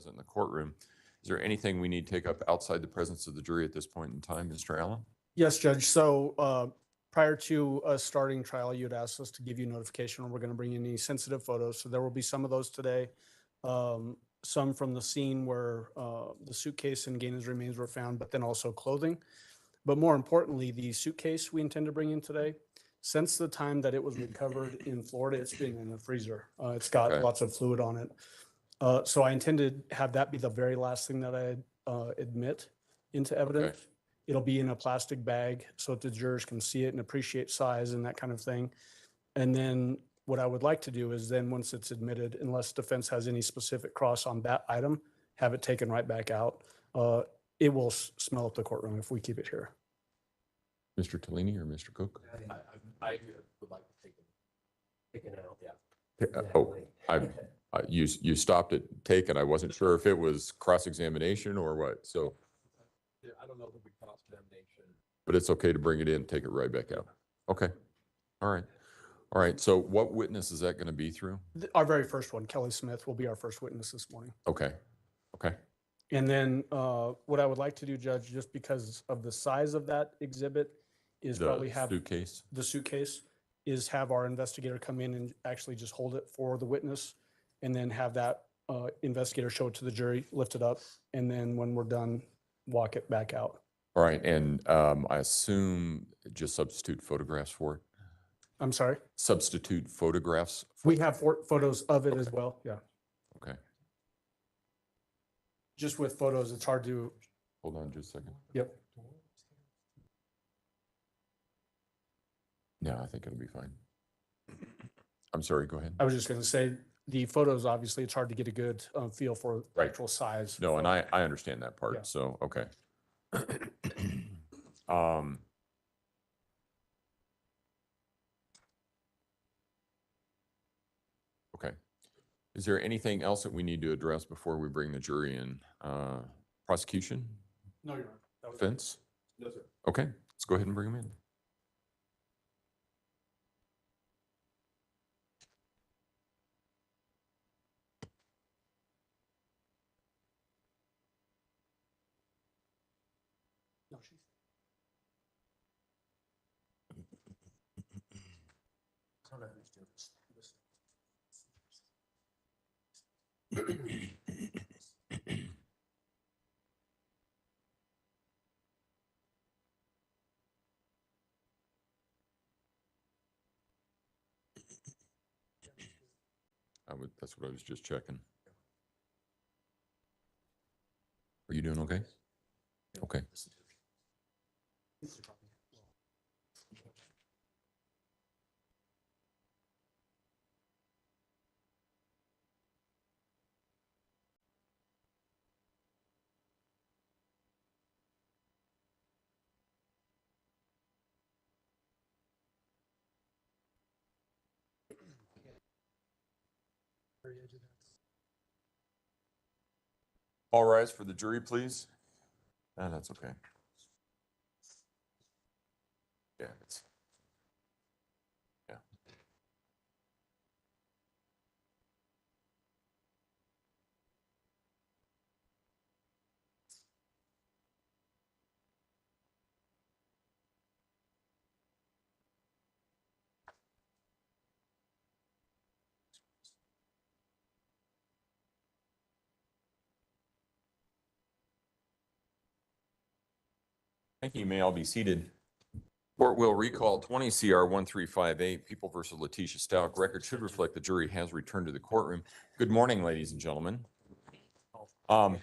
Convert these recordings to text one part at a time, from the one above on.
present in the courtroom. Is there anything we need to take up outside the presence of the jury at this point in time, Mr. Allen? Yes, Judge. So prior to us starting trial, you had asked us to give you notification when we're going to bring in any sensitive photos. So there will be some of those today. Some from the scene where the suitcase and Gannon's remains were found, but then also clothing. But more importantly, the suitcase we intend to bring in today, since the time that it was recovered in Florida, it's been in the freezer. It's got lots of fluid on it. So I intend to have that be the very last thing that I admit into evidence. Okay. It'll be in a plastic bag so that the jurors can see it and appreciate size and that kind of thing. And then what I would like to do is then once it's admitted, unless defense has any specific cross on that item, have it taken right back out. It will smell at the courtroom if we keep it here. Mr. Tellini or Mr. Cook? I would like to take it out, yeah. Oh, you stopped at taken. I wasn't sure if it was cross-examination or what, so. Yeah, I don't know if it'll be cross-examination. But it's okay to bring it in, take it right back out. Okay, all right. All right, so what witness is that going to be through? Our very first one, Kelly Smith, will be our first witness this morning. Okay, okay. And then what I would like to do, Judge, just because of the size of that exhibit, is probably have suitcase. The suitcase is have our investigator come in and actually just hold it for the witness, and then have that investigator show it to the jury, lift it up, and then when we're done, walk it back out. All right, and I assume just substitute photographs for it? I'm sorry? Substitute photographs? We have photos of it as well, yeah. Okay. Just with photos, it's hard to. Hold on just a second. Yep. Yeah, I think it'll be fine. I'm sorry, go ahead. I was just going to say, the photos, obviously, it's hard to get a good feel for actual size. No, and I understand that part, Yeah. so, okay. Okay. Is there anything else that we need to address before we bring the jury in? Prosecution? No, Your Honor. Defense? No, sir. Okay, let's go ahead and bring them in. No, she's. I don't know who's doing this. That's what I was just checking. Are you doing okay? Okay. All rise for the jury, please. That's okay. Yeah, yeah. Thank you. You may all be seated. Court will recall 20 CR 1358, People versus Letecia Stauch. Record should reflect the jury has returned to the courtroom. Good morning, ladies and gentlemen. We're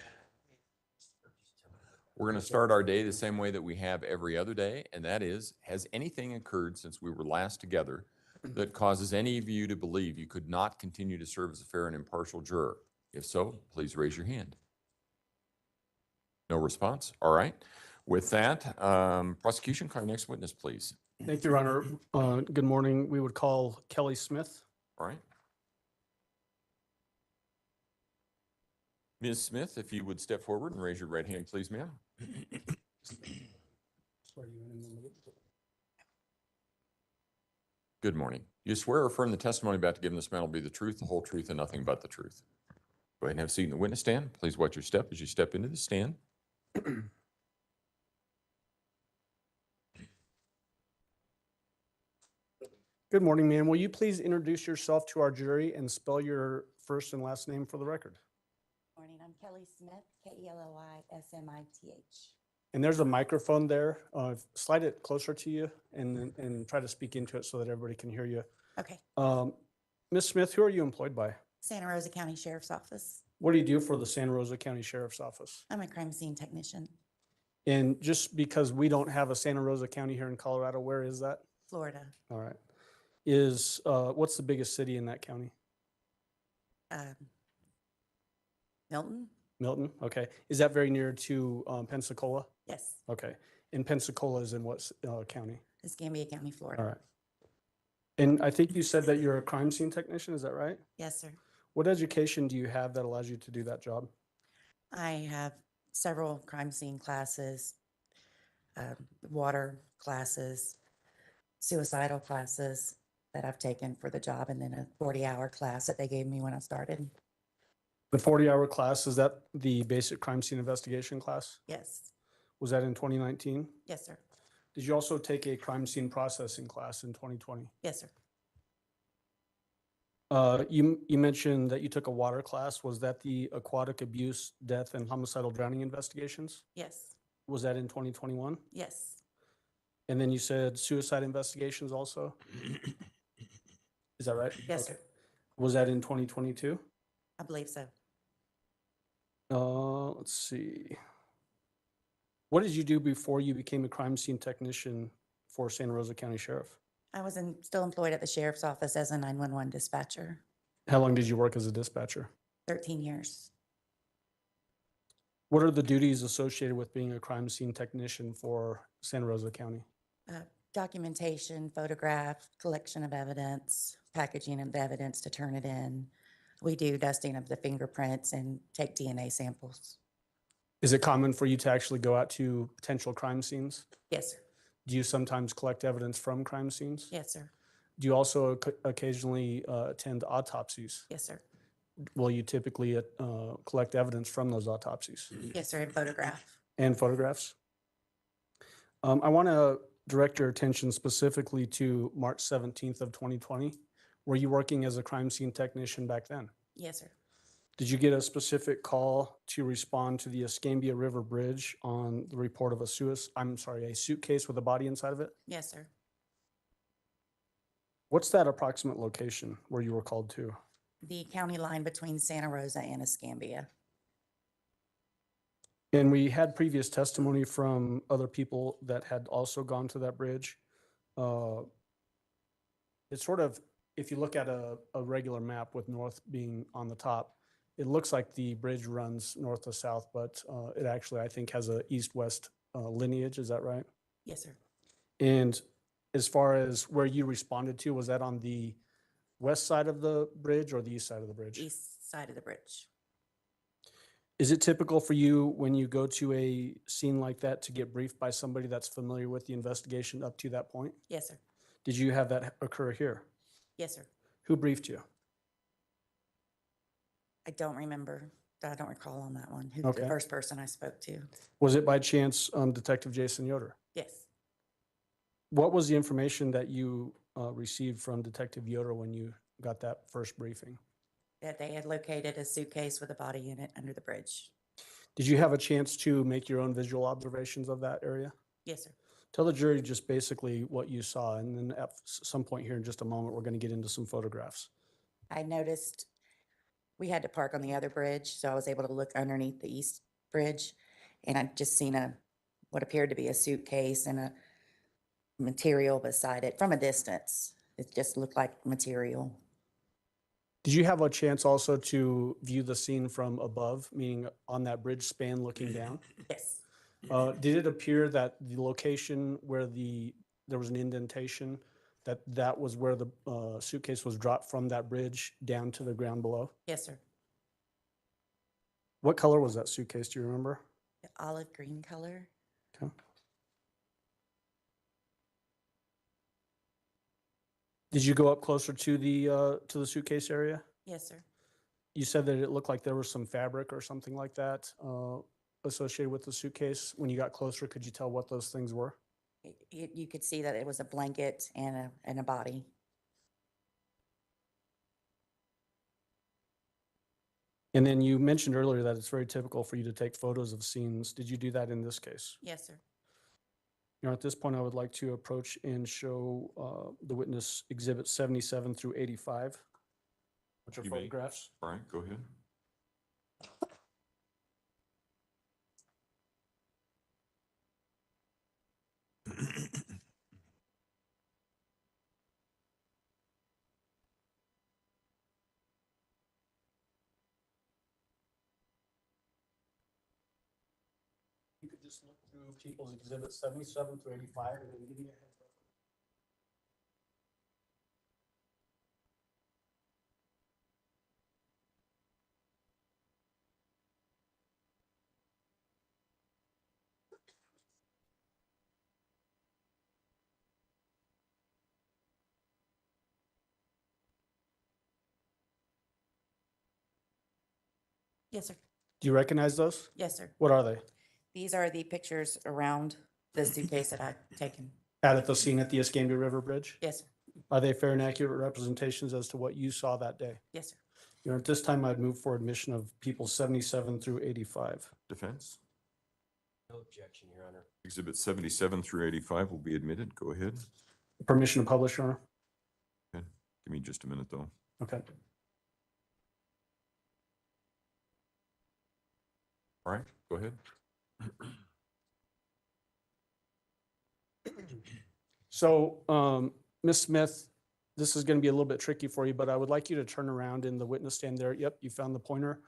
going to start our day the same way that we have every other day, and that is, has anything occurred since we were last together that causes any of you to believe you could not continue to serve as a fair and impartial juror? If so, please raise your hand. No response? All right. With that, prosecution, call your next witness, please. Thank you, Your Honor. Good morning. We would call Kelly Smith. All right. Ms. Smith, if you would step forward and raise your right hand, please, ma'am. Good morning. You swear or affirm the testimony about to give in this matter will be the truth, the whole truth, and nothing but the truth? Go ahead and have a seat in the witness stand. Please watch your step as you step into the stand. Good morning, ma'am. Will you please introduce yourself to our jury and spell your first and last name for the record? Morning, I'm Kelly Smith, Kelysmith. And there's a microphone there. Slide it closer to you and try to speak into it so that everybody can hear you. Okay, Ms. Smith, who are you employed by? Santa Rosa County Sheriff's Office. What do you do for the Santa Rosa County Sheriff's Office? I'm a crime scene technician, And just because we don't have a Santa Rosa County here in Colorado, where is that? Florida. All right. What's the biggest city in that county? Milton? Milton, okay. Is that very near to Pensacola? Yes, Okay. And Pensacola is in what county? Escambia County, Florida. All right. And I think you said that you're a crime scene technician, is that right? Yes, sir. What education do you have that allows you to do that job? I have several crime scene classes, water classes, suicidal classes that I've taken for the job, and then a 40-hour class that they gave me when I started. The 40-hour class, is that the basic crime scene investigation class? Yes, Was that in 2019? yes, sir. Did you also take a crime scene processing class in 2020? Yes, sir. You mentioned that you took a water class. Was that the aquatic abuse, death, and homicidal drowning investigations? Yes, Was that in 2021? yes, And then you said suicide investigations also? Is that right? yes, Okay. sir. Was that in 2022? I believe so. Let's see. What did you do before you became a crime scene technician for Santa Rosa County Sheriff? I was still employed at the sheriff's office as a 911 dispatcher, How long did you work as a dispatcher? 13 years. What are the duties associated with being a crime scene technician for Santa Rosa County? Documentation, photograph, collection of evidence, packaging of the evidence to turn it in. We do dusting of the fingerprints and take DNA samples. Is it common for you to actually go out to potential crime scenes? Yes, sir. Do you sometimes collect evidence from crime scenes? Yes, sir. Do you also occasionally attend autopsies? Yes, sir. Will you typically collect evidence from those autopsies Yes, sir. And photograph. and photographs? I want to direct your attention specifically to March 17th of 2020. Were you working as a crime scene technician back then? Yes, sir. Did you get a specific call to respond to the Escambia River Bridge on the report of a suitcase with a body inside of it? Yes, sir. What's that approximate location where you were called to? The county line between Santa Rosa and Escambia. And we had previous testimony from other people that had also gone to that bridge. It's sort of, if you look at a regular map with north being on the top, it looks like the bridge runs north to south, but it actually, I think, has a east-west lineage. Is that right? Yes, sir. And as far as where you responded to, was that on the west side of the bridge or the east side of the bridge? East side of the bridge. Is it typical for you when you go to a scene like that to get briefed by somebody that's familiar with the investigation up to that point? Yes, sir. Did you have that occur here? Yes, sir. Who briefed you? I don't remember. I don't recall on that one. Who Okay. the first person I spoke to. Was it by chance Detective Jason Yoder? Yes. What was the information that you received from Detective Yoder when you got that first briefing? That they had located a suitcase with a body in it under the bridge. Did you have a chance to make your own visual observations of that area? Yes, sir. Tell the jury just basically what you saw, and then at some point here in just a moment, we're going to get into some photographs. I noticed we had to park on the other bridge, so I was able to look underneath the east bridge, and I just seen what appeared to be a suitcase and a material beside it from a distance. It just looked like material. Did you have a chance also to view the scene from above, meaning on that bridge span looking down? Yes. Did it appear that the location where there was an indentation, that was where the suitcase was dropped from that bridge down to the ground below? Yes, sir. What color was that suitcase? Do you remember? The olive green color. Okay. Did you go up closer to the suitcase area? Yes, sir. you said that it looked like there was some fabric or something like that associated with the suitcase. When you got closer, could you tell what those things were? You could see that it was a blanket and a body. And then you mentioned earlier that it's very typical for you to take photos of scenes. Did you do that in this case? Yes, sir. At this point, I would like to approach and show the witness exhibit 77 through 85, which are You may. photographs. All right, go ahead. You could just look through people's exhibit 77 through 85 and then give me a heads up. Yes, sir. Do you recognize those? Yes, sir. What are they? These are the pictures around the suitcase that I've taken. At the scene at the Escambia River Bridge? Yes, sir. Are they fair and accurate representations as to what you saw that day? Yes, sir. At this time, I'd move for admission of people 77 through 85. Defense? No objection, Your Honor. Exhibit 77 through 85 will be admitted. Go ahead. Permission to publish, Your Honor? Okay. Give me just a minute, though. Okay. All right, go ahead. So, Ms. Smith, this is going to be a little bit tricky for you, but I would like you to turn around in the witness stand there. Yep, you found the pointer.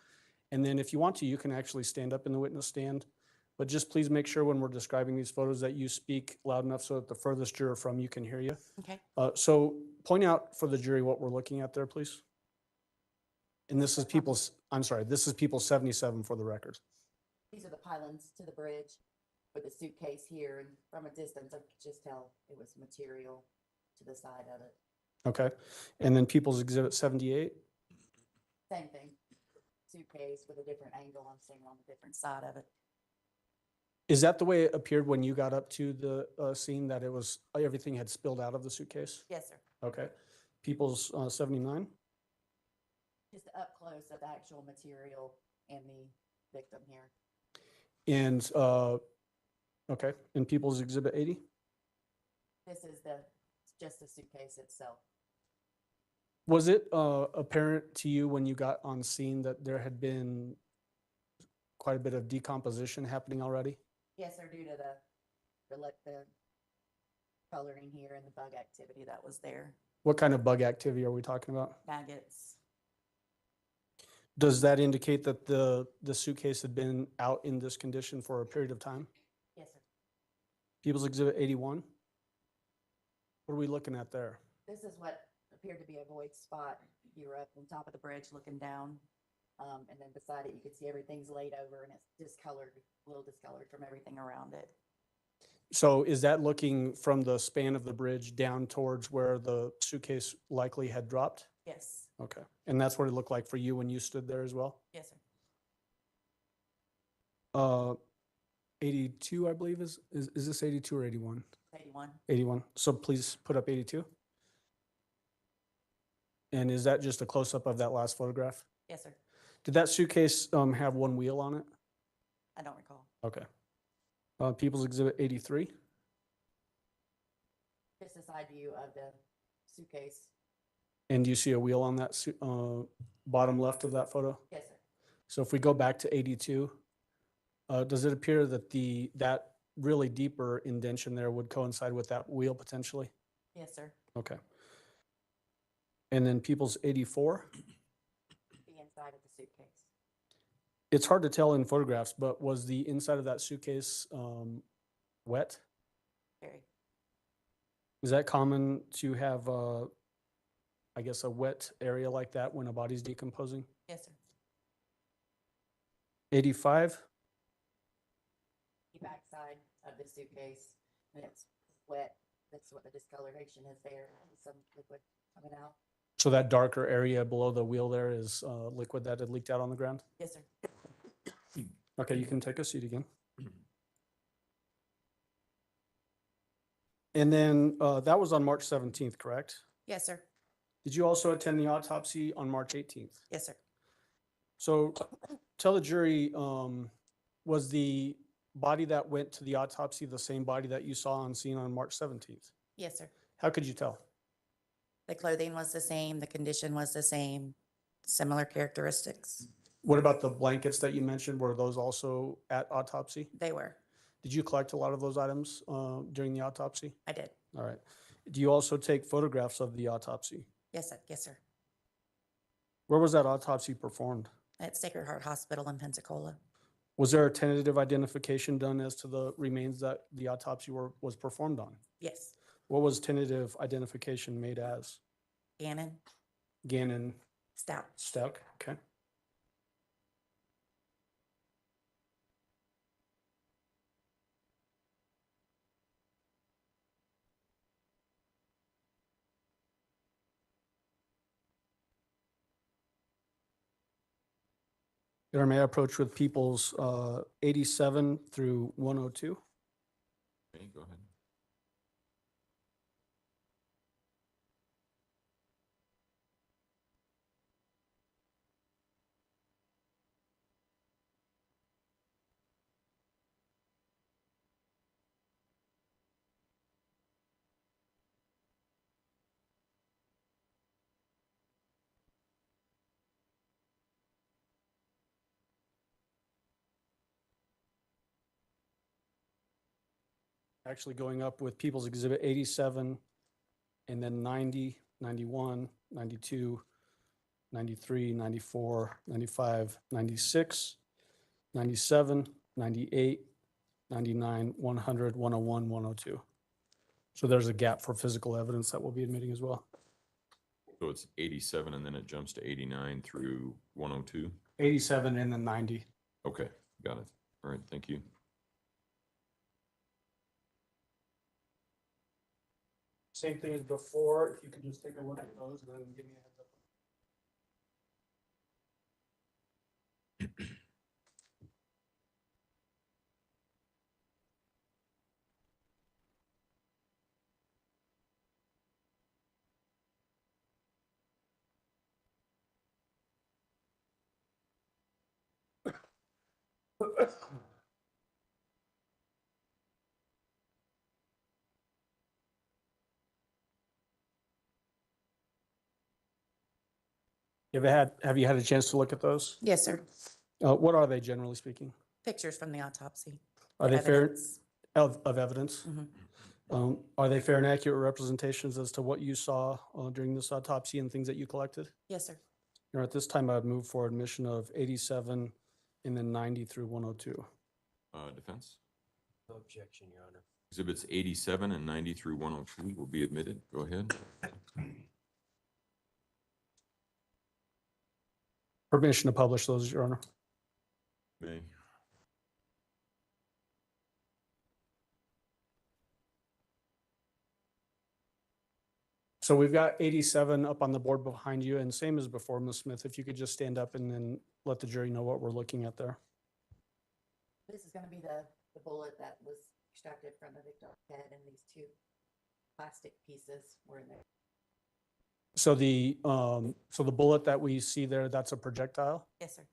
And then if you want to, you can actually stand up in the witness stand. But just please make sure when we're describing these photos that you speak loud enough so that the furthest juror from you can hear you. Okay. So point out for the jury what we're looking at there, please. And this is people's, I'm sorry, this is people 77 for the record. These are the pylons to the bridge with the suitcase here, and from a distance, I could just tell it was material to the side of it. Okay. And then people's exhibit 78. Same thing. Suitcase with a different angle. I'm seeing on a different side of it. Is that the way it appeared when you got up to the scene, that it was, everything had spilled out of the suitcase? Yes, sir. Okay. People's 79. Just up close of the actual material and the victim here. And, okay, and people's exhibit 80? This is just the suitcase itself. Was it apparent to you when you got on scene that there had been quite a bit of decomposition happening already? Yes, sir, due to the coloring here and the bug activity that was there. What kind of bug activity are we talking about? Maggots. Does that indicate that the suitcase had been out in this condition for a period of time? Yes, sir. People's exhibit 81? What are we looking at there? This is what appeared to be a void spot. You were up on top of the bridge looking down. And then beside it, you could see everything's laid over and it's discolored, a little discolored from everything around it. So is that looking from the span of the bridge down towards where the suitcase likely had dropped? Yes, Okay. And that's what it looked like for you when you stood there as well? yes, sir. 82, I believe is this 82 or 81? 81. 81. So please put up 82. And is that just a close-up of that last photograph? Yes, sir. Did that suitcase have one wheel on it? I don't recall. Okay. People's exhibit 83. Just a side view of the suitcase. And do you see a wheel on that bottom left of that photo? Yes, sir. So if we go back to 82, does it appear that that really deeper indention there would coincide with that wheel potentially? Yes, sir. Okay. And then people's 84. The inside of the suitcase. It's hard to tell in photographs, but was the inside of that suitcase wet? Very. Is that common to have, I guess, a wet area like that when a body's decomposing? Yes, sir. 85. The backside of the suitcase, and it's wet. That's what the discoloration is there. Some liquid coming out. So that darker area below the wheel there is liquid that had leaked out on the ground? Yes, sir. Okay, you can take a seat again. And then that was on March 17th, correct? Yes, sir. Did you also attend the autopsy on March 18th? Yes, sir. So tell the jury, was the body that went to the autopsy the same body that you saw on scene on March 17th? Yes, sir. How could you tell? The clothing was the same, the condition was the same, similar characteristics. What about the blankets that you mentioned? Were those also at autopsy? They were. Did you collect a lot of those items during the autopsy? I did. All right. Do you also take photographs of the autopsy? Yes, sir. Yes, sir. Where was that autopsy performed? At Sacred Heart Hospital in Pensacola. Was there a tentative identification done as to the remains that the autopsy was performed on? Yes. What was tentative identification made as? Gannon Gannon Stauch. Stauch, okay. Your Honor, may I approach with people's 87 through 102? Okay, go ahead. Actually going up with people's exhibit 87 and then 90, 91, 92, 93, 94, 95, 96, 97, 98, 99, 100, 101, 102. So there's a gap for physical evidence that we'll be admitting as well. So it's 87 and then it jumps to 89 through 102? 87 and then 90. Okay, got it. All right, thank you. Same thing as before, if you could just take a look at those and then give me a heads up. Have you had a chance to look at those? Yes, sir. What are they generally speaking? Pictures from the autopsy. Are they fair Evidence. of evidence? Mhm. Are they fair and accurate representations as to what you saw during this autopsy and things that you collected? Yes, sir. At this time, I'd move for admission of 87 and then 90 through 102. Defense? No objection, Your Honor. Exhibits 87 and 90 through 102 will be admitted. Go ahead. Permission to publish those, Your Honor. May. So we've got 87 up on the board behind you, and same as before, Ms. Smith, if you could just stand up and then let the jury know what we're looking at there. This is going to be the bullet that was extracted from the victim's head, and these two plastic pieces were in there. So the bullet that we see there, that's a projectile? Yes, sir.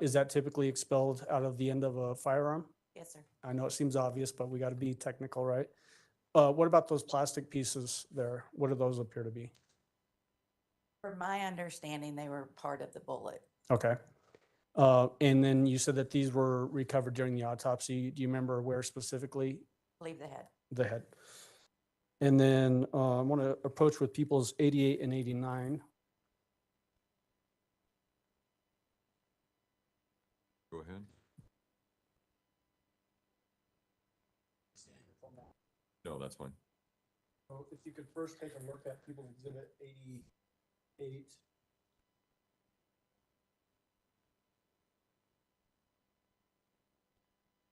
Is that typically expelled out of the end of a firearm? Yes, sir. I know it seems obvious, but we got to be technical, right? What about those plastic pieces there? What do those appear to be? From my understanding, they were part of the bullet. Okay. And then you said that these were recovered during the autopsy. Do you remember where specifically? I believe the head. The head. And then I want to approach with people's 88 and 89. Go ahead. No, that's fine. So if you could first take a look at people's exhibit 88.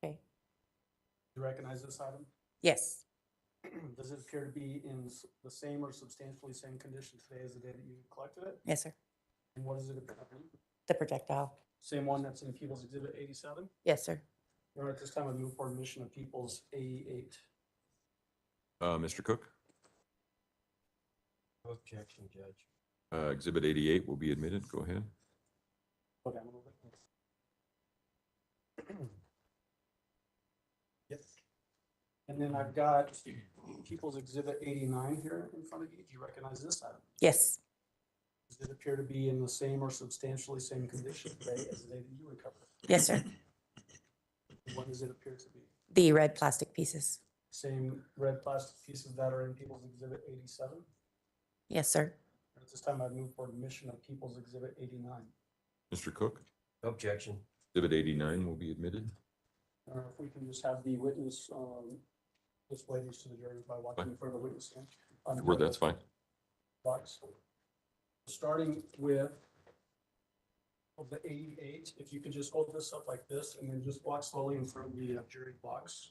Okay. You recognize this item? Yes. Does it appear to be in the same or substantially same condition today as the day that you collected it? Yes, sir. And what is it appear to be? The projectile. Same one that's in People's Exhibit 87? Yes, sir. Or at this time, I move for admission of People's 88. Mr. Cook, Objection, Judge. Exhibit 88 will be admitted. Go ahead. Okay, I'm gonna look. Yes. And then I've got People's Exhibit 89 here in front of you. Do you recognize this item? Yes. Does it appear to be in the same or substantially same condition today as the day that you recovered it? Yes, sir. What does it appear to be? The red plastic pieces. Same red plastic pieces that are in People's Exhibit 87? Yes, sir. At this time, I'd move for admission of People's Exhibit 89. Mr. Cook, Objection. Exhibit 89 will be admitted. Or if we can just have the witness display these to the jury by walking in front of the witness stand. Where that's fine. Box. Starting with the 88, if you could just hold this up like this and then just walk slowly in front of the jury box.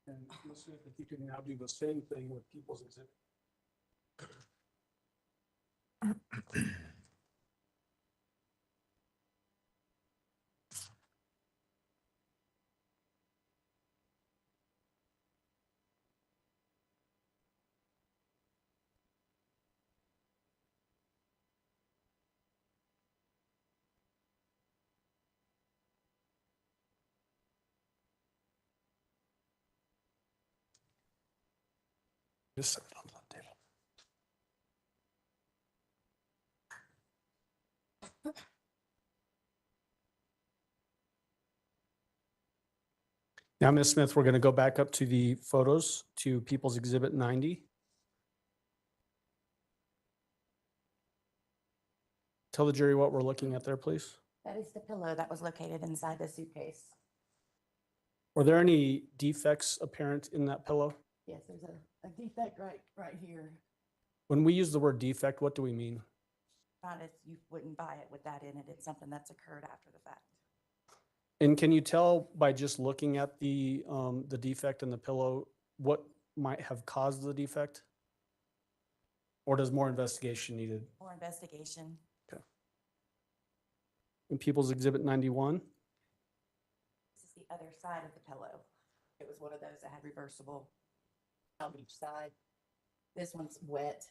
And let's see if you can now do the same thing with People's Exhibit. Just set it on the table. Now, Ms. Smith, we're going to go back up to the photos to People's Exhibit 90. Tell the jury what we're looking at there, please. That is the pillow that was located inside the suitcase. Were there any defects apparent in that pillow? Yes, there's a defect right here. When we use the word defect, what do we mean? Not if you wouldn't buy it with that in it. It's something that's occurred after the fact. And can you tell by just looking at the defect in the pillow, what might have caused the defect? Or does more investigation needed? More investigation. In People's Exhibit 91? This is the other side of the pillow. It was one of those that had reversible on each side. This one's wet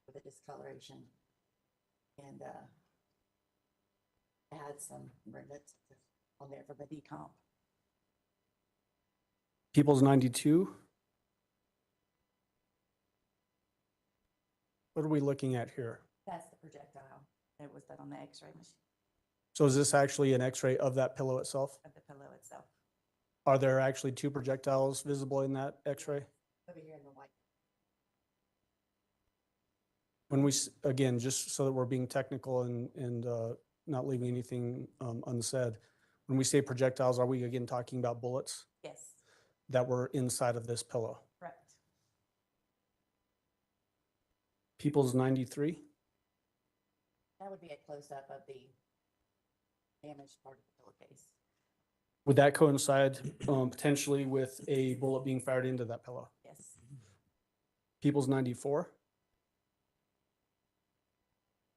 with a discoloration. And I had some rivets on there for the decomp. People's 92? What are we looking at here? That's the projectile. It was done on the x-ray machine So is this actually an x-ray of that pillow itself? of the pillow itself. Are there actually two projectiles visible in that x-ray? Over here in the white. When we, again, just so that we're being technical and not leaving anything unsaid, when we say projectiles, are we again talking about bullets Yes, that were inside of this pillow? correct. People's 93? That would be a close-up of the damaged part of the pillowcase. Would that coincide potentially with a bullet being fired into that pillow? Yes, People's 94?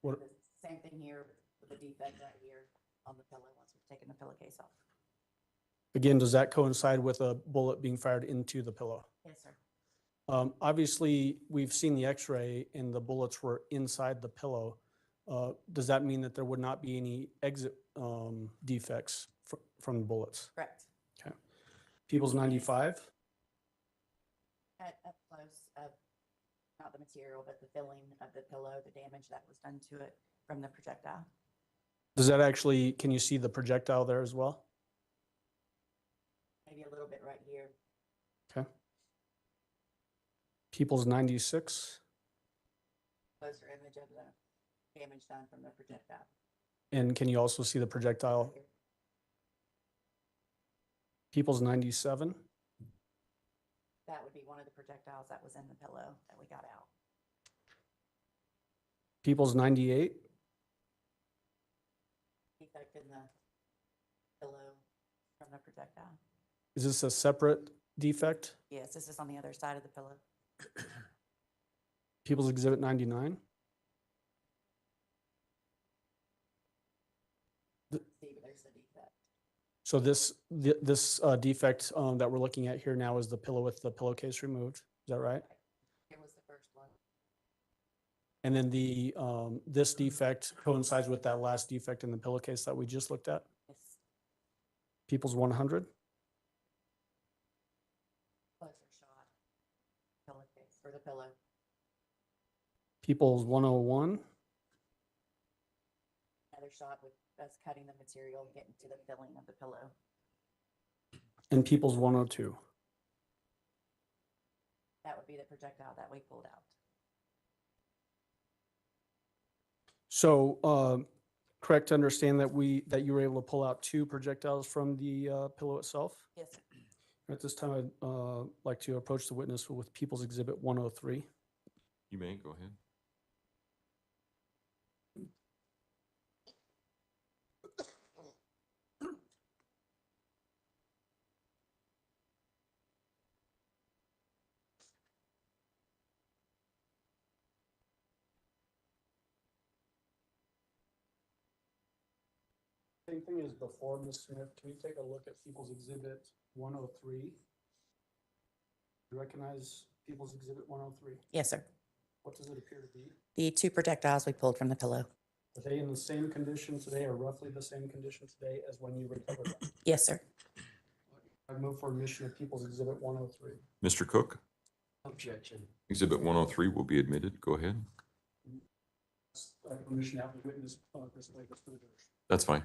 What, the same thing here with the defect right here on the pillow once we've taken the pillowcase off. again, does that coincide with a bullet being fired into the pillow? Yes, sir. Obviously, we've seen the x-ray and the bullets were inside the pillow. Does that mean that there would not be any exit defects from the bullets? Correct. Okay. People's 95? At up close of, not the material, but the filling of the pillow, the damage that was done to it from the projectile. Does that actually, can you see the projectile there as well? maybe a little bit right here. Okay. People's 96 Closer image of the damage done from the projectile. and can you also see the projectile? People's 97 That would be one of the projectiles that was in the pillow that we got out. People's 98 Defect in the pillow from the projectile. is this a separate defect? Yes, this is on the other side of the pillow. People's Exhibit 99 See, but there's the defect. so this defect that we're looking at here now is the pillow with the pillowcase removed. Is that right? Here was the first one. And then the this defect coincides with that last defect in the pillowcase that we just looked at. Yes. People's 100 Closer shot. Pillowcase for the pillow. People's 101 Another shot with us cutting the material, getting to the filling of the pillow. and People's 102. That would be the projectile that we pulled out. So correct to understand that you were able to pull out 2 projectiles from the pillow itself? Yes. At this time, I'd like to approach the witness with People's Exhibit 103. You may, go ahead. Same thing as before, Ms. Smith. Can you take a look at People's Exhibit 103? You recognize People's Exhibit 103? Yes, sir. What does it appear to be? The 2 projectiles we pulled from the pillow. Are they in the same condition today or roughly the same condition today as when you recovered them? Yes, sir. I move for admission of People's Exhibit 103. Mr. Cook, Objection. Exhibit 103 will be admitted. Go ahead. I have permission to have the witness display this for the judge. That's fine.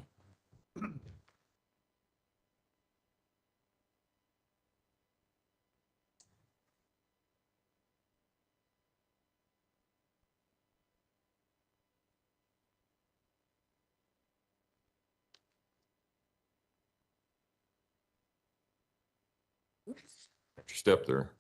Extra step there.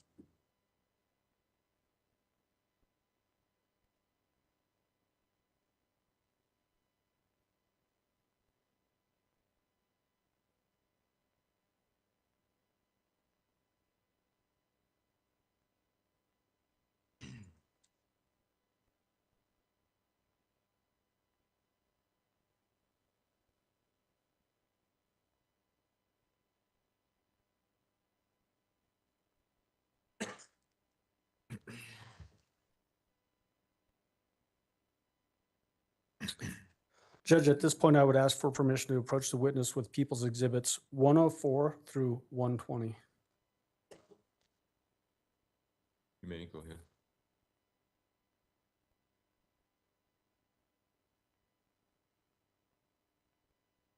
Judge, at this point, I would ask for permission to approach the witness with People's Exhibits 104 through 120. You may, go ahead.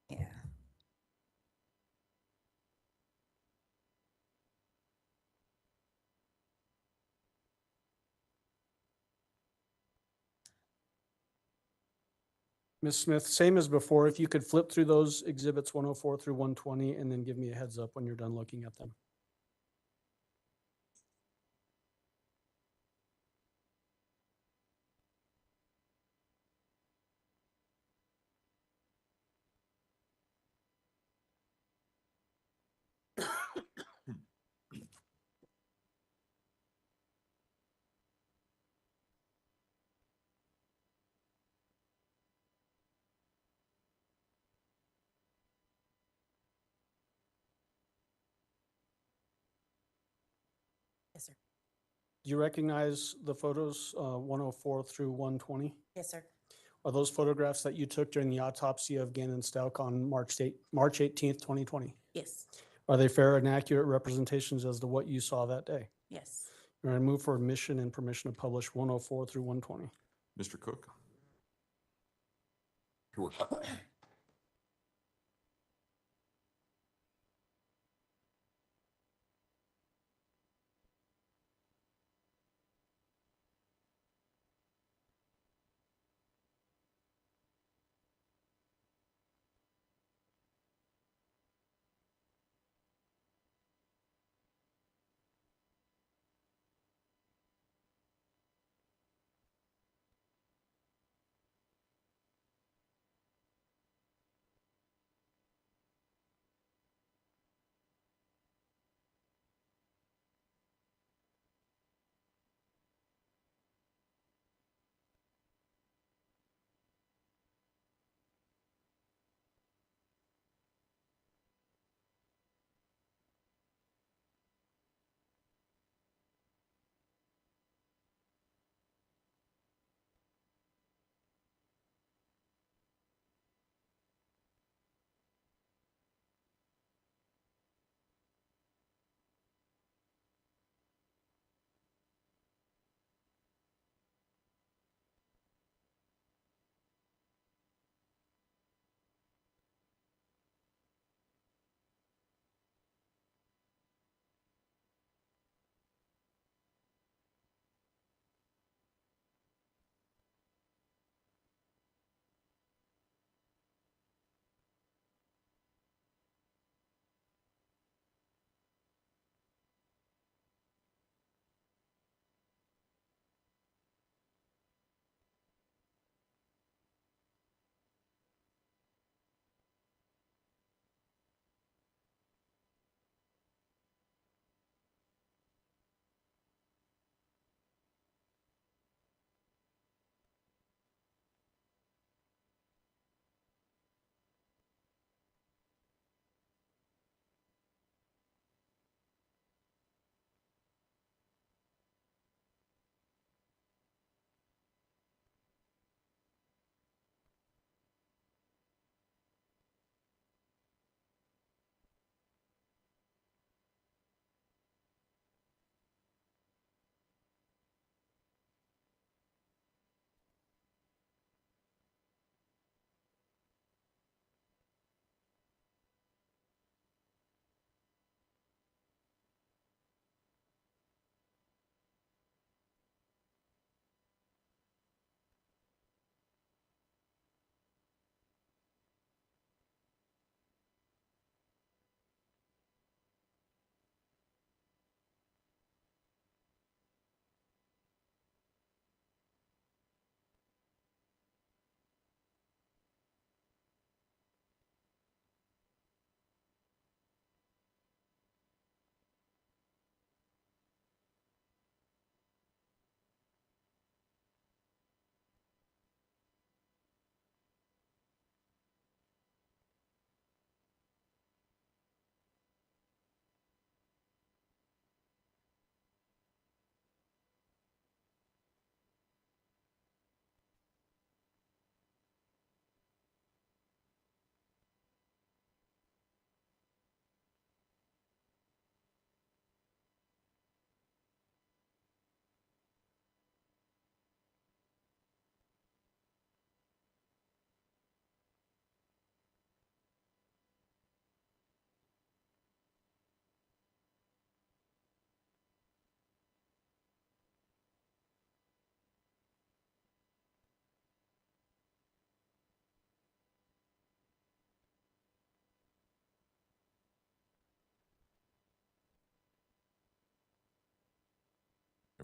Yeah. Ms. Smith, same as before, if you could flip through those exhibits 104 through 120 and then give me a heads up when you're done looking at them. Yes, sir. Do you recognize the photos 104 through 120? Yes, sir. Are those photographs that you took during the autopsy of Gannon Stauch on March 18th, 2020? Yes. Are they fair and accurate representations as to what you saw that day? Yes. All right, move for admission and permission to publish 104 through 120. Mr. Cook?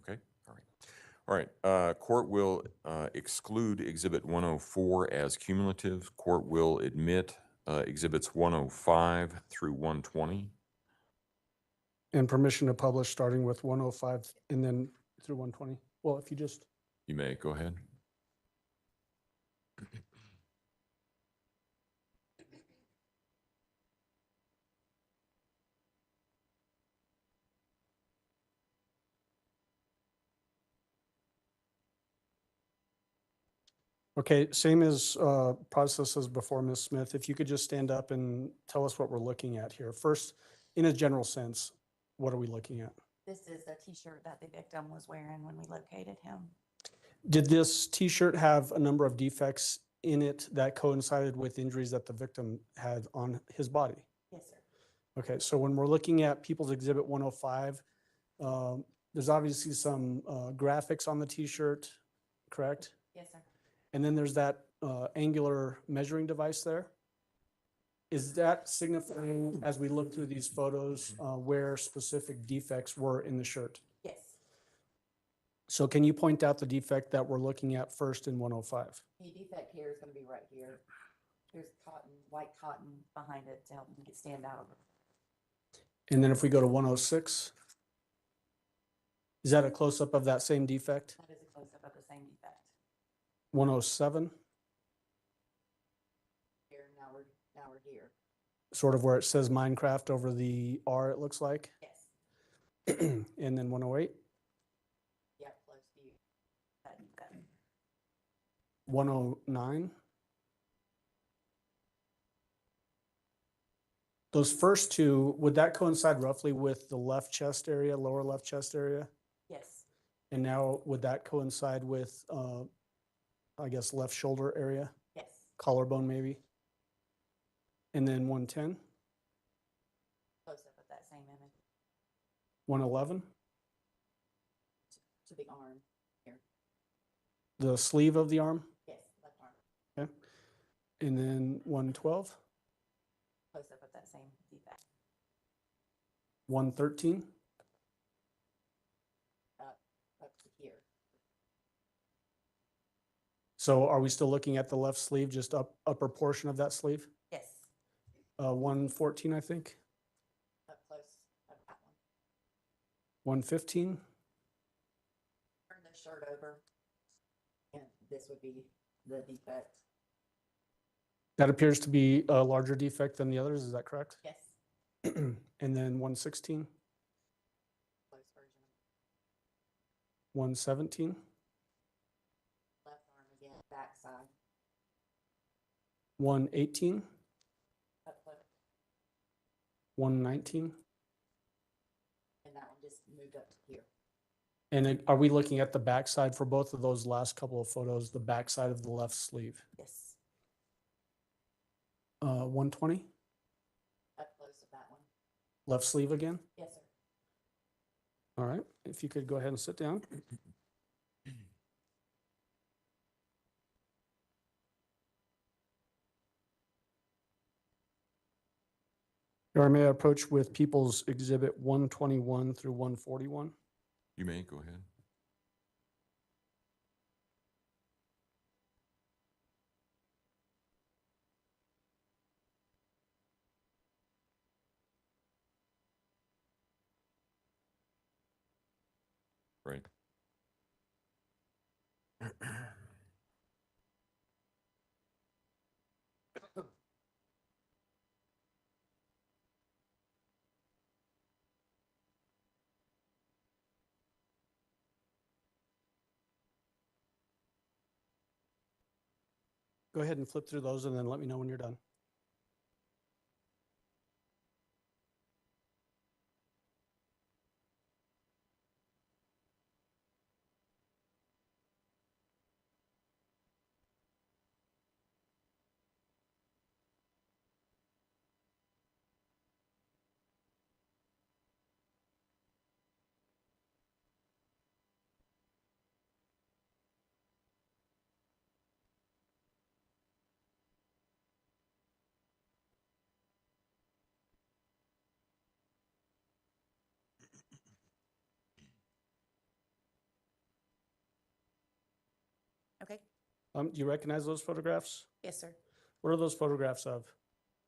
Okay, all right. All right, court will exclude Exhibit 104 as cumulative. Court will admit Exhibits 105 through 120. And permission to publish starting with 105 and then through 120. Well, if you just, You may go ahead. okay, same as process as before, Ms. Smith. If you could just stand up and tell us what we're looking at here. First, in a general sense, what are we looking at? This is the T-shirt that the victim was wearing when we located him. Did this T-shirt have a number of defects in it that coincided with injuries that the victim had on his body? Yes, sir. Okay, so when we're looking at People's Exhibit 105, there's obviously some graphics on the T-shirt, correct? Yes, sir. And then there's that angular measuring device there. Is that signifying, as we look through these photos, where specific defects were in the shirt? Yes. So can you point out the defect that we're looking at first in 105? The defect here is gonna be right here. There's cotton, white cotton behind it to help make it stand out. And then if we go to 106, is that a close-up of that same defect? That is a close-up of the same defect. 107, Here, now we're here. sort of where it says Minecraft over the R, it looks like. Yes. And then 108, Yep, close to you. That defect. 109. Those first two, would that coincide roughly with the left chest area, lower left chest area? Yes. And now would that coincide with, I guess, left shoulder area, Yes. collarbone maybe? And then 110, Close-up of that same image 111, to the arm here. the sleeve of the arm, Yes, left arm. and then 112, Close-up of that same defect. 113, Up to here. so are we still looking at the left sleeve, just upper portion of that sleeve? Yes. 114, I think, Up close of that one. 115, Turn the shirt over. And this would be the defect. that appears to be a larger defect than the others, is that correct? Yes. And then 116, Close version. 117, Left arm again, back side. 118, Up close. 119. And that one just moved up to here. And are we looking at the backside for both of those last couple of photos, the backside of the left sleeve? Yes. 120, Up close of that one. left sleeve again? Yes, sir. All right, if you could go ahead and sit down. Or may I approach with People's Exhibit 121 through 141? You may go ahead. Right. Go ahead and flip through those and then let me know when you're done. Okay, Do you recognize those photographs? yes, sir. What are those photographs of?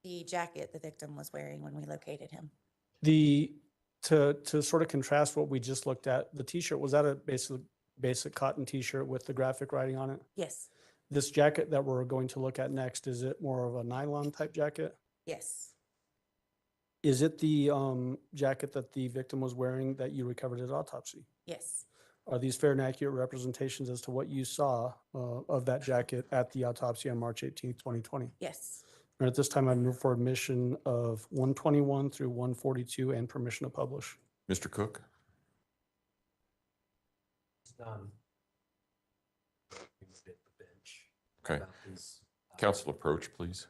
The jacket the victim was wearing when we located him. To sort of contrast what we just looked at, the t-shirt, was that a basic cotton t-shirt with the graphic writing on it? Yes, This jacket that we're going to look at next, is it more of a nylon type jacket? yes, Is it the jacket that the victim was wearing that you recovered at autopsy? yes, Are these fair and accurate representations as to what you saw of that jacket at the autopsy on March 18th, 2020? yes. And at this time, I move for admission of 121 through 142 and permission to publish. Mr. Cook? It's done. We moved it to the bench. Okay. About his, Council approach, please.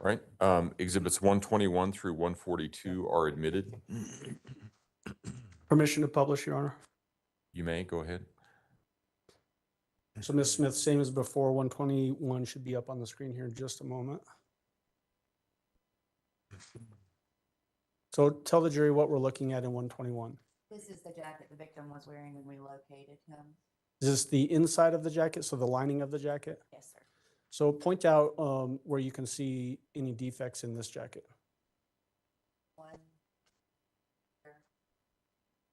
All right, exhibits 121 through 142 are admitted. Permission to publish, Your Honor. You may go ahead. So Ms. Smith, same as before, 121 should be up on the screen here in just a moment. So tell the jury what we're looking at in 121. This is the jacket the victim was wearing when we located him. Is this the inside of the jacket, so the lining of the jacket? Yes, sir. So point out where you can see any defects in this jacket. One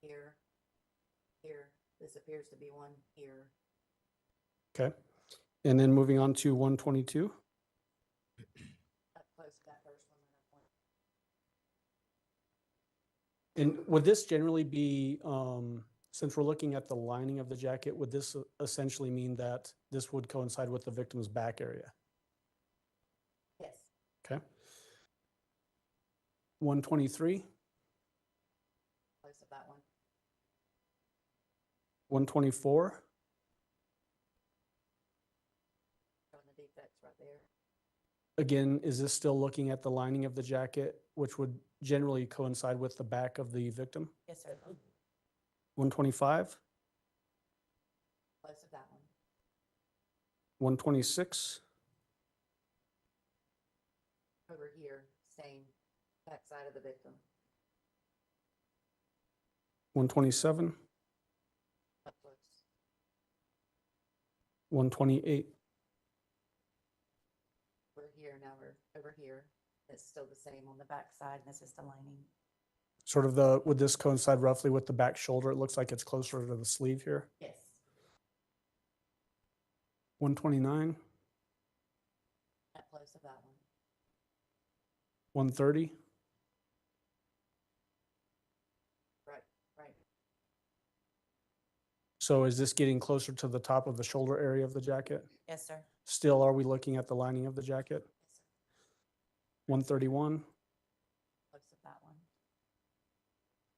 here, here. This appears to be one here. Okay. And then moving on to 122. Up close to that first one. And would this generally be, since we're looking at the lining of the jacket, would this essentially mean that this would coincide with the victim's back area? Yes, Okay. 123, close to that one. 124, Showing the defects right there. again, is this still looking at the lining of the jacket, which would generally coincide with the back of the victim? Yes, sir. 125, Close to that one. 126, Over here, same back side of the victim. 127, Up close. 128, We're here, now we're over here. It's still the same on the back side, and this is the lining. sort of would this coincide roughly with the back shoulder? It looks like it's closer to the sleeve here. Yes. 129, Up close to that one. 130, Right, right. so is this getting closer to the top of the shoulder area of the jacket? Yes, sir. Still, are we looking at the lining of the jacket? Yes, sir. 131, Close to that one.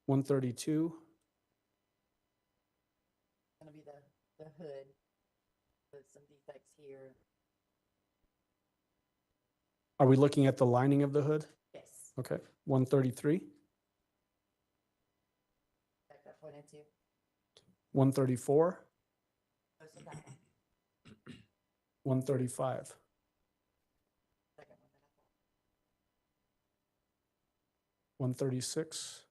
132, Gonna be the hood with some defects here. are we looking at the lining of the hood? Yes. Okay, 133, Back that pointed to. 134, Close to that one. 135, Second one. 136.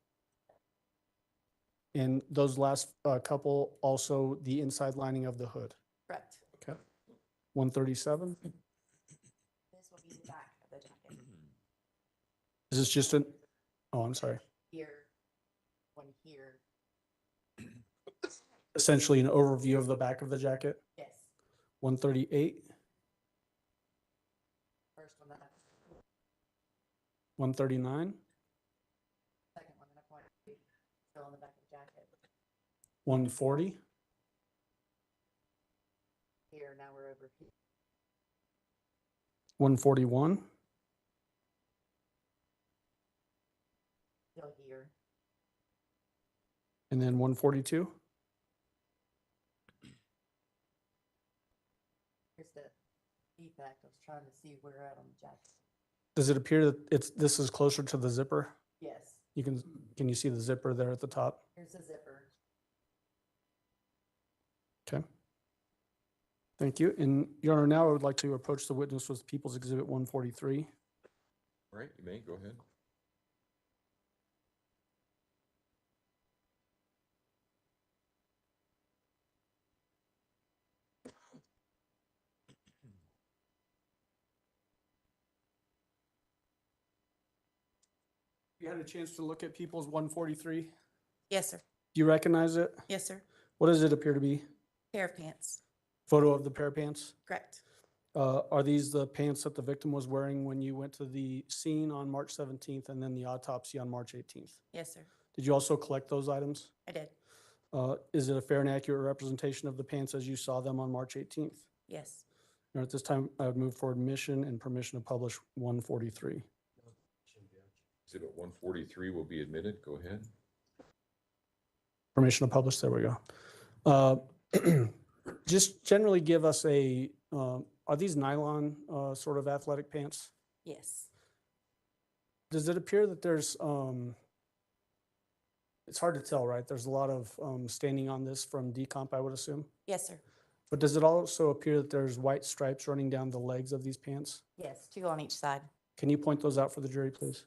And those last couple, also the inside lining of the hood. Correct. Okay. 137, This will be the back of the jacket. is this just an, oh, I'm sorry, Here, one here. essentially an overview of the back of the jacket? Yes. 138, First one that I, 139, second one that I pointed to, still on the back of the jacket. 140, now we're over here. 141, Still here. and then 142. Here's the defect. I was trying to see where at on the jack. Does it appear that this is closer to the zipper? Yes, Can you see the zipper there at the top? here's the zipper. Okay. Thank you. And Your Honor, now I would like to approach the witness with People's Exhibit 143. All right, you may, go ahead. You had a chance to look at People's 143. Do Yes, sir. you recognize it? Yes, sir. What does it appear to be? Pair of pants. Photo of the pair of pants? Correct. Are these the pants that the victim was wearing when you went to the scene on March 17th and then the autopsy on March 18th? Yes, sir. Did you also collect those items? I did. Is it a fair and accurate representation of the pants as you saw them on March 18th? Yes. Now, at this time, I would move for admission and permission to publish 143. Exhibit 143 will be admitted. Go ahead. Permission to publish, there we go. Just generally give us are these nylon sort of athletic pants? Yes. Does it appear that there's, it's hard to tell, right? There's a lot of staining on this from decomp, I would assume. Yes, sir. But does it also appear that there's white stripes running down the legs of these pants? Yes, 2 on each side. Can you point those out for the jury, please?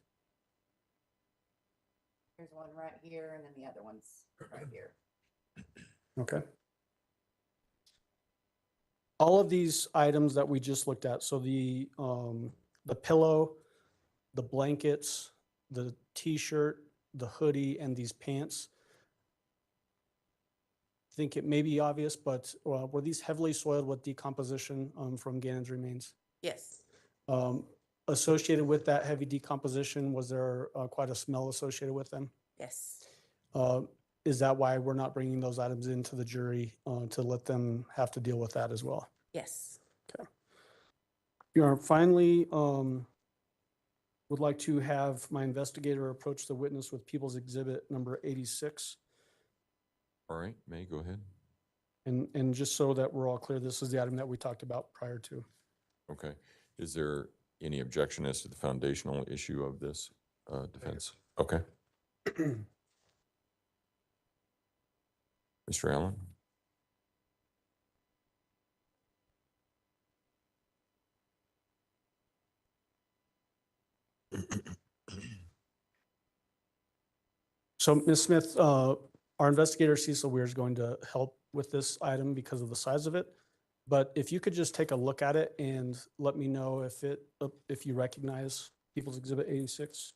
There's one right here and then the other one's right here. Okay. All of these items that we just looked at, so the pillow, the blankets, the t-shirt, the hoodie, and these pants, I think it may be obvious, but were these heavily soiled with decomposition from Gannon's remains? Yes. Associated with that heavy decomposition, was there quite a smell associated with them? Yes. Is that why we're not bringing those items into the jury to let them have to deal with that as well? Yes. Your Honor, finally, would like to have my investigator approach the witness with People's Exhibit number 86. All right, may, go ahead. And just so that we're all clear, this is the item that we talked about prior to. Okay. Is there any objection as to the foundational issue of this defense? Okay. Mr. Allen? So, Ms. Smith, our investigator Cecil Weir is going to help with this item because of the size of it. But if you could just take a look at it and let me know if you recognize People's Exhibit 86.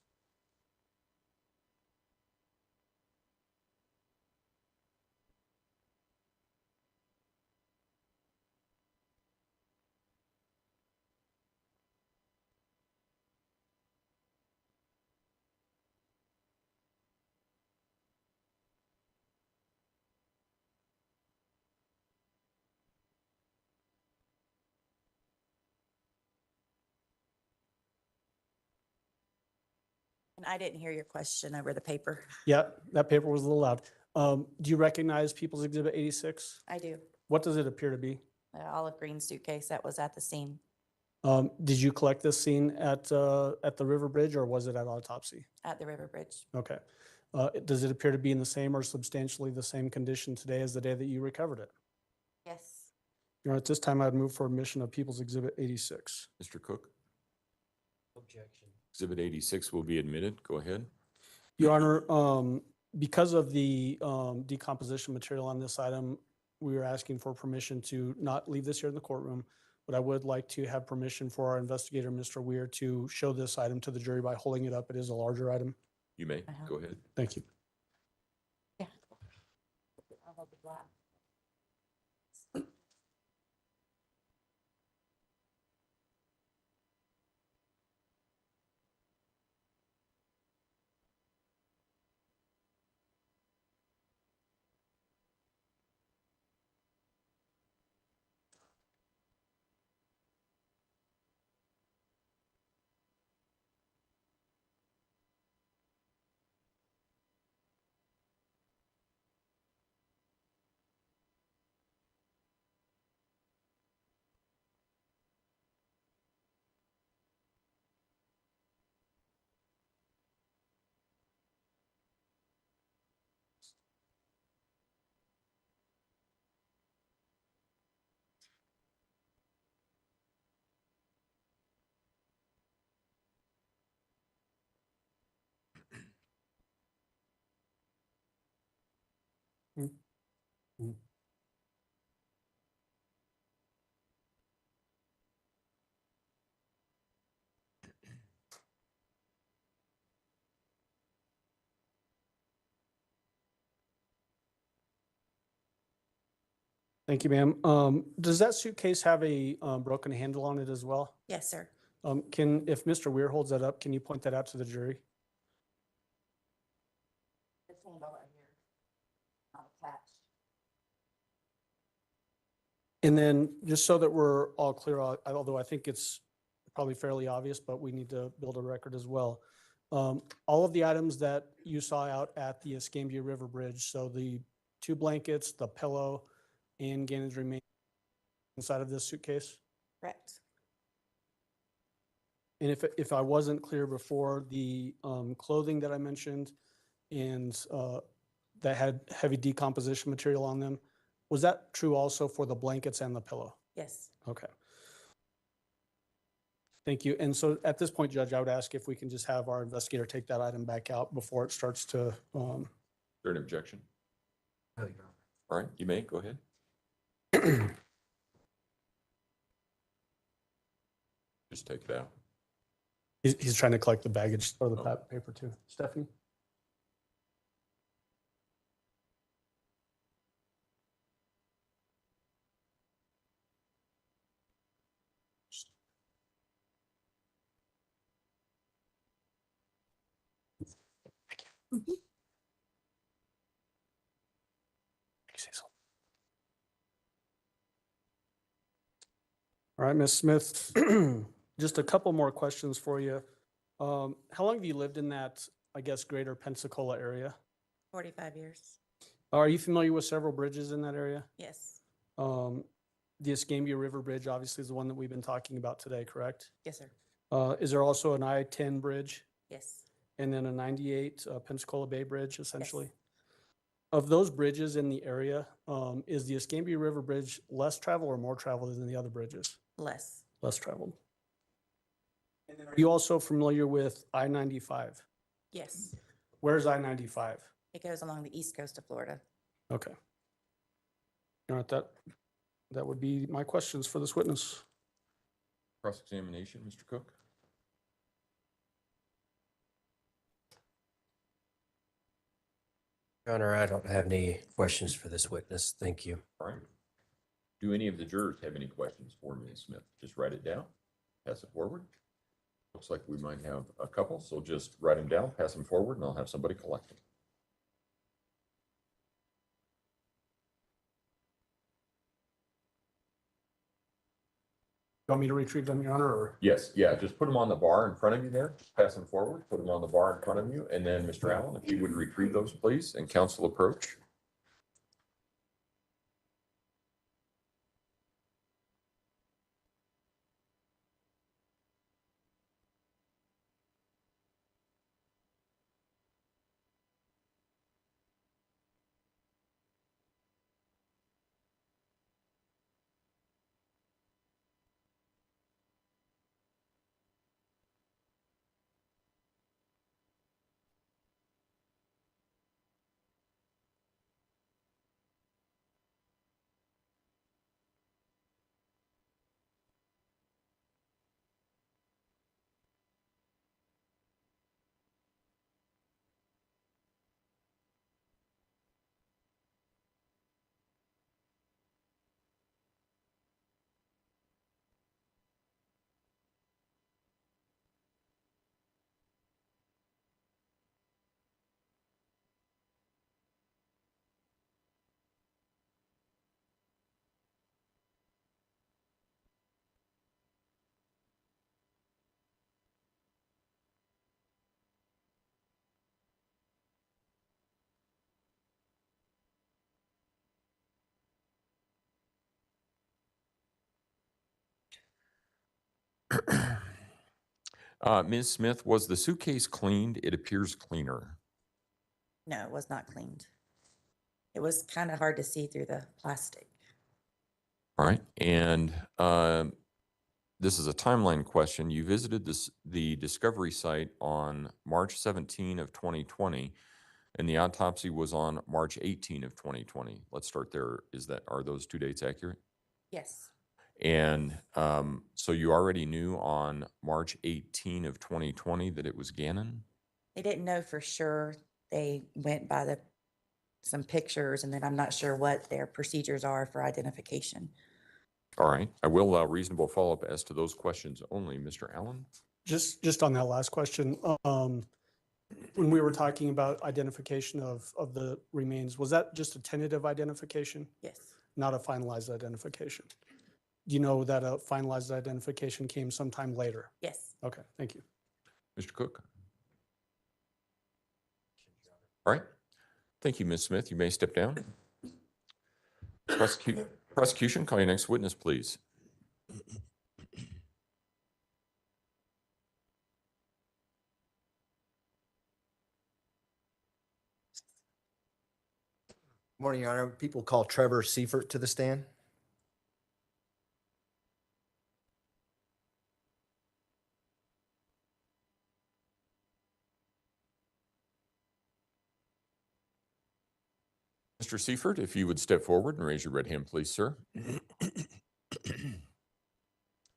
And I didn't hear your question over the paper. Yeah, that paper was a little loud. Do you recognize People's Exhibit 86? I do. What does it appear to be? Olive green suitcase that was at the scene Did you collect this scene at the River Bridge or was it at autopsy? at the River Bridge. Okay. Does it appear to be in the same or substantially the same condition today as the day that you recovered it? Yes. Your Honor, at this time, I'd move for admission of People's Exhibit 86. Mr. Cook? Objection. Exhibit 86 will be admitted. Go ahead. Your Honor, because of the decomposition material on this item, we are asking for permission to not leave this here in the courtroom, but I would like to have permission for our investigator, Mr. Weir, to show this item to the jury by holding it up. It is a larger item. You may. Uh-huh. Go ahead. Thank you. I'll hold the black. Thank you, ma'am. Does that suitcase have a broken handle on it as well? Yes, sir. If Mr. Weir holds that up, can you point that out to the jury? This handle right here, not attached. And then just so that we're all clear, although I think it's probably fairly obvious, but we need to build a record as well. All of the items that you saw out at the Escambia River Bridge, so the 2 blankets, the pillow, and Gannon's remain inside of this suitcase? Correct. And if I wasn't clear before, the clothing that I mentioned and that had heavy decomposition material on them, was that true also for the blankets and the pillow? Yes. Okay. Thank you. And so at this point, Judge, I would ask if we can just have our investigator take that item back out before it starts to, Is there an objection? No, Your Honor. All right, you may, go ahead. Just take it out. he's trying to collect the baggage or the paper too. Stephanie? All right, Ms. Smith, just a couple more questions for you. How long have you lived in that, I guess, greater Pensacola area? 45 years. Are you familiar with several bridges in that area? Yes. The Escambia River Bridge obviously is the one that we've been talking about today, correct? Yes, sir. Is there also an I-10 bridge Yes. and then a 98 Pensacola Bay Bridge essentially? Yes. Of those bridges in the area, is the Escambia River Bridge less traveled or more traveled than the other bridges? Less. Less traveled. And then are you also familiar with I-95? Yes. Where's I-95? It goes along the east coast of Florida. Okay. All right, that would be my questions for this witness. Cross-examination, Mr. Cook? Your Honor, I don't have any questions for this witness. Thank you. All right. Do any of the jurors have any questions for Ms. Smith? Just write it down, pass it forward. Looks like we might have a couple, so just write them down, pass them forward, and I'll have somebody collect them. You want me to retrieve them, Your Honor, or? Yes, yeah, just put them on the bar in front of you there, pass them forward, put them on the bar in front of you, and then Mr. Allen, if you would retrieve those, please, and counsel approach. Ms. Smith, was the suitcase cleaned? It appears cleaner. No, it was not cleaned. It was kind of hard to see through the plastic. All right, and this is a timeline question. You visited the discovery site on March 17 of 2020, And the autopsy was on March 18 of 2020. Let's start there. Are those 2 dates accurate? Yes, And so you already knew on March 18 of 2020 that it was Gannon? they didn't know for sure. They went by some pictures, and then I'm not sure what their procedures are for identification. All right. I will allow reasonable follow-up as to those questions only. Mr. Allen? Just on that last question, when we were talking about identification of the remains, was that just a tentative identification, Yes, not a finalized identification? Do you know that a finalized identification came sometime later? yes. Okay, thank you. Mr. Cook? All right. Thank you, Ms. Smith. You may step down. Prosecution, call your next witness, please. Morning, Your Honor. People call Trevor Seifert to the stand. Mr. Seifert, if you would step forward and raise your right hand, please, sir.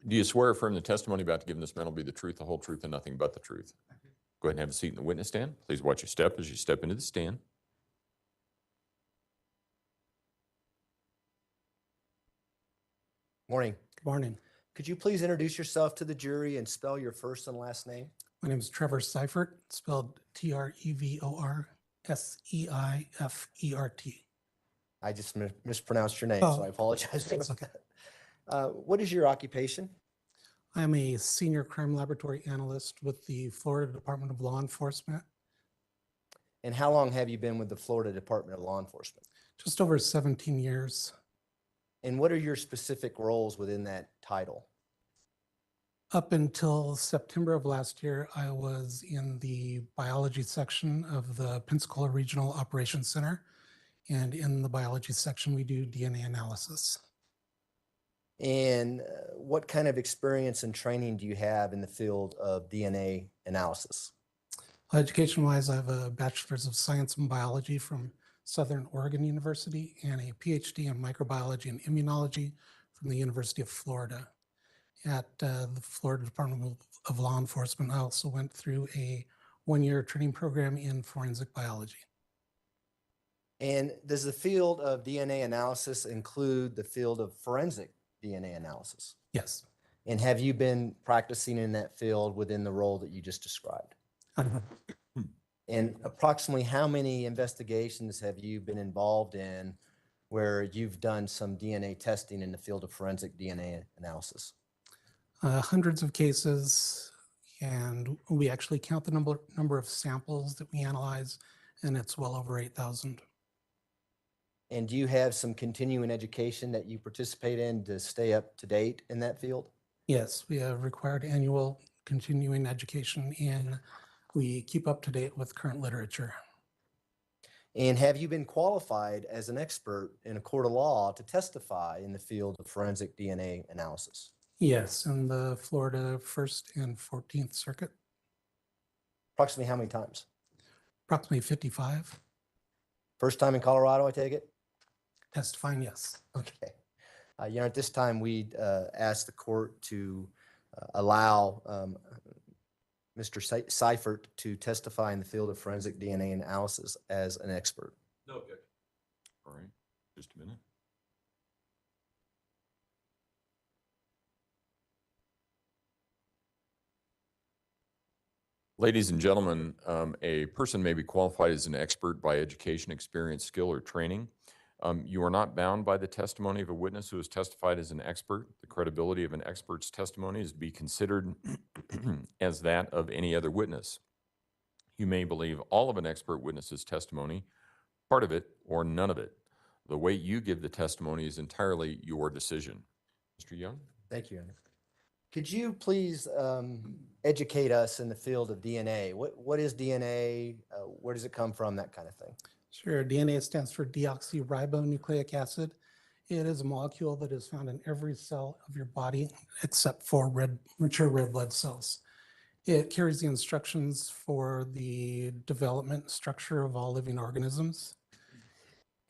Do you swear or affirm the testimony about to give in this matter will be the truth, the whole truth, and nothing but the truth? Go ahead and have a seat in the witness stand. Please watch your step as you step into the stand. Morning. Good morning. Could you please introduce yourself to the jury and spell your first and last name? My name is Trevor Seifert, spelled Trevor Seifert. I just mispronounced your name, so Oh, I apologize. for that's okay. that. What is your occupation? I am a senior crime laboratory analyst with the Florida Department of Law Enforcement. And how long have you been with the Florida Department of Law Enforcement? Just over 17 years. And what are your specific roles within that title? Up until September of last year, I was in the biology section of the Pensacola Regional Operations Center. And in the biology section, we do DNA analysis. And what kind of experience and training do you have in the field of DNA analysis? Education-wise, I have a Bachelor's of Science in Biology from Southern Oregon University and a PhD in microbiology and immunology from the University of Florida. At the Florida Department of Law Enforcement, I also went through a one-year training program in forensic biology. And does the field of DNA analysis include the field of forensic DNA analysis? Yes. And have you been practicing in that field within the role that you just described? And approximately how many investigations have you been involved in where you've done some DNA testing in the field of forensic DNA analysis? Hundreds of cases, and we actually count the number of samples that we analyze, and it's well over 8,000. And do you have some continuing education that you participate in to stay up to date in that field? Yes, we have required annual continuing education, and we keep up to date with current literature. And have you been qualified as an expert in a court of law to testify in the field of forensic DNA analysis? Yes, in the Florida 1st and 14th Circuit, Approximately how many times? approximately 55. First time in Colorado, I take it? Testifying, yes. Okay. At this time, we'd ask the court to allow Mr. Seifert to testify in the field of forensic DNA analysis as an expert. No objection. All right, just a minute. Ladies and gentlemen, a person may be qualified as an expert by education, experience, skill, or training. You are not bound by the testimony of a witness who has testified as an expert. The credibility of an expert's testimony is to be considered as that of any other witness. You may believe all of an expert witness's testimony, part of it, or none of it. The way you give the testimony is entirely your decision. Mr. Young? Thank you, Andrew. Could you please educate us in the field of DNA? What is DNA? Where does it come from? That kind of thing. Sure. DNA stands for deoxyribonucleic acid. It is a molecule that is found in every cell of your body except for mature red blood cells. It carries the instructions for the development structure of all living organisms.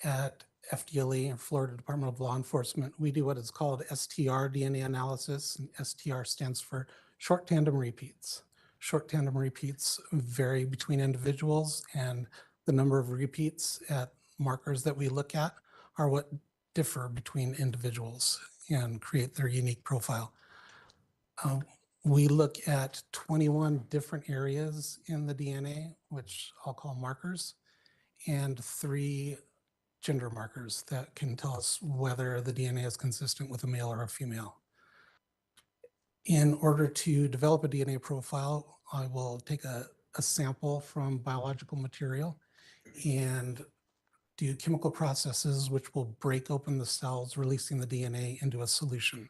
At FDLE, Florida Department of Law Enforcement, we do what is called STR DNA analysis. And STR stands for short tandem repeats. Short tandem repeats vary between individuals, and the number of repeats at markers that we look at are what differ between individuals and create their unique profile. We look at 21 different areas in the DNA, which I'll call markers, and 3 gender markers that can tell us whether the DNA is consistent with a male or a female. In order to develop a DNA profile, I will take a sample from biological material and do chemical processes which will break open the cells, releasing the DNA into a solution.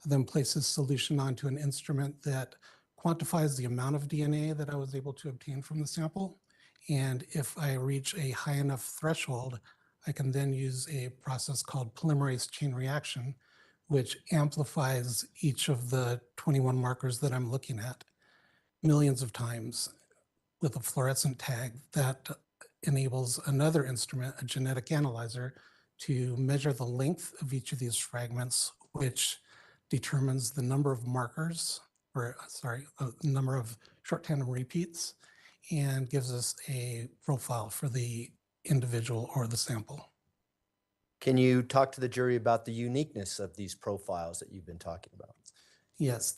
I then place this solution onto an instrument that quantifies the amount of DNA that I was able to obtain from the sample. And if I reach a high enough threshold, I can then use a process called polymerase chain reaction, which amplifies each of the 21 markers that I'm looking at millions of times with a fluorescent tag that enables another instrument, a genetic analyzer, to measure the length of each of these fragments, which determines the number of markers, or the number of short tandem repeats, and gives us a profile for the individual or the sample. Can you talk to the jury about the uniqueness of these profiles that you've been talking about? Yes,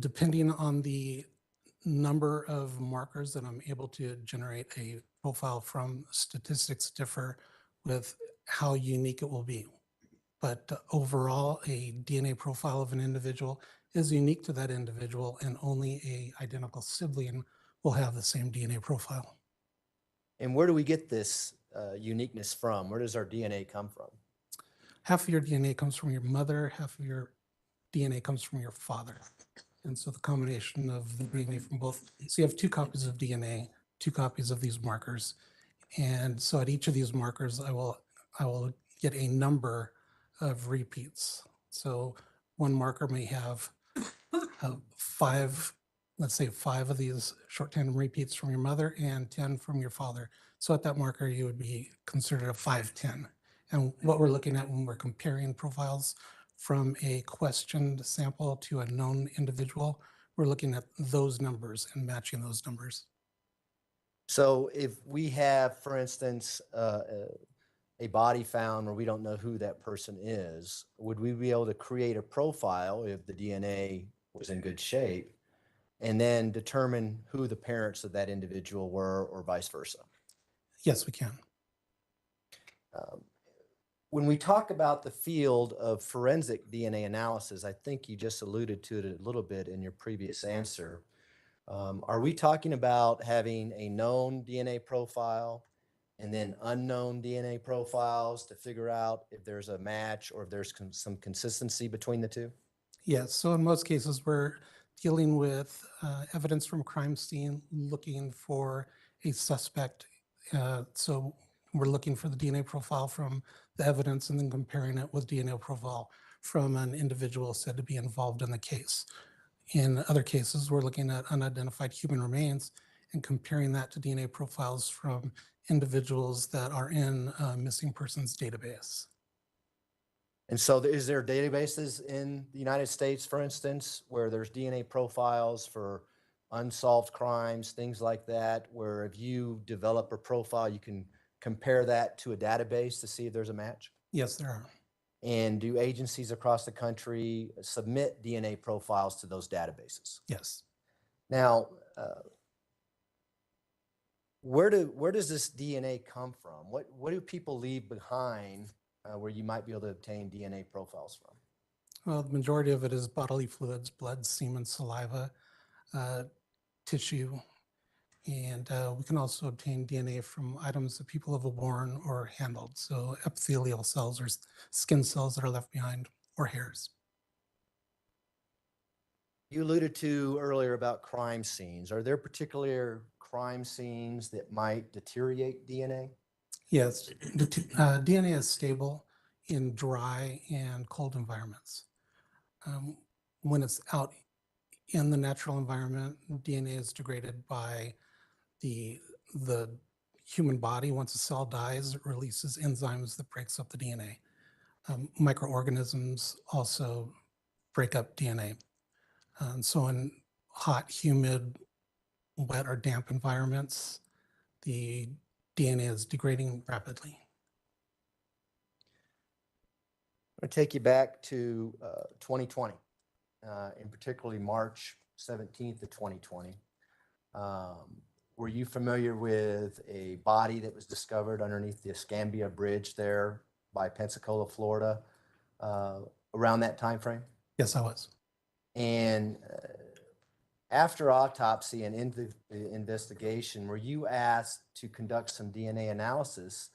depending on the number of markers that I'm able to generate a profile from, statistics differ with how unique it will be. But overall, a DNA profile of an individual is unique to that individual, and only a identical sibling will have the same DNA profile. And where do we get this uniqueness from? Where does our DNA come from? Half of your DNA comes from your mother, half of your DNA comes from your father. And so the combination of the DNA from both, so you have 2 copies of DNA, 2 copies of these markers. And so at each of these markers, I will get a number of repeats. So one marker may have 5, let's say 5 of these short tandem repeats from your mother and 10 from your father. So at that marker, you would be considered a 5-10. And what we're looking at when we're comparing profiles from a questioned sample to a known individual, we're looking at those numbers and matching those numbers. So if we have, for instance, a body found where we don't know who that person is, would we be able to create a profile if the DNA was in good shape and then determine who the parents of that individual were, or vice versa? Yes, we can. When we talk about the field of forensic DNA analysis, I think you just alluded to it a little bit in your previous answer. Are we talking about having a known DNA profile and then unknown DNA profiles to figure out if there's a match or if there's some consistency between the two? Yes, so in most cases, we're dealing with evidence from a crime scene, looking for a suspect. So we're looking for the DNA profile from the evidence and then comparing it with DNA profile from an individual said to be involved in the case. In other cases, we're looking at unidentified human remains and comparing that to DNA profiles from individuals that are in a missing persons database. And so is there databases in the United States, for instance, where there's DNA profiles for unsolved crimes, things like that, where if you develop a profile, you can compare that to a database to see if there's a match? Yes, there are. And do agencies across the country submit DNA profiles to those databases? Yes. Now, where does this DNA come from? What do people leave behind where you might be able to obtain DNA profiles from? Well, the majority of it is bodily fluids, blood, semen, saliva, tissue, and we can also obtain DNA from items that people have worn or handled. So epithelial cells or skin cells that are left behind, or hairs. You alluded to earlier about crime scenes. Are there particular crime scenes that might deteriorate DNA? Yes, DNA is stable in dry and cold environments. When it's out in the natural environment, DNA is degraded by the human body. Once a cell dies, it releases enzymes that breaks up the DNA. Microorganisms also break up DNA. So in hot, humid, wet or damp environments, the DNA is degrading rapidly. I'm going to take you back to 2020, in particularly March 17th of 2020. Were you familiar with a body that was discovered underneath the Escambia Bridge there by Pensacola, Florida, around that time frame? Yes, I was. And after autopsy and in the investigation, were you asked to conduct some DNA analysis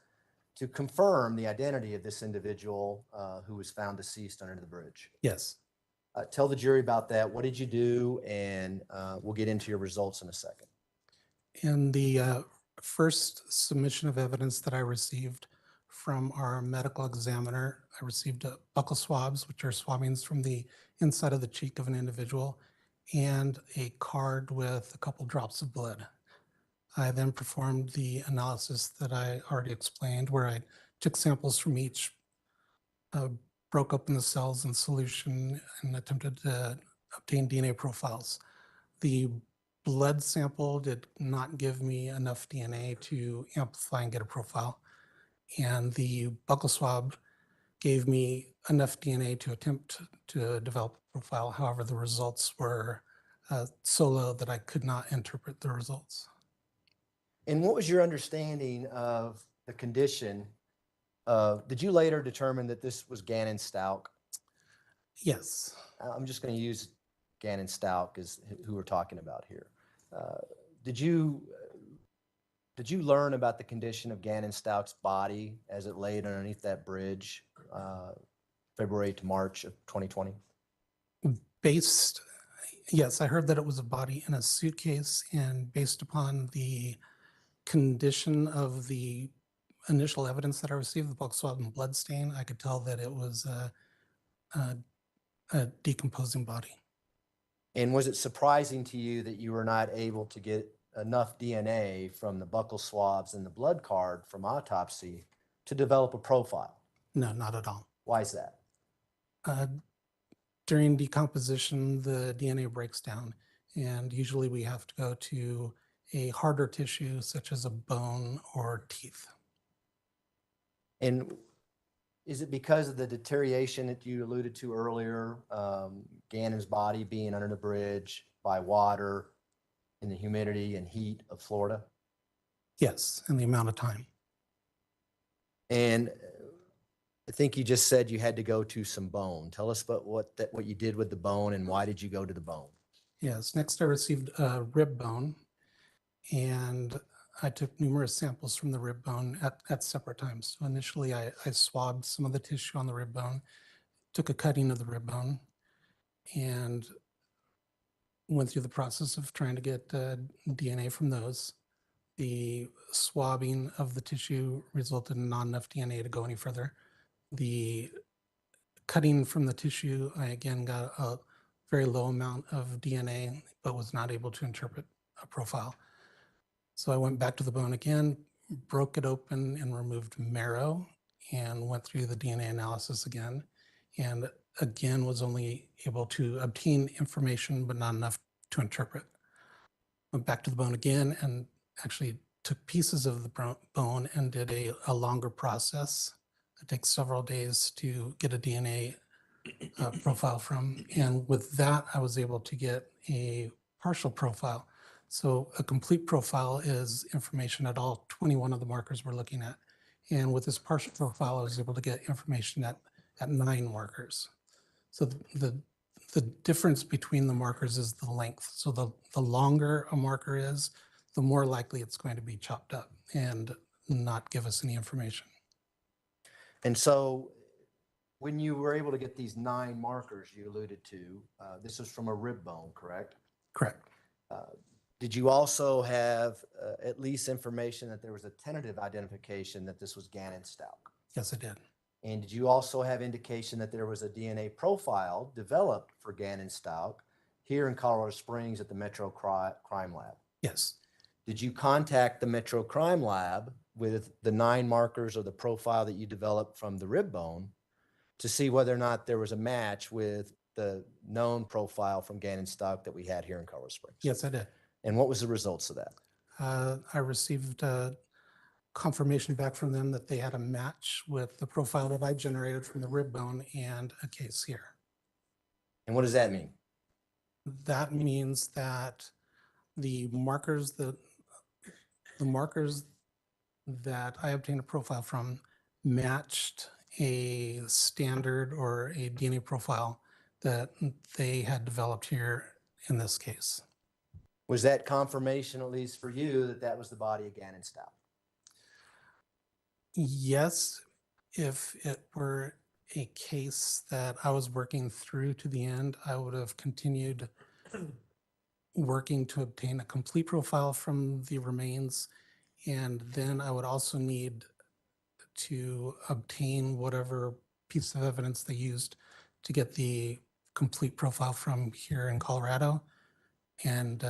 to confirm the identity of this individual who was found deceased under the bridge? Yes. Tell the jury about that. What did you do? And we'll get into your results in a second. In the first submission of evidence that I received from our medical examiner, I received buccal swabs, which are swabbings from the inside of the cheek of an individual, and a card with a couple drops of blood. I then performed the analysis that I already explained, where I took samples from each, broke open the cells in solution, and attempted to obtain DNA profiles. The blood sample did not give me enough DNA to amplify and get a profile. And the buccal swab gave me enough DNA to attempt to develop a profile. However, the results were so low that I could not interpret the results. And what was your understanding of the condition? Did you later determine that this was Gannon Stauch? Yes. I'm just going to use Gannon Stauch as who we're talking about here. Did you learn about the condition of Gannon Stauch's body as it laid underneath that bridge, February to March of 2020? Yes, I heard that it was a body in a suitcase, and based upon the condition of the initial evidence that I received, the buccal swab and blood stain, I could tell that it was a decomposing body. And was it surprising to you that you were not able to get enough DNA from the buccal swabs and the blood card from autopsy to develop a profile? No, not at all. Why is that? During decomposition, the DNA breaks down, and usually we have to go to a harder tissue such as a bone or teeth. And is it because of the deterioration that you alluded to earlier, Gannon's body being under the bridge by water in the humidity and heat of Florida? Yes, and the amount of time. And I think you just said you had to go to some bone. Tell us about what you did with the bone and why did you go to the bone? Yes, next I received a rib bone, and I took numerous samples from the rib bone at separate times. So initially I swabbed some of the tissue on the rib bone, took a cutting of the rib bone, and went through the process of trying to get DNA from those. The swabbing of the tissue resulted in not enough DNA to go any further. The cutting from the tissue, I again got a very low amount of DNA, but was not able to interpret a profile. So I went back to the bone again, broke it open and removed marrow, and went through the DNA analysis again, and again was only able to obtain information, but not enough to interpret. Went back to the bone again and actually took pieces of the bone and did a longer process. It takes several days to get a DNA profile from. And with that, I was able to get a partial profile. So a complete profile is information at all 21 of the markers we're looking at. And with this partial profile, I was able to get information at 9 markers. So the difference between the markers is the length. So the longer a marker is, the more likely it's going to be chopped up and not give us any information. And so when you were able to get these 9 markers you alluded to, this was from a rib bone, correct? Correct. Did you also have at least information that there was a tentative identification that this was Gannon Stauch? Yes, I did. And did you also have indication that there was a DNA profile developed for Gannon Stauch here in Colorado Springs at the Metro Crime Lab. Yes. Did you contact the Metro Crime Lab with the 9 markers or the profile that you developed from the rib bone to see whether or not there was a match with the known profile from Gannon Stauch that we had here in Colorado Springs? Yes, I did. And what was the results of that? I received confirmation back from them that they had a match with the profile that I generated from the rib bone and a case here. And what does that mean? That means that the markers that I obtained a profile from matched a standard or a DNA profile that they had developed here in this case. Was that confirmation, at least for you, that that was the body of Gannon Stauch? Yes, if it were a case that I was working through to the end, I would have continued working to obtain a complete profile from the remains. And then I would also need to obtain whatever piece of evidence they used to get the complete profile from here in Colorado and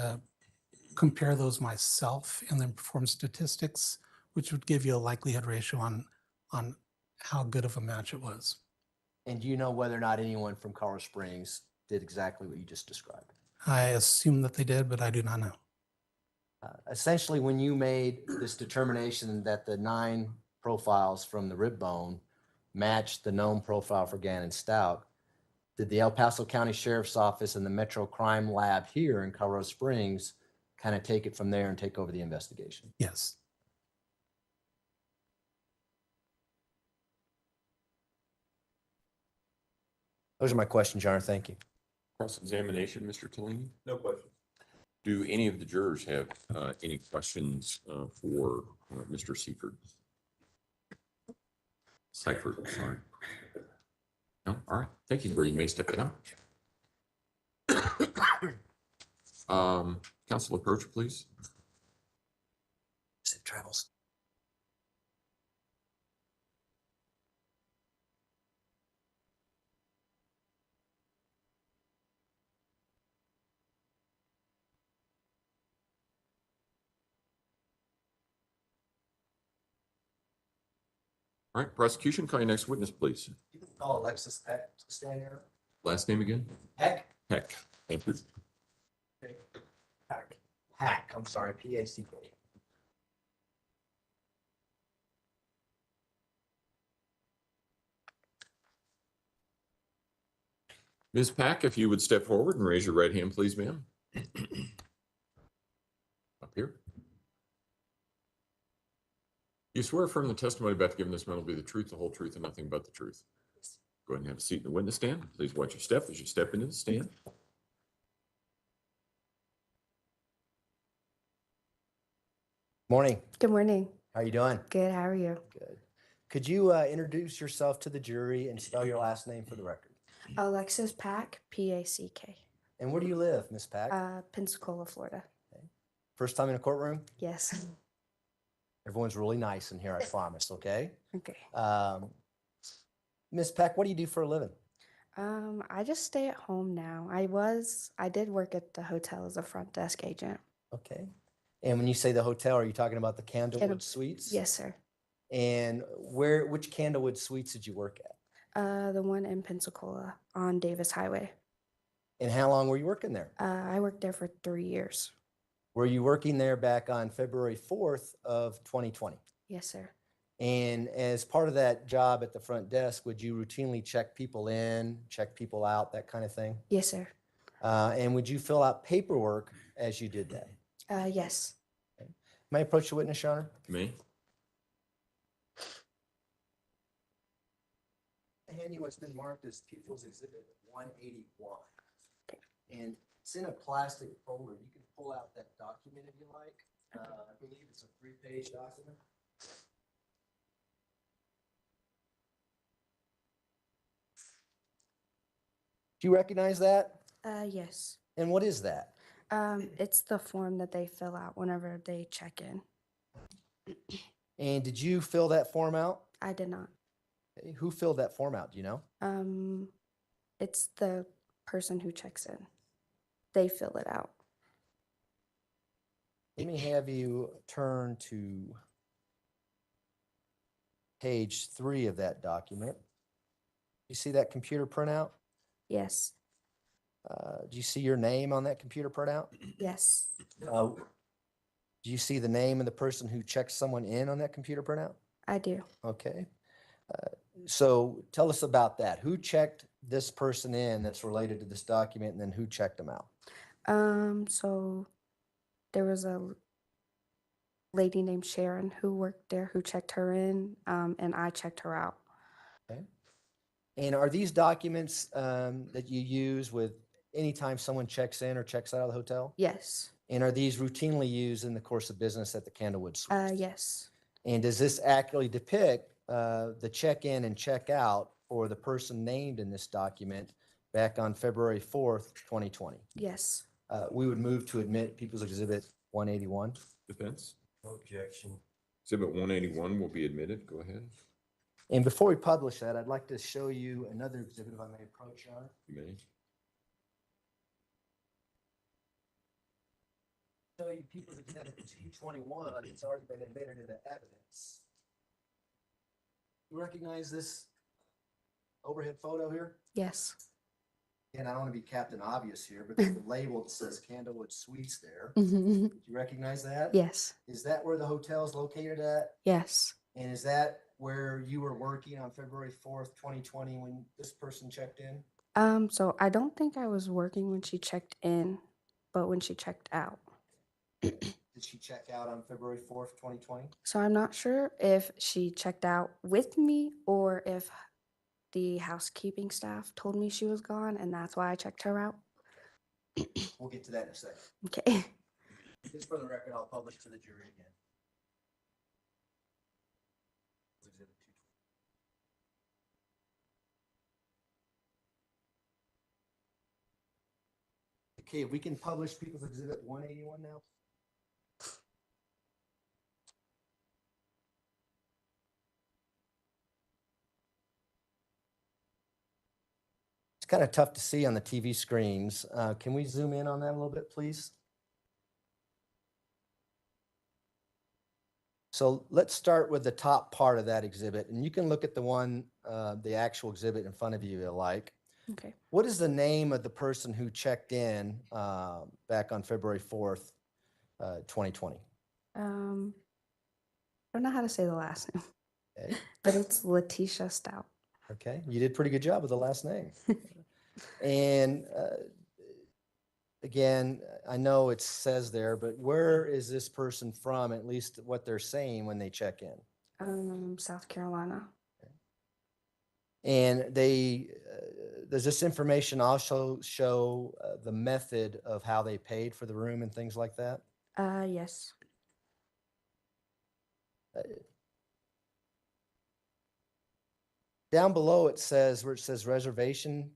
compare those myself and then perform statistics, which would give you a likelihood ratio on how good of a match it was. And do you know whether or not anyone from Colorado Springs did exactly what you just described? I assume that they did, but I do not know. Essentially, when you made this determination that the 9 profiles from the rib bone matched the known profile for Gannon Stauch, did the El Paso County Sheriff's Office and the Metro Crime Lab here in Colorado Springs kind of take it from there and take over the investigation? Yes. Those are my questions, Your Honor. Thank you. Cross-examination, Mr. Tellini? No question. Do any of the jurors have any questions for Mr. Seifert? Seifert, sorry. No, all right. Thank you, you may step down. Council approach, please. Safe travels. All right, prosecution, call your next witness, please. Call Alexis Peck to stand here. Last name again? Peck? Heck. Thank you. Peck. Hack. I'm sorry. P-A-C-K. Ms. Pack, if you would step forward and raise your right hand, please, ma'am. Up here. You swear affirm the testimony about to give in this matter will be the truth, the whole truth, and nothing but the truth. Go ahead and have a seat in the witness stand. Please watch your step as you step into the stand. Morning. Good morning. How are you doing? Good. How are you? Good. Could you introduce yourself to the jury and spell your last name for the record? Alexis Pack, P-A-C-K. And where do you live, Miss Pack? Pensacola, Florida. First time in a courtroom? Yes. Everyone's really nice in here, I promise, okay? Okay. Miss Pack, what do you do for a living? I just stay at home now. I did work at the hotel as a front desk agent. Okay. And when you say the hotel, are you talking about the Candlewood Candle- Suites? Yes, sir. And which Candlewood Suites did you work at? The one in Pensacola on Davis Highway. And how long were you working there? I worked there for 3 years. Were you working there back on February 4th of 2020? Yes, sir. And as part of that job at the front desk, would you routinely check people in, check people out, that kind of thing? Yes, sir. And would you fill out paperwork as you did that? Yes. May I approach the witness, Your Honor? Me? Hand you what's been marked as People's Exhibit 181. And it's in a plastic folder. You can pull out that document if you like. I believe it's a 3-page document. Do you recognize that? Yes. And what is that? It's the form that they fill out whenever they check in. And did you fill that form out? I did not. Okay, who filled that form out? Do you know? It's the person who checks in. they fill it out. Let me have you turn to page 3 of that document. You see that computer printout? Yes. Do you see your name on that computer printout? Yes. Do you see the name of the person who checked someone in on that computer printout? I do. Okay. So tell us about that. Who checked this person in that's related to this document, and then who checked them out? So there was a lady named Sharon who worked there who checked her in, and I checked her out. Okay. And are these documents that you use with anytime someone checks in or checks out of the hotel? Yes. And are these routinely used in the course of business at the Candlewood Suites? Yes. And does this accurately depict the check-in and check-out for the person named in this document back on February 4th, 2020? Yes. We would move to admit People's Exhibit 181. Defense? Objection. Exhibit 181 will be admitted. Go ahead. And before we publish that, I'd like to show you another exhibit if I may approach, Your Honor. You may. Show you People's Exhibit 221. It's already been admitted into evidence. You recognize this overhead photo here? Yes. And I don't want to be Captain Obvious here, but there's a label that says Candlewood Suites there. Yes. Do you recognize that? Is that where the hotel is located at? Yes. And is that where you were working on February 4th, 2020 when this person checked in? So I don't think I was working when she checked in, but when she checked out. Did she check out on February 4th, 2020? So I'm not sure if she checked out with me or if the housekeeping staff told me she was gone, and that's why I checked her out. We'll get to that in a second. Okay. Just for the record, I'll publish to the jury again. Okay, if we can publish People's Exhibit 181 now. It's kind of tough to see on the TV screens. Can we zoom in on that a little bit, please? So let's start with the top part of that exhibit, and you can look at the one, the actual exhibit in front of you if you like. Okay. What is the name of the person who checked in back on February 4th, 2020? I don't know how to say the last name, Okay. but it's Letecia Stauch. Okay, you did a pretty good job with the last name. And again, I know it says there, but where is this person from, at least what they're saying when they check in? South Carolina. And they, does this information also show the method of how they paid for the room and things like that? Yes. Down below it says, where it says reservation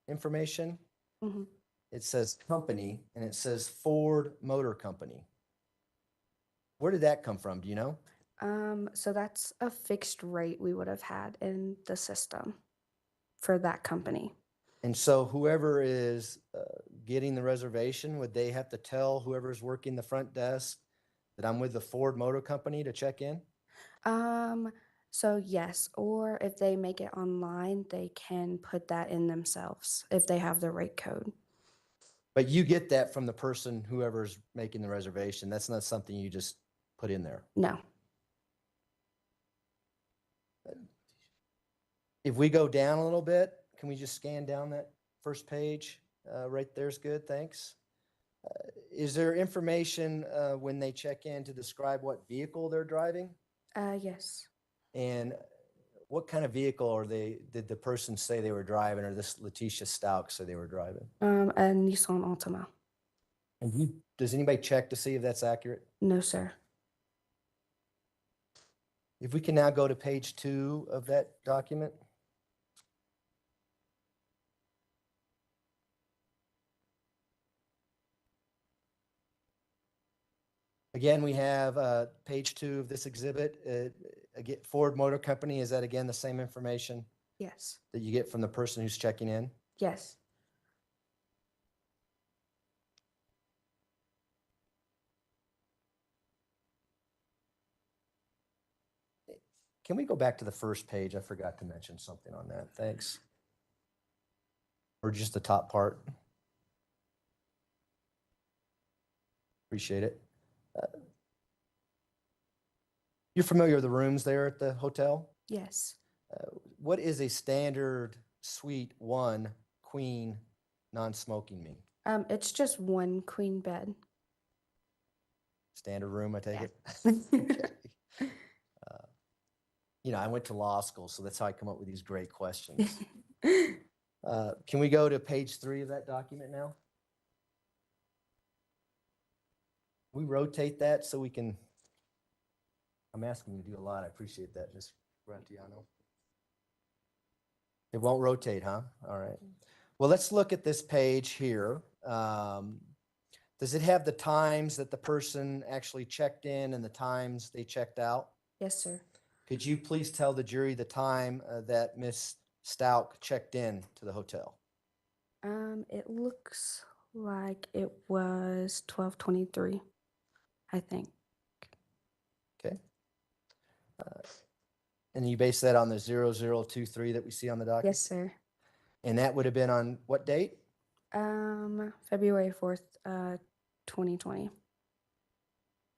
information, Mhm. it says company, and it says Ford Motor Company. Where did that come from? Do you know? So that's a fixed rate we would have had in the system for that company. And so whoever is getting the reservation, would they have to tell whoever's working the front desk that I'm with the Ford Motor Company to check in? So yes, or if they make it online, they can put that in themselves if they have the rate code. But you get that from the person, whoever's making the reservation. That's not something you just put in there. No. If we go down a little bit, can we just scan down that first page? Right there's good, thanks. Is there information when they check in to describe what vehicle they're driving? Yes. And what kind of vehicle did the person say they were driving, or this Letecia Stauch say they were driving? A Nissan Altima. And does anybody check to see if that's accurate? No, sir. If we can now go to page 2 of that document. Again, we have page 2 of this exhibit. Again, Ford Motor Company, is that again the same information Yes. that you get from the person who's checking in? Yes. Can we go back to the first page? I forgot to mention something on that. Thanks. Or just the top part. Appreciate it. You're familiar with the rooms there at the hotel? Yes. What is a standard suite 1 queen non-smoking mean? It's just one queen bed. Standard room, I take Yeah. it? Okay. You know, I went to law school, so that's how I come up with these great questions. Can we go to page 3 of that document now? We rotate that so we can, I'm asking you to do a lot. I appreciate that, Ms. Grantiano. It won't rotate, huh? All right. Well, let's look at this page here. Does it have the times that the person actually checked in and the times they checked out? Yes, sir. Could you please tell the jury the time that Ms. Stauch checked in to the hotel? It looks like it was 12:23, I think. Okay. And you base that on the 0023 that we see on the document? Yes, sir. And that would have been on what date? February 4th, 2020.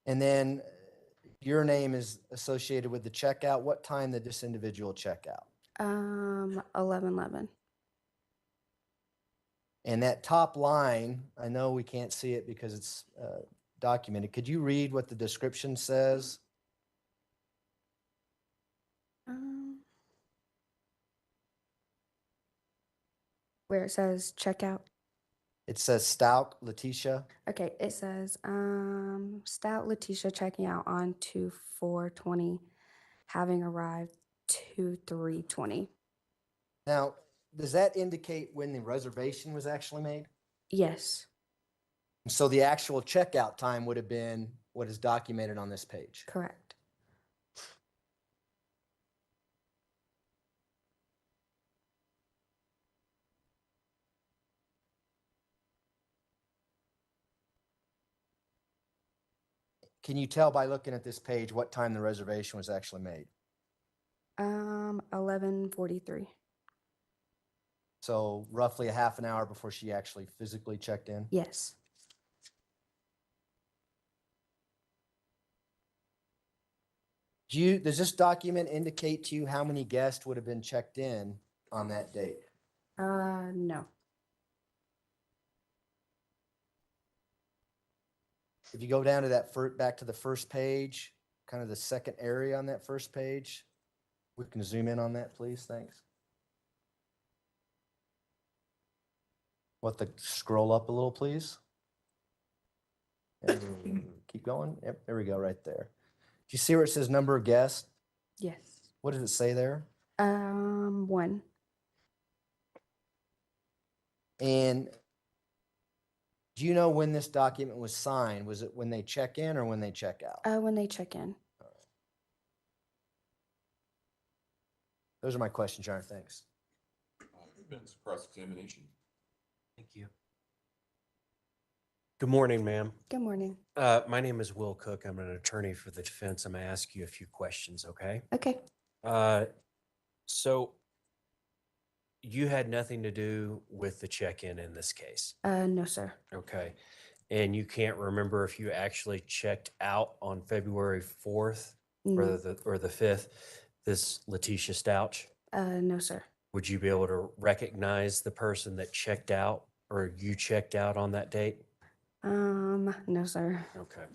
And then your name is associated with the checkout. What time did this individual check out? 11:11. And that top line, I know we can't see it because it's documented. Could you read what the description says? Where it says checkout. It says Stauch, Letecia. Okay, it says Stout Letecia checking out on 2/4/20, having arrived 2/3/20. Now, does that indicate when the reservation was actually made? Yes, So the actual checkout time would have been what is documented on this page. correct. Can you tell by looking at this page what time the reservation was actually made? 11:43. So roughly a half an hour before she actually physically checked in? Yes. Does this document indicate to you how many guests would have been checked in on that date? No. If you go down to that back to the first page, kind of the second area on that first page, we can zoom in on that, please. Thanks. Scroll up a little, please. And keep going. Yep, there we go, right there. Do you see where it says number of guests? Yes. What does it say there? 1. And do you know when this document was signed? Was it when they check in or when they check out? When they check in. Those are my questions, Your Honor. Thanks. Cross-examination. Thank you. Good morning, ma'am. Good morning. My name is Will Cook. I'm an attorney for the defense. I'm going to ask you a few questions, okay? Okay. So you had nothing to do with the check-in in this case, No, sir. okay? And you can't remember if you actually checked out on February 4th No, or the 5th, this Letecia Stauch? no, sir. Would you be able to recognize the person that checked out or you checked out on that date? No, sir. Okay.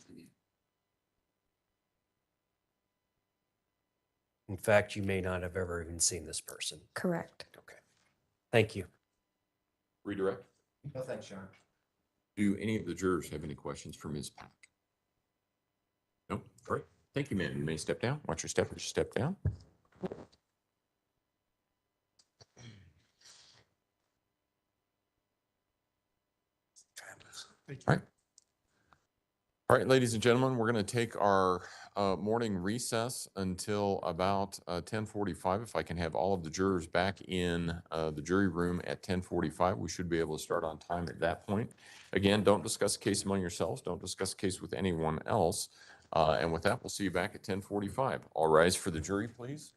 In fact, you may not have ever even seen this person. Correct. Okay. Thank you. Redirect. No, thanks, Your Honor. Do any of the jurors have any questions for Ms. Pack? No? All right. Thank you, ma'am. You may step down. Watch your step as you step down. All right. All right, ladies and gentlemen, we're going to take our morning recess until about 10:45. If I can have all of the jurors back in the jury room at 10:45, we should be able to start on time at that point. Again, don't discuss a case among yourselves. Don't discuss a case with anyone else And with that, we'll see you back at 10:45. All rise for the jury, please.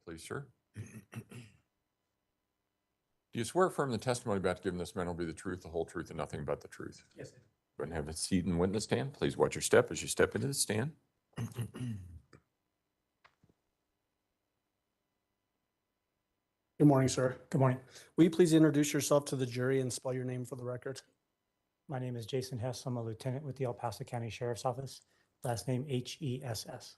please, sir. Do you swear affirm the testimony about to give in this matter will be the truth, the whole truth, and nothing but the truth? Yes, sir. Go ahead and have a seat in the witness stand. Please watch your step as you step into the stand. Good morning, sir. Good morning. Will you please introduce yourself to the jury and spell your name for the record? My name is Jason Hess. I'm a lieutenant with the El Paso County Sheriff's Office. Last name Hess.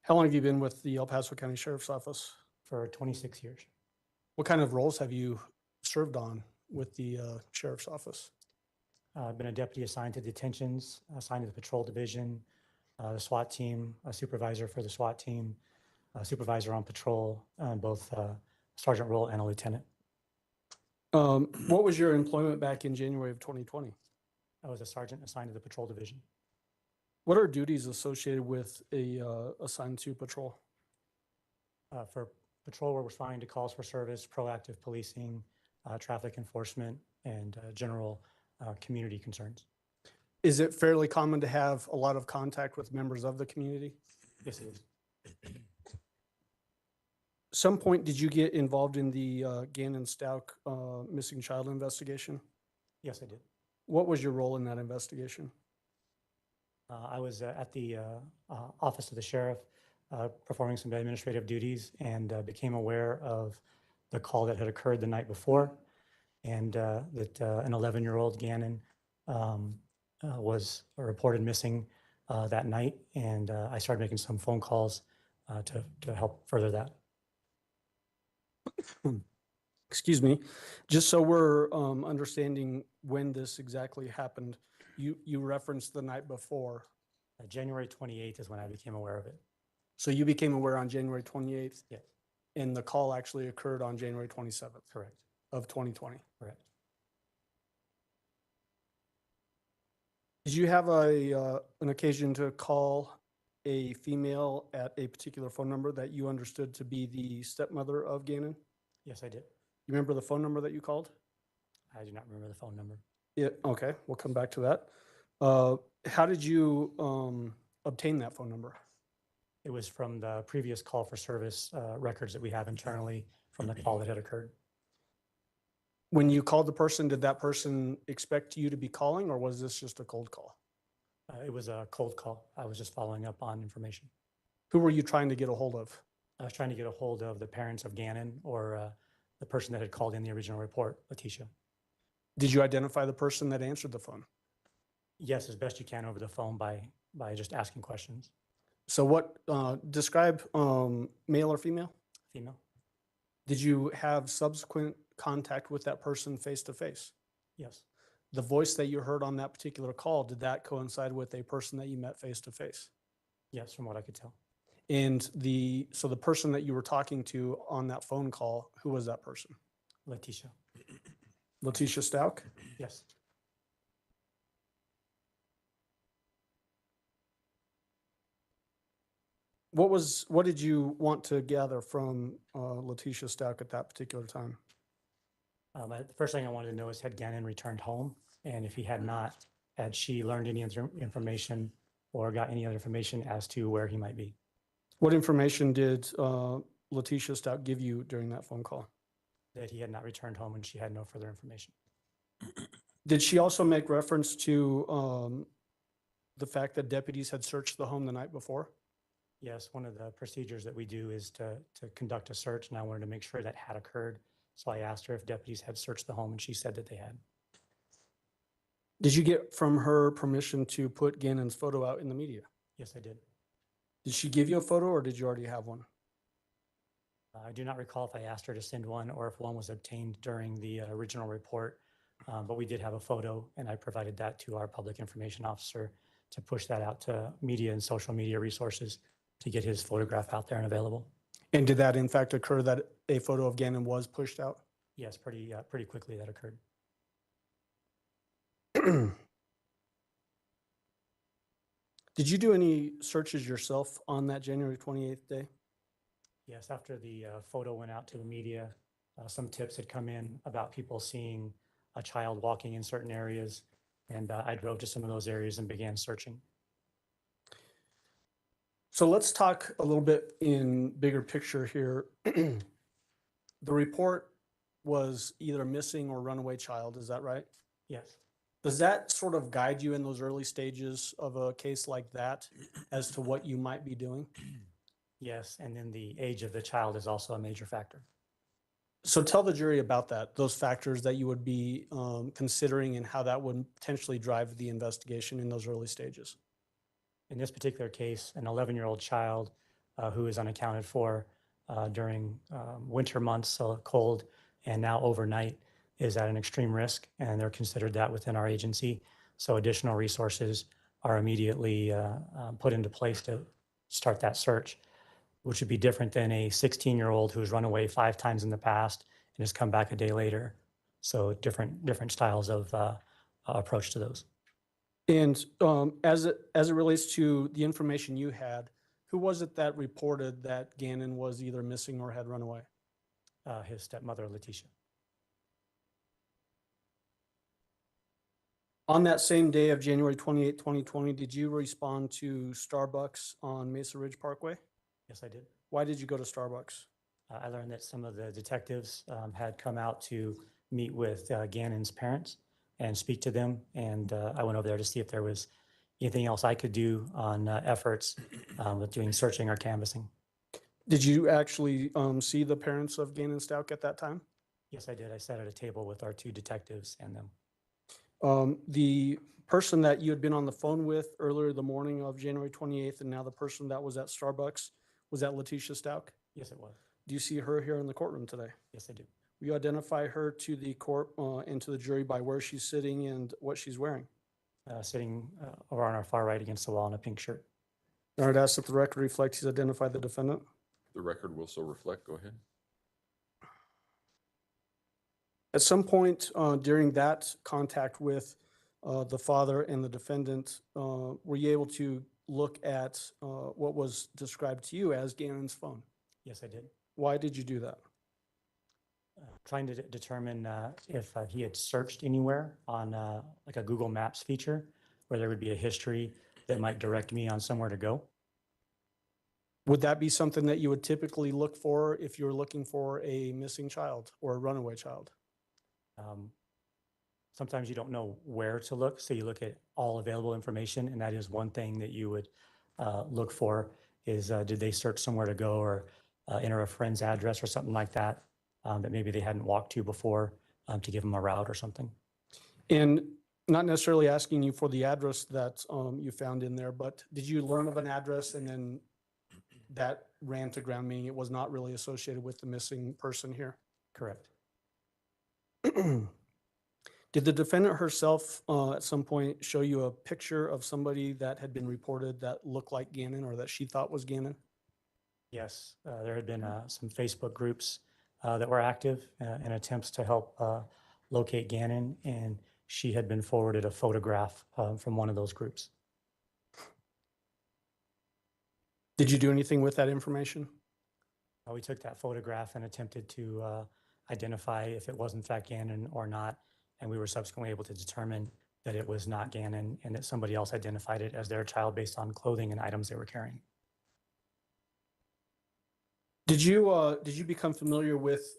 How long have you been with the El Paso County Sheriff's Office? For 26 years. What kind of roles have you served on with the Sheriff's Office? I've been a deputy assigned to detentions, assigned to the patrol division, the SWAT team, a supervisor for the SWAT team, a supervisor on patrol, both sergeant role and a lieutenant. What was your employment back in January of 2020? I was a sergeant assigned to the patrol division. What are duties associated with a assigned to patrol? For patrol, we're responding to calls for service, proactive policing, traffic enforcement, and general community concerns. Is it fairly common to have a lot of contact with members of the community? Yes, it is. Some point, did you get involved in the Gannon Stauch missing child investigation? Yes, I did. What was your role in that investigation? I was at the office of the sheriff performing some administrative duties and became aware of the call that had occurred the night before and that an 11-year-old Gannon was reported missing that night. And I started making some phone calls to help further that. Excuse me, just so we're understanding when this exactly happened, you referenced the night before. January 28th is when I became aware of it. So you became aware on January 28th? Yes. And the call actually occurred on January 27th Correct. of 2020? Correct. Did you have an occasion to call a female at a particular phone number that you understood to be the stepmother of Gannon? Yes, I did. You remember the phone number that you called? I do not remember the phone number. Yeah, okay, we'll come back to that. How did you obtain that phone number? It was from the previous call for service records that we have internally from the call that had occurred. When you called the person, did that person expect you to be calling, or was this just a cold call? It was a cold call. I was just following up on information. Who were you trying to get a hold of? I was trying to get a hold of the parents of Gannon or the person that had called in the original report, Letecia. Did you identify the person that answered the phone? Yes, as best you can over the phone by just asking questions. So what, describe male or female? Female? Did you have subsequent contact with that person face to face? Yes. The voice that you heard on that particular call, did that coincide with a person that you met face to face? Yes, from what I could tell. And so the person that you were talking to on that phone call, who was that person? Letecia. Letecia Stauch? Yes. What did you want to gather from Letecia Stauch at that particular time? The first thing I wanted to know is had Gannon returned home? And if he had not, had she learned any information or got any other information as to where he might be? What information did Letecia Stauch give you during that phone call? That he had not returned home and she had no further information. Did she also make reference to the fact that deputies had searched the home the night before? Yes, one of the procedures that we do is to conduct a search, and I wanted to make sure that had occurred. So I asked her if deputies had searched the home, and she said that they had. Did you get from her permission to put Gannon's photo out in the media? Yes, I did. Did she give you a photo, or did you already have one? I do not recall if I asked her to send one or if one was obtained during the original report, but we did have a photo, and I provided that to our public information officer to push that out to media and social media resources to get his photograph out there and available. And did that in fact occur, that a photo of Gannon was pushed out? Yes, pretty quickly that occurred. Did you do any searches yourself on that January 28th day? Yes, after the photo went out to the media, some tips had come in about people seeing a child walking in certain areas, and I drove to some of those areas and began searching. So let's talk a little bit in bigger picture here. The report was either missing or runaway child, is that right? Yes. Does that sort of guide you in those early stages of a case like that as to what you might be doing? Yes. And then the age of the child is also a major factor. So tell the jury about that, those factors that you would be considering and how that would potentially drive the investigation in those early stages. In this particular case, an 11-year-old child who is unaccounted for during winter months, so cold, and now overnight is at an extreme risk, and they're considered that within our agency. So additional resources are immediately put into place to start that search, which would be different than a 16-year-old who's run away 5 times in the past and has come back a day later. So different styles of approach to those. And as it relates to the information you had, who was it that reported that Gannon was either missing or had run away? His stepmother, Letecia. On that same day of January 28, 2020, did you respond to Starbucks on Mesa Ridge Parkway? Yes, I did. Why did you go to Starbucks? I learned that some of the detectives had come out to meet with Gannon's parents and speak to them. And I went over there to see if there was anything else I could do on efforts with doing searching or canvassing. Did you actually see the parents of Gannon Stauch at that time? Yes, I did. I sat at a table with our 2 detectives and them. The person that you had been on the phone with earlier the morning of January 28th and now the person that was at Starbucks, was that Letecia Stauch? Yes, it was. Do you see her here in the courtroom today? Yes, I do. Will you identify her to the court and to the jury by where she's sitting and what she's wearing? Sitting over on our far right against the wall in a pink shirt. I would ask that the record reflect he's identified the defendant. The record will so reflect. Go ahead. At some point during that contact with the father and the defendant, were you able to look at what was described to you as Gannon's phone? Yes, I did. Why did you do that? Trying to determine if he had searched anywhere on like a Google Maps feature where there would be a history that might direct me on somewhere to go. Would that be something that you would typically look for if you were looking for a missing child or a runaway child? Sometimes you don't know where to look, so you look at all available information, and that is one thing that you would look for is did they search somewhere to go or enter a friend's address or something like that that maybe they hadn't walked to before to give them a route or something. And not necessarily asking you for the address that you found in there, but did you learn of an address and then that ran to ground, meaning it was not really associated with the missing person here? Correct. Did the defendant herself at some point show you a picture of somebody that had been reported that looked like Gannon or that she thought was Gannon? Yes, there had been some Facebook groups that were active in attempts to help locate Gannon, and she had been forwarded a photograph from one of those groups. Did you do anything with that information? We took that photograph and attempted to identify if it was in fact Gannon or not, and we were subsequently able to determine that it was not Gannon and that somebody else identified it as their child based on clothing and items they were carrying. Did you become familiar with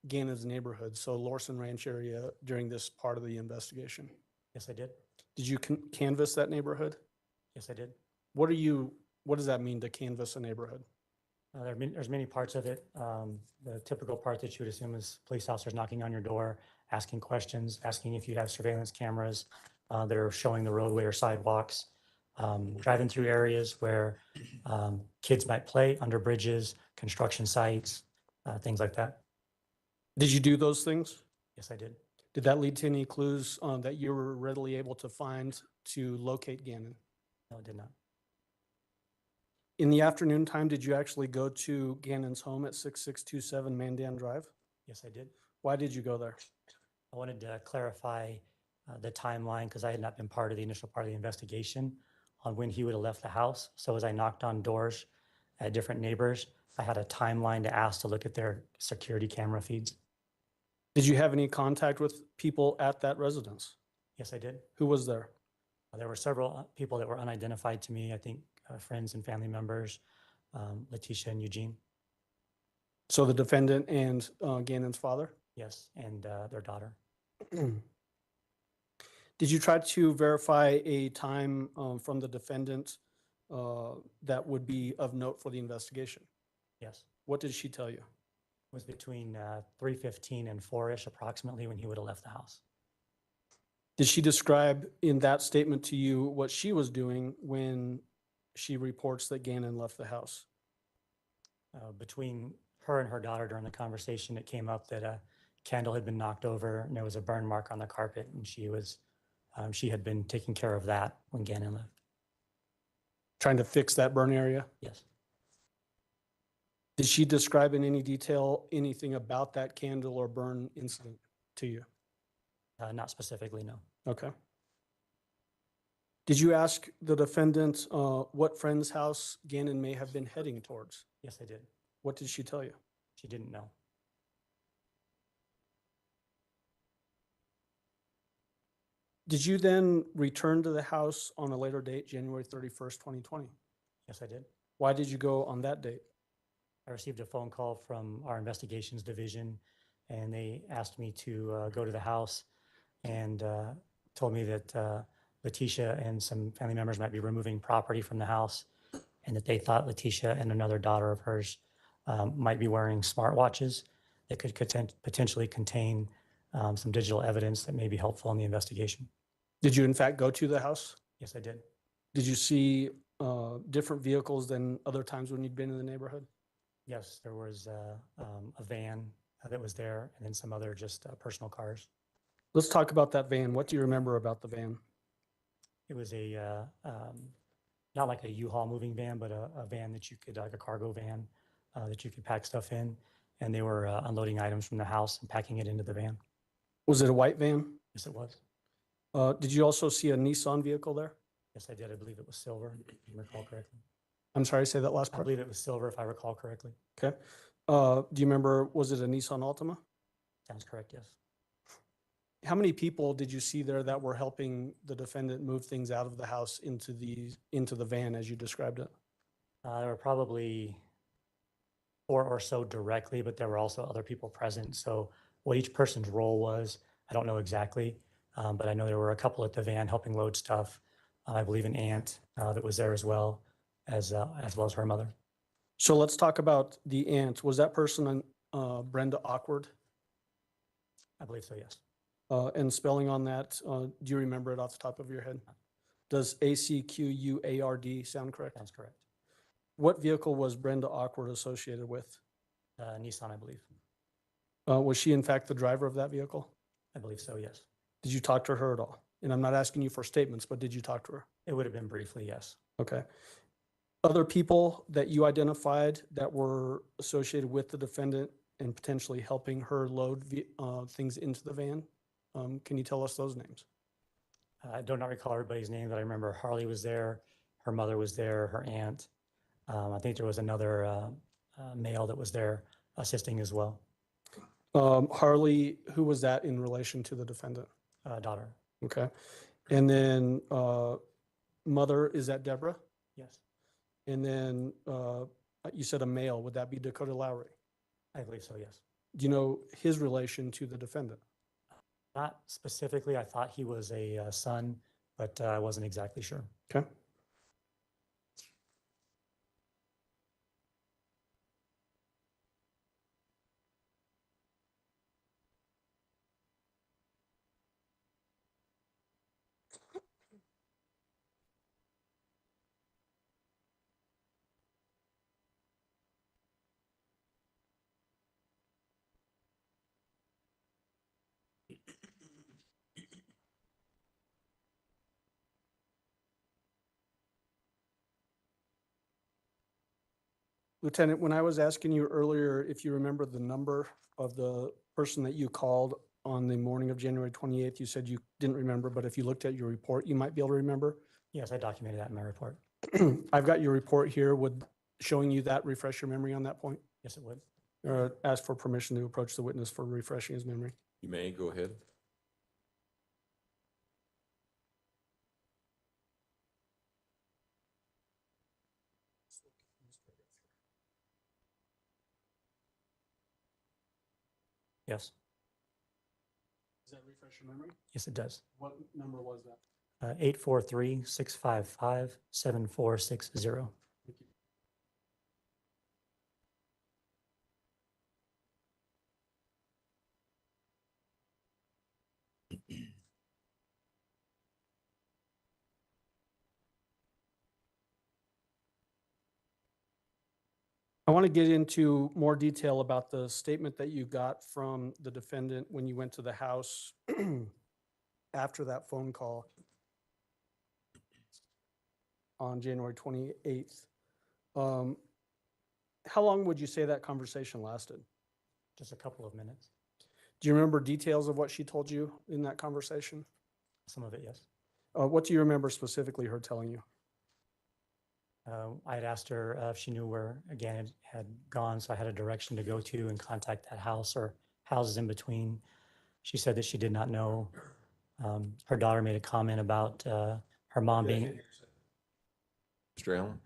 Gannon's neighborhood, so Lorson Ranch area, during this part of the investigation? Yes, I did. Did you canvass that neighborhood? Yes, I did. What does that mean to canvass a neighborhood? There's many parts of it. The typical part that you would assume is police officers knocking on your door, asking questions, asking if you have surveillance cameras that are showing the roadway or sidewalks, driving through areas where kids might play, under bridges, construction sites, things like that. Did you do those things? Yes, I did. Did that lead to any clues that you were readily able to find to locate Gannon? No, it did not. In the afternoon time, did you actually go to Gannon's home at 6627 Mandan Drive? Yes, I did. Why did you go there? I wanted to clarify the timeline because I had not been part of the initial part of the investigation on when he would have left the house. So as I knocked on doors at different neighbors, I had a timeline to ask to look at their security camera feeds. Did you have any contact with people at that residence? Yes, I did. Who was there? There were several people that were unidentified to me. I think friends and family members, Letecia and Eugene. So the defendant and Gannon's father? Yes, and their daughter. Did you try to verify a time from the defendant that would be of note for the investigation? Yes, What did she tell you? it was between 3:15 and 4-ish approximately when he would have left the house. Did she describe in that statement to you what she was doing when she reports that Gannon left the house? Between her and her daughter during the conversation, it came up that a candle had been knocked over and there was a burn mark on the carpet, and she had been taking care of that when Gannon left. Trying to fix that burn area? Yes. Did she describe in any detail anything about that candle or burn incident to you? Not specifically, no. Okay. Did you ask the defendant what friend's house Gannon may have been heading towards? Yes, I did. What did she tell you? She didn't know. Did you then return to the house on a later date, January 31st, 2020? Yes, I did. Why did you go on that date? I received a phone call from our investigations division, and they asked me to go to the house and told me that Letecia and some family members might be removing property from the house, and that they thought Letecia and another daughter of hers might be wearing smartwatches that could potentially contain some digital evidence that may be helpful in the investigation. Did you in fact go to the house? Yes, I did. Did you see different vehicles than other times when you'd been in the neighborhood? Yes, there was a van that was there, and then some other just personal cars. Let's talk about that van. What do you remember about the van? It was a not like a U-Haul moving van, but a van that you could, like a cargo van that you could pack stuff in. And they were unloading items from the house and packing it into the van. Was it a white van? Yes, it was. Did you also see a Nissan vehicle there? Yes, I did. I believe it was silver, if I recall correctly. I'm sorry, say that last I part. believe it was silver, if I recall correctly. Okay. Do you remember, was it a Nissan Altima? Sounds correct, yes. How many people did you see there that were helping the defendant move things out of the house into the van as you described it? There were probably 4 or so directly, but there were also other people present. So what each person's role was, I don't know exactly, but I know there were a couple at the van helping load stuff. I believe an aunt that was there as well as her mother. So let's talk about the aunt. Was that person Brenda Awkward? I believe so, yes. And spelling on that, do you remember it off the top of your head? Does ACQUARD sound correct? Sounds correct. What vehicle was Brenda Awkward associated with? Nissan, I believe. Was she in fact the driver of that vehicle? I believe so, yes. Did you talk to her at all? And I'm not asking you for statements, but did you talk to her? It would have been briefly, yes. Okay. Other people that you identified that were associated with the defendant and potentially helping her load things into the van, can you tell us those names? I do not recall everybody's name, but I remember Harley was there, her mother was there, her aunt. I think there was another male that was there assisting as well. Harley, who was that in relation to the defendant? Daughter, Okay. And then mother, is that Deborah? yes. And then you said a male, would that be Dakota Lowry? I believe so, yes. Do you know his relation to the defendant? Not specifically, I thought he was a son, but I wasn't exactly sure. Okay. Lieutenant, when I was asking you earlier if you remember the number of the person that you called on the morning of January 28th, you said you didn't remember, but if you looked at your report, you might be able to remember. Yes, I documented that in my report. I've got your report here. Would showing you that refresh your memory on that point? Yes, it would. Or ask for permission to approach the witness for refreshing his memory. You may go ahead. Yes, Does that refresh your memory? yes, it does. What number was that? 843-655-7460. Thank you. I want to get into more detail about the statement that you got from the defendant when you went to the house after that phone call on January 28th. How long would you say that conversation lasted? Just a couple of minutes. Do you remember details of what she told you in that conversation? Some of it, yes. What do you remember specifically her telling you? I had asked her if she knew where Gannon had gone, so I had a direction to go to and contact that house or houses in between. She said that she did not know. Her daughter made a comment about her mom being, Mr. Allen?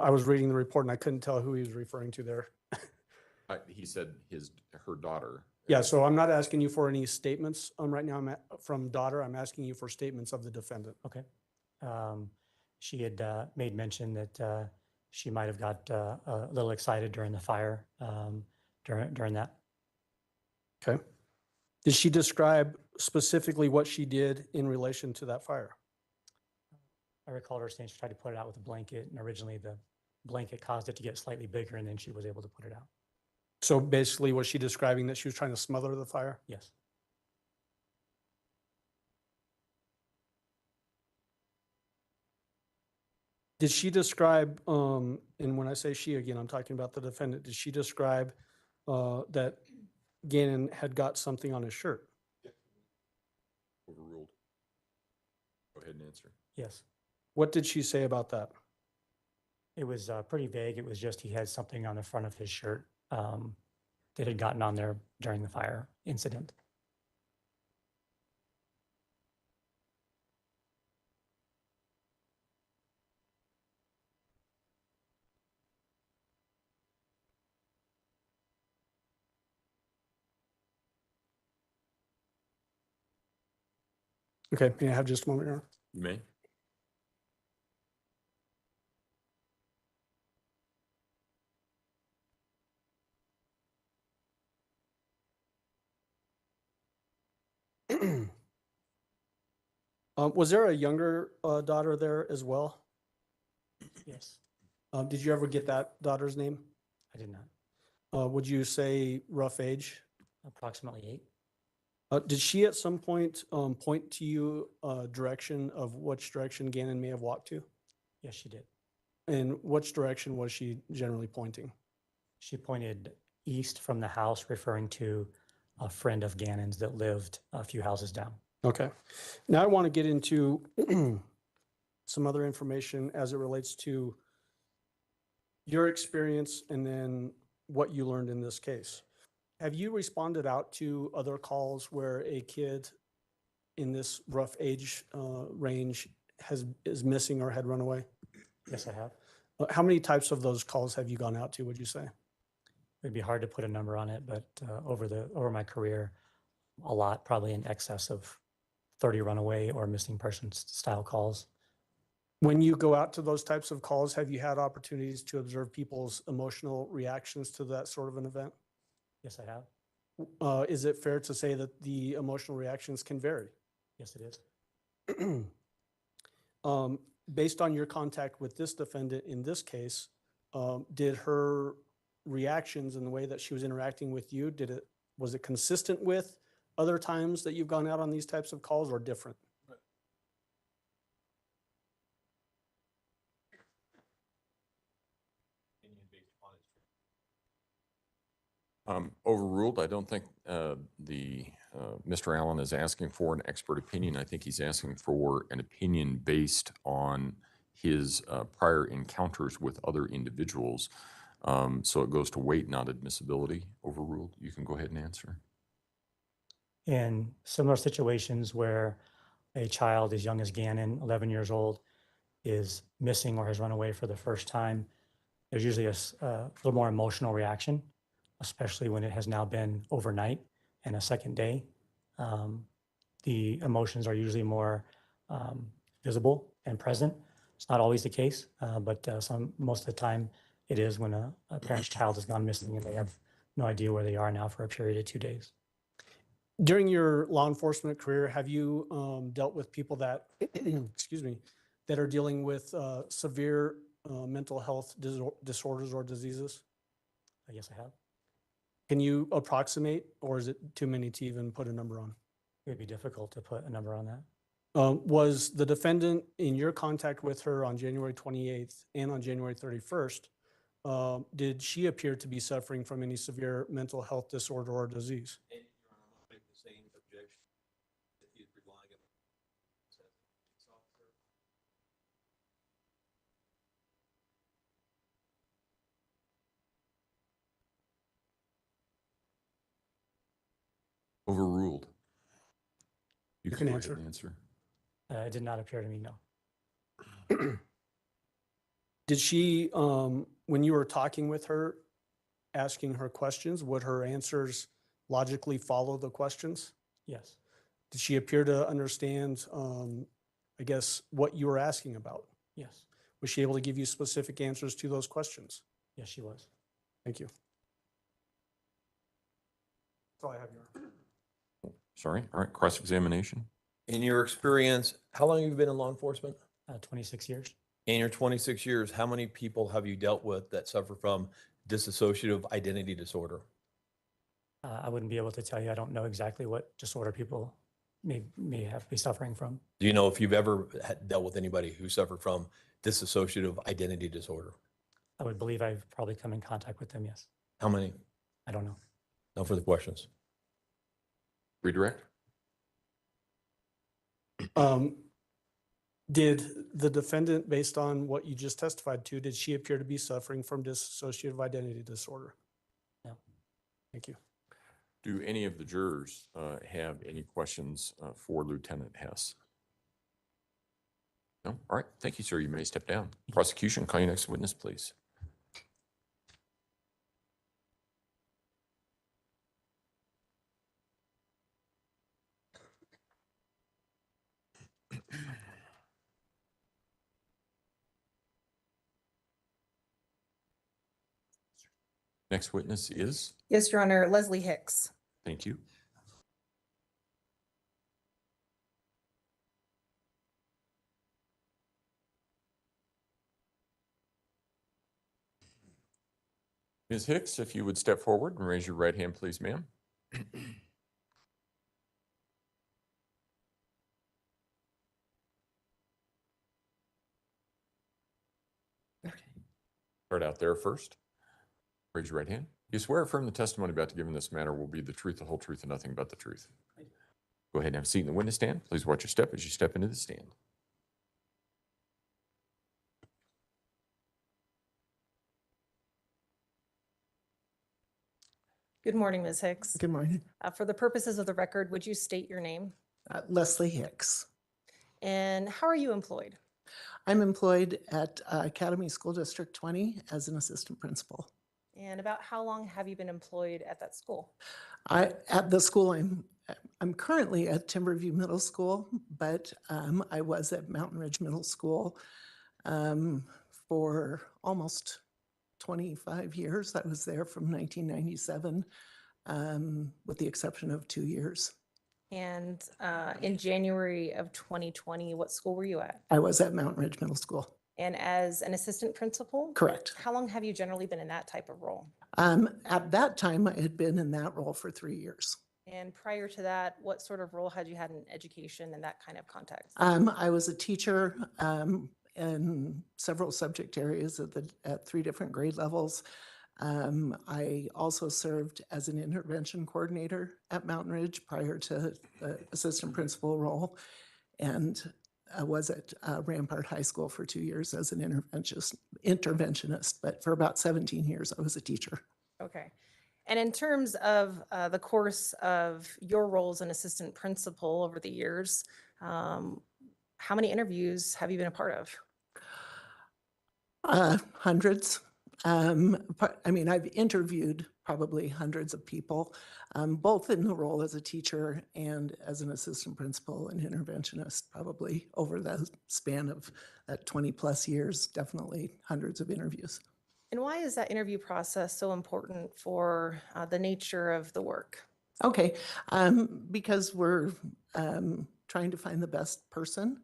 I was reading the report and I couldn't tell who he was referring to there. He said her daughter. Yeah, so I'm not asking you for any statements right now. From daughter. I'm asking you for statements of the defendant. okay. She had made mention that she might have got a little excited during the fire during that. Okay. Did she describe specifically what she did in relation to that fire? I recalled her saying she tried to put it out with a blanket, and originally the blanket caused it to get slightly bigger, and then she was able to put it out. So basically, was she describing that she was trying to smother the fire? Yes. Did she describe, and when I say she again, I'm talking about the defendant, did she describe that Gannon had got something on his shirt? Overruled. Go ahead and answer. Yes. What did she say about that? It was pretty vague. It was just he had something on the front of his shirt that had gotten on there during the fire incident. Okay, may I have just a moment here? You may. Was there a younger daughter there as well? Yes, Did you ever get that daughter's name? I did not. Would you say rough age? Approximately 8. Did she at some point point to you direction of which direction Gannon may have walked to? Yes, she did. And which direction was she generally pointing? She pointed east from the house, referring to a friend of Gannon's that lived a few houses down. Okay. Now I want to get into some other information as it relates to your experience and then what you learned in this case. Have you responded out to other calls where a kid in this rough age range is missing or had run away? Yes, I have. How many types of those calls have you gone out to, would you say? It'd be hard to put a number on it, but over my career, a lot, probably in excess of 30 runaway or missing persons style calls. When you go out to those types of calls, have you had opportunities to observe people's emotional reactions to that sort of an event? Yes, I have. Is it fair to say that the emotional reactions can vary? Yes, it is. Based on your contact with this defendant in this case, did her reactions and the way that she was interacting with you, was it consistent with other times that you've gone out on these types of calls or different? Overruled. I don't think Mr. Allen is asking for an expert opinion. I think he's asking for an opinion based on his prior encounters with other individuals. So it goes to weight, not admissibility. Overruled. You can go ahead and answer. In similar situations where a child as young as Gannon, 11 years old, is missing or has run away for the first time, there's usually a little more emotional reaction. especially when it has now been overnight and a second day. The emotions are usually more visible and present. It's not always the case, but most of the time it is when a parent's child has gone missing and they have no idea where they are now for a period of 2 days. During your law enforcement career, have you dealt with people that, excuse me, that are dealing with severe mental health disorders or diseases? Yes, I have. Can you approximate, or is it too many to even put a number on? It would be difficult to put a number on that. Was the defendant in your contact with her on January 28th and on January 31st, did she appear to be suffering from any severe mental health disorder or disease? Overruled. You can can go ahead answer. and answer. It did not appear to me, no. Did she, when you were talking with her, asking her questions, would her answers logically follow the questions? Yes, Did she appear to understand, I guess, what you were asking about? yes, Was she able to give you specific answers to those questions? yes, she was. Thank you. That's all I have, Your Honor. Sorry. All right. Cross-examination. In your experience, how long have you been in law enforcement? 26 years. In your 26 years, how many people have you dealt with that suffer from dissociative identity disorder? I wouldn't be able to tell you. I don't know exactly what disorder people may be suffering from. Do you know if you've ever dealt with anybody who suffered from dissociative identity disorder? I would believe I've probably come in contact with them, yes. How many? I don't know. No further questions. Redirect. Did the defendant, based on what you just testified to, did she appear to be suffering from dissociative identity disorder? No. Thank you. Do any of the jurors have any questions for Lieutenant Hess? No? All right. Thank you, sir. You may step down. Prosecution, call your next witness, please. Next witness is, Yes, Your Honor, Leslie Hicks. thank you. Ms. Hicks, if you would step forward and raise your right hand, please, ma'am. Start out there first. Raise your right hand. You swear affirm the testimony about to give in this matter will be the truth, the whole truth, and nothing but the truth. Go ahead and have a seat in the witness stand. Please watch your step as you step into the stand. Good morning, Ms. Hicks. Good morning. For the purposes of the record, would you state your name? Leslie Hicks. And how are you employed? I'm employed at Academy School District 20 as an assistant principal. And about how long have you been employed at that school? At the school, I'm currently at Timberview Middle School, but I was at Mountain Ridge Middle School for almost 25 years. I was there from 1997, with the exception of 2 years. And in January of 2020, what school were you at? I was at Mountain Ridge Middle School. And as an assistant principal? Correct. How long have you generally been in that type of role? At that time, I had been in that role for 3 years. And prior to that, what sort of role had you had in education and that kind of context? I was a teacher in several subject areas at 3 different grade levels. I also served as an intervention coordinator at Mountain Ridge prior to the assistant principal role, and I was at Rampart High School for 2 years as an interventionist, but for about 17 years, I was a teacher. Okay. And in terms of the course of your role as an assistant principal over the years, how many interviews have you been a part of? Hundreds. I mean, I've interviewed probably hundreds of people, both in the role as a teacher and as an assistant principal and interventionist, probably over the span of that 20+ years, definitely hundreds of interviews. And why is that interview process so important for the nature of the work? Okay, because we're trying to find the best person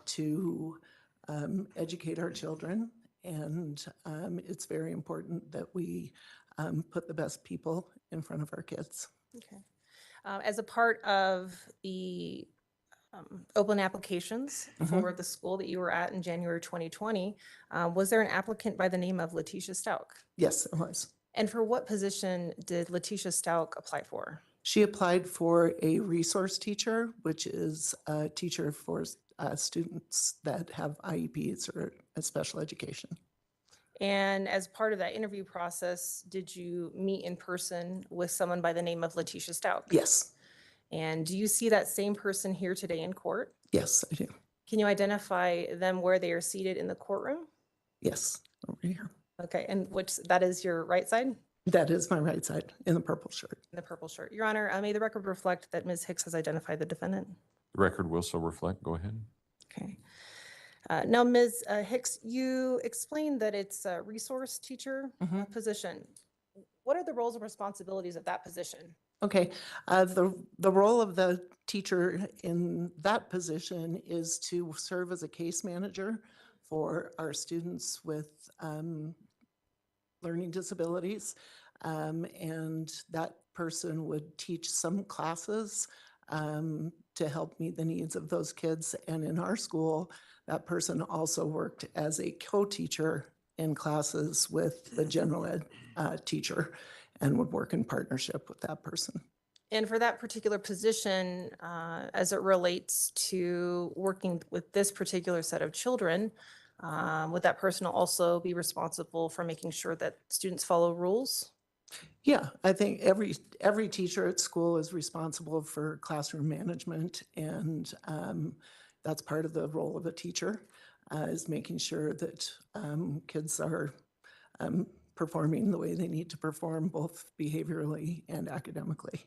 to educate our children, and it's very important that we put the best people in front of our kids. Okay. As a part of the open applications for the school that you were at in January 2020, was there an applicant by the name of Letecia Stauch? Yes, it was. And for what position did Letecia Stauch apply for? She applied for a resource teacher, which is a teacher for students that have IEPs or a special education. And as part of that interview process, did you meet in person with someone by the name of Letecia Stauch? Yes, And do you see that same person here today in court? yes, I do. Can you identify them where they are seated in the courtroom? Yes, over here. Okay, and that is your right side? In That is my right side in the purple shirt. the purple shirt. Your Honor, may the record reflect that Ms. Hicks has identified the defendant? The record will so reflect. Go ahead. Okay. Now, Ms. Hicks, you explained that it's a resource teacher position. What are the roles and responsibilities of that position? Okay, the role of the teacher in that position is to serve as a case manager for our students with learning disabilities. And that person would teach some classes to help meet the needs of those kids. And in our school, that person also worked as a co-teacher in classes with the general ed teacher and would work in partnership with that person. And for that particular position, as it relates to working with this particular set of children, would that person also be responsible for making sure that students follow rules? Yeah, I think every teacher at school is responsible for classroom management, and that's part of the role of a teacher, is making sure that kids are performing the way they need to perform, both behaviorally and academically.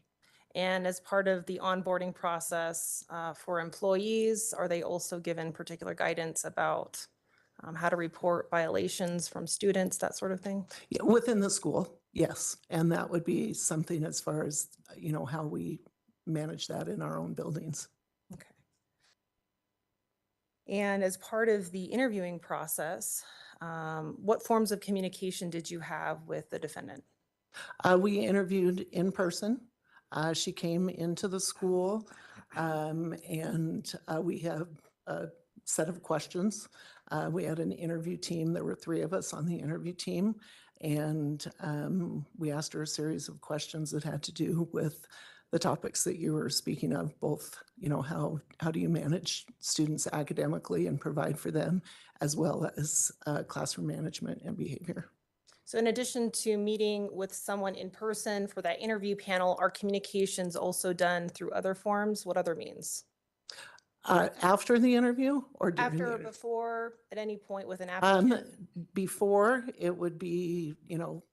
And as part of the onboarding process for employees, are they also given particular guidance about how to report violations from students, that sort of thing? Yeah, within the school, yes, and that would be something as far as, you know, how we manage that in our own buildings. Okay. And as part of the interviewing process, what forms of communication did you have with the defendant? We interviewed in person. She came into the school and we have a set of questions. We had an interview team. There were 3 of us on the interview team. And we asked her a series of questions that had to do with the topics that you were speaking of, both, you know, how do you manage students academically and provide for them, as well as classroom management and behavior. So in addition to meeting with someone in person for that interview panel, are communications also done through other forms? What other means? After the interview or during After the or interview? before, at any point with an applicant? Before, it would be, you know,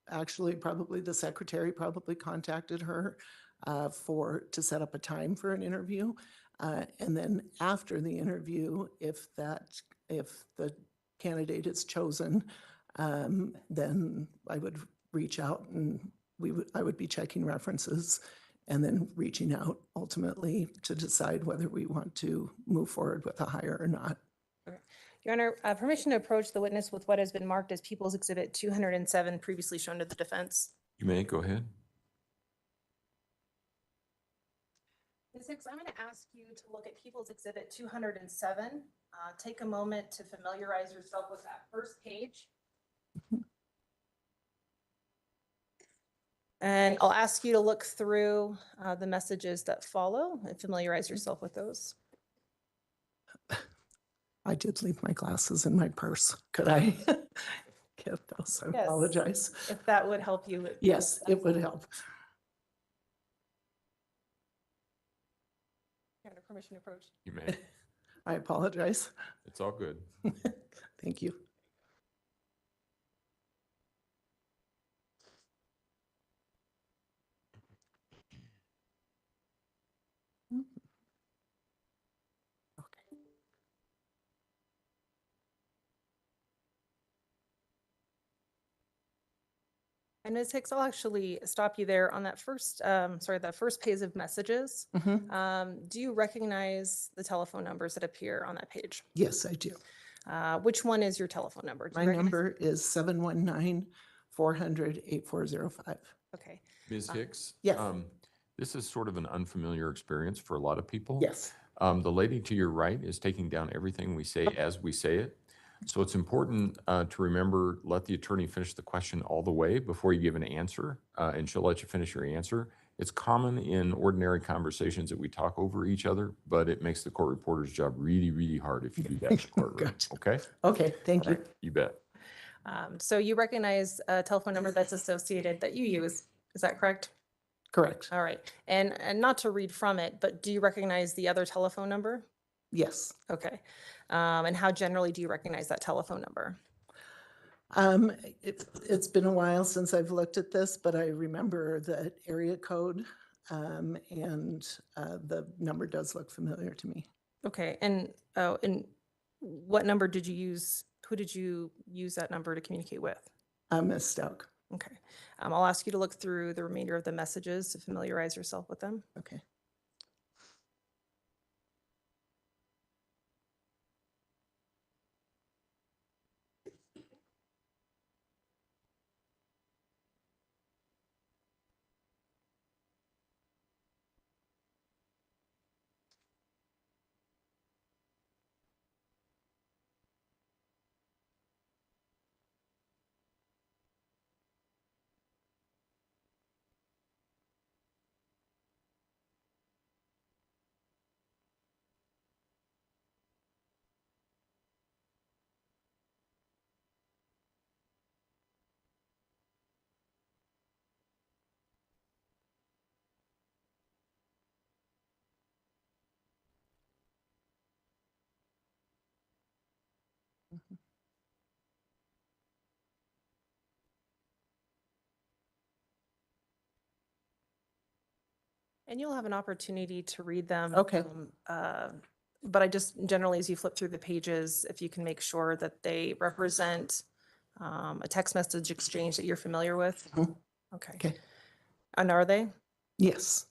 actually probably the secretary probably contacted her to set up a time for an interview. And then after the interview, if the candidate is chosen, then I would reach out and I would be checking references and then reaching out ultimately to decide whether we want to move forward with a hire or not. Your Honor, permission to approach the witness with what has been marked as People's Exhibit 207 previously shown to the defense. You may go ahead. Ms. Hicks, I'm going to ask you to look at People's Exhibit 207. Take a moment to familiarize yourself with that first page. And I'll ask you to look through the messages that follow and familiarize yourself with those. I did leave my glasses in my purse. Could I get those? I Yes. apologize. If that would help you. Yes, it would help. Under permission to approach. You may. I apologize. It's all good. Thank you. And Ms. Hicks, I'll actually stop you there on that first, that first page of messages. Mhm. Do you recognize the telephone numbers that appear on that page? Yes, I do. Which one is your telephone number? Do you My recognize- number is 719-400-8405. Okay. Ms. Hicks? Yes. This is sort of an unfamiliar experience for a lot of people. Yes. The lady to your right is taking down everything we say as we say it. So it's important to remember, let the attorney finish the question all the way before you give an answer, and she'll let you finish your answer. It's common in ordinary conversations that we talk over each other, but it makes the court reporter's job really, really hard if you do that in the courtroom. Gotcha. Okay? Okay, thank All you. right, you bet. So you recognize a telephone number that's associated that you use, is that correct? Correct. All right. And not to read from it, but do you recognize the other telephone number? Yes. Okay. And how generally do you recognize that telephone number? It's been a while since I've looked at this, but I remember the area code, and the number does look familiar to me. Okay. And what number did you use? Who did you use that number to communicate with? Ms. Stauch. Okay. I'll ask you to look through the remainder of the messages to familiarize yourself with them. Okay. And you'll have an opportunity to read them. Okay. But I just generally, as you flip through the pages, if you can make sure that they represent a text message exchange that you're familiar with. Mhm. Okay. Okay. And are they? Yes.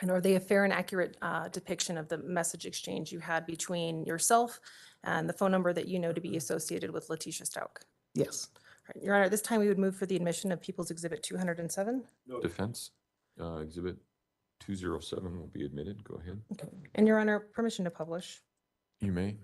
And are they a fair and accurate depiction of the message exchange you had between yourself and the phone number that you know to be associated with Letecia Stauch? Yes. All right, Your Honor, at this time we would move for the admission of People's Exhibit 207. Defense, Exhibit 207 will be admitted. Go ahead. Okay. And Your Honor, permission to publish. You may.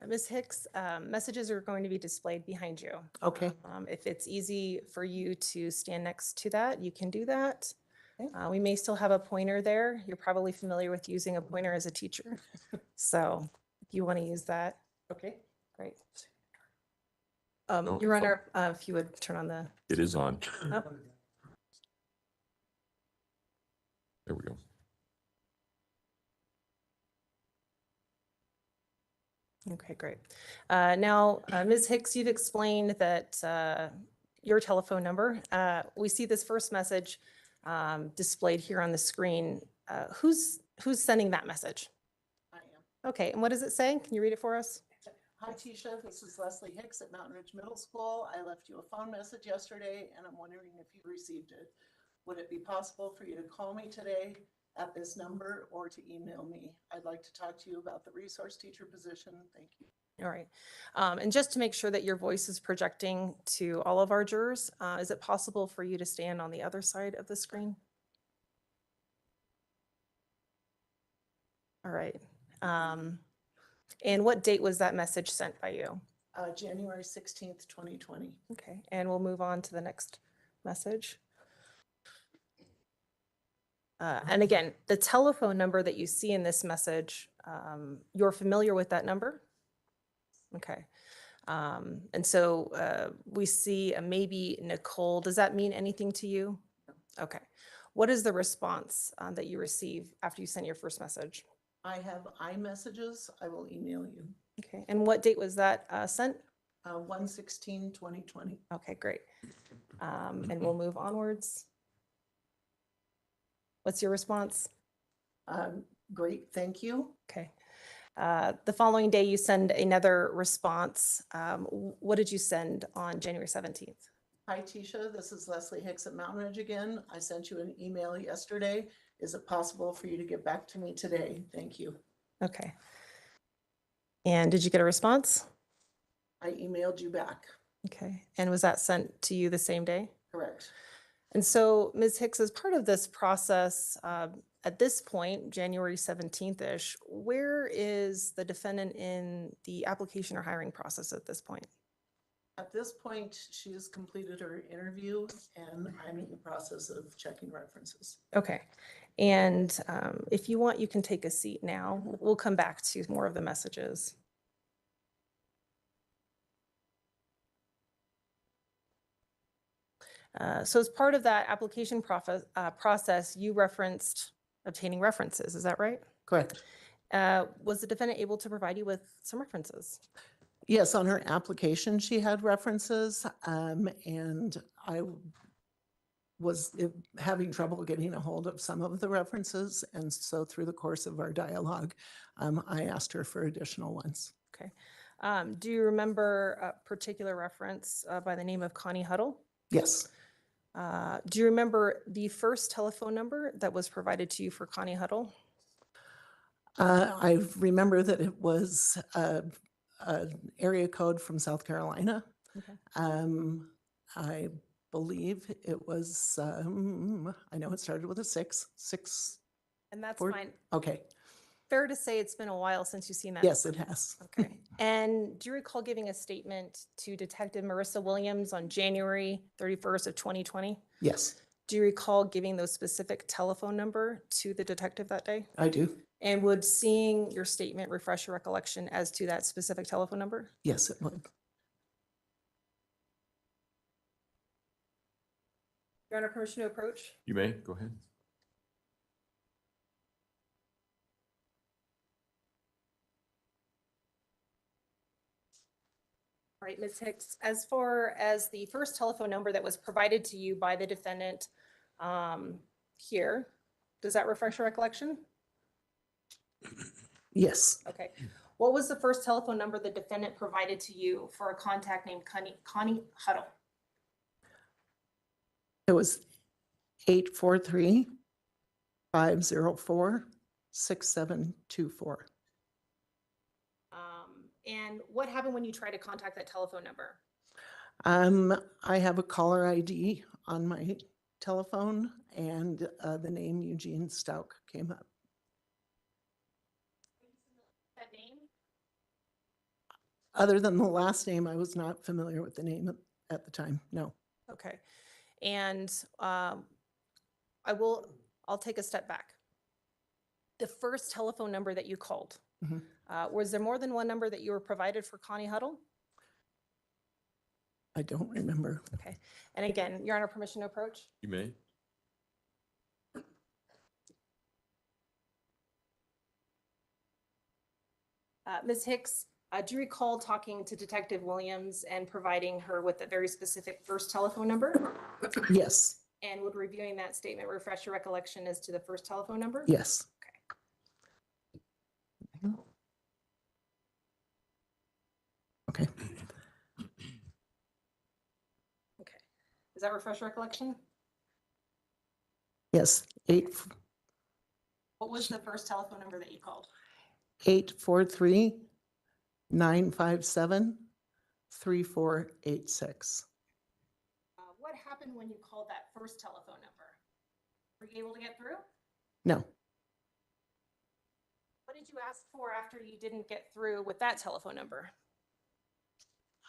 Ms. Hicks, messages are going to be displayed behind you. Okay. If it's easy for you to stand next to that, you can do that. Okay. We may still have a pointer there. You're probably familiar with using a pointer as a teacher. So if you want to use that, Okay. great. No, Your it's Honor, if you would turn on the, It is on. oh, There we go. okay, great. Now, Ms. Hicks, you've explained that your telephone number, we see this first message displayed here on the screen. Who's sending that message? I am. Okay, and what does it say? Can you read it for us? Hi, Tisha. This is Leslie Hicks at Mountain Ridge Middle School. I left you a phone message yesterday, and I'm wondering if you received it. Would it be possible for you to call me today at this number or to email me? I'd like to talk to you about the resource teacher position. Thank you. All right. And just to make sure that your voice is projecting to all of our jurors, is it possible for you to stand on the other side of the screen? All right. And what date was that message sent by you? January 16th, 2020. Okay, and we'll move on to the next message. And again, the telephone number that you see in this message, you're familiar with that number? Okay. And so we see a maybe Nicole. Does that mean anything to you? Okay. What is the response that you receive after you sent your first message? I have iMessages. I will email you. Okay, and what date was that sent? 1/16/2020. Okay, great. And we'll move onwards. What's your response? Great, thank you. Okay. The following day, you send another response. What did you send on January 17th? Hi, Tisha. This is Leslie Hicks at Mountain Ridge again. I sent you an email yesterday. Is it possible for you to get back to me today? Thank you. Okay. And did you get a response? I emailed you back. Okay. And was that sent to you the same day? Correct. And so, Ms. Hicks, as part of this process, at this point, January 17th-ish, where is the defendant in the application or hiring process at this point? At this point, she has completed her interview and I'm in the process of checking references. Okay. And if you want, you can take a seat now. We'll come back to more of the messages. So as part of that application process, you referenced obtaining references. Is that right? Correct. Was the defendant able to provide you with some references? Yes, on her application, she had references, and I was having trouble getting a hold of some of the references. And so through the course of our dialogue, I asked her for additional ones. Okay. Do you remember a particular reference by the name of Connie Huddle? Yes. Do you remember the first telephone number that was provided to you for Connie Huddle? I remember that it was an area code from South Carolina. Okay. I believe it was, I know it started with a six. And that's Four- fine. Okay. Fair to say it's been a while since you've seen that? Yes, it has. Okay. And do you recall giving a statement to Detective Marissa Williams on January 31st of 2020? Yes, Do you recall giving those specific telephone number to the detective that day? I do. And would seeing your statement refresh your recollection as to that specific telephone number? Yes, it would. Your Honor, permission to approach? You may, go ahead. All right, Ms. Hicks, as far as the first telephone number that was provided to you by the defendant here, does that refresh your recollection? Yes, Okay. What was the first telephone number the defendant provided to you for a contact named Connie Huddle? it was 843-504-6724. And what happened when you tried to contact that telephone number? I have a caller ID on my telephone and the name Eugene Stauch came up. That name? Other than the last name, I was not familiar with the name at the time, no. Okay. And I'll take a step back. The first telephone number that you called, Mhm. Was there more than one number that you were provided for Connie Huddle? I don't remember. Okay. And again, Your Honor, permission to approach? You may. Ms. Hicks, do you recall talking to Detective Williams and providing her with a very specific first telephone number? Yes, And would reviewing that statement refresh your recollection as to the first telephone number? yes. Okay. Okay. Does that refresh your recollection? Yes, What was the first telephone number that you called? 843-957-3486. What happened when you called that first telephone number? Were you able to get through? No, What did you ask for after you didn't get through with that telephone number?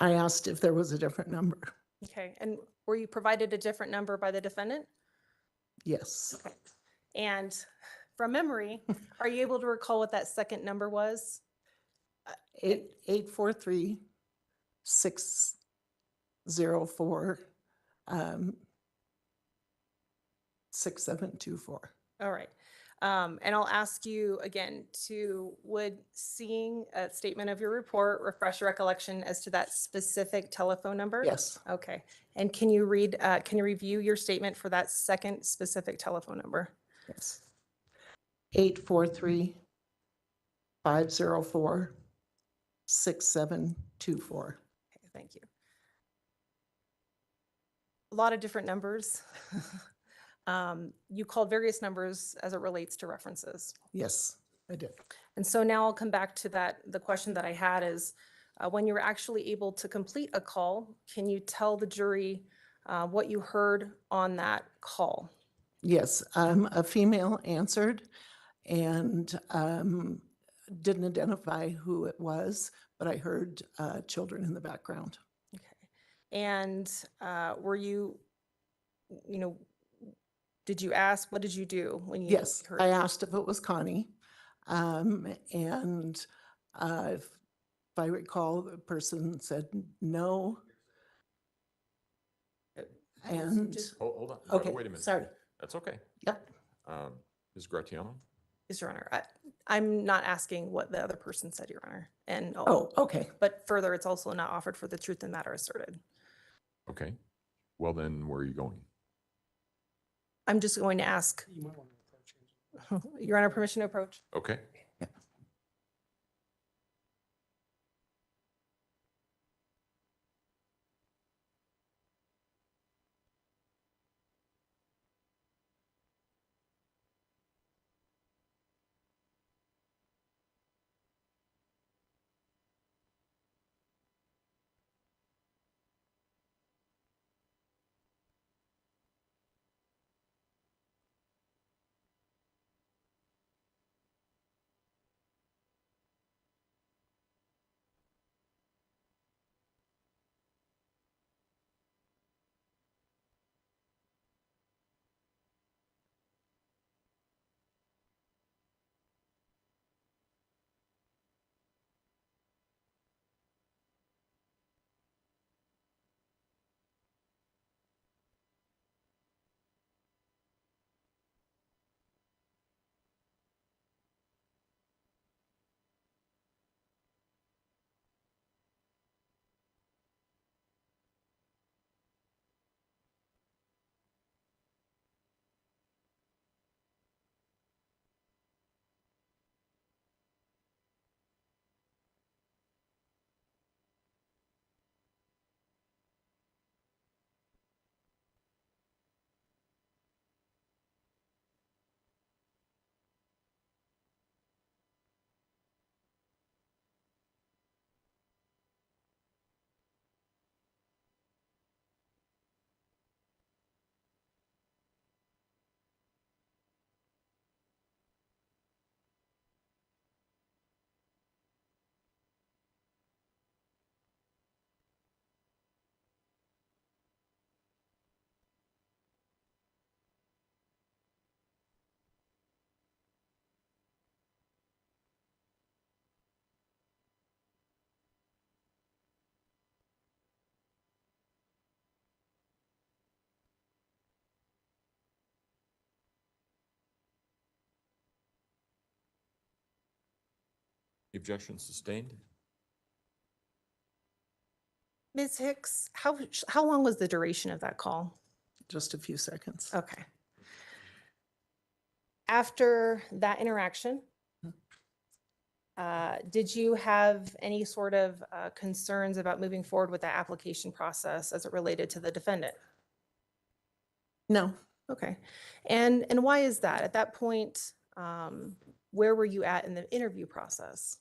I asked if there was a different number. Okay, and were you provided a different number by the defendant? Yes, Okay. And from memory, are you able to recall what that second number was? 843-604 6724. All right. And I'll ask you again would seeing a statement of your report refresh your recollection as to that specific telephone number? Yes, Okay. And can you review your statement for that second specific telephone number? yes. 843 504-6724. Okay, thank you. A lot of different numbers. You called various numbers as it relates to references. Yes, I did. And so now I'll come back to that. The question that I had is, when you were actually able to complete a call, can you tell the jury what you heard on that call? Yes, a female answered and didn't identify who it was, but I heard children in the background. Okay. And were you, did you ask, what did you do when you Yes, heard? I asked if it was Connie. And if I recall, the person said no. And, Hold on. okay, Wait a minute. sorry. That's okay. Yep. Ms. Gratiano? Yes, Your Honor. I'm not asking what the other person said, Your Honor. And Oh, okay. but further, it's also not offered for the truth of the matter asserted. Okay. Well, then where are you going? I'm just going to ask, You might want to approach it. Your Honor, permission to approach? Okay. The objection sustained. Ms. Hicks, how long was the duration of that call? Just a few seconds. Okay. After that interaction, did you have any sort of concerns about moving forward with that application process as it related to the defendant? No, Okay. And why is that? At that point, where were you at in the interview process?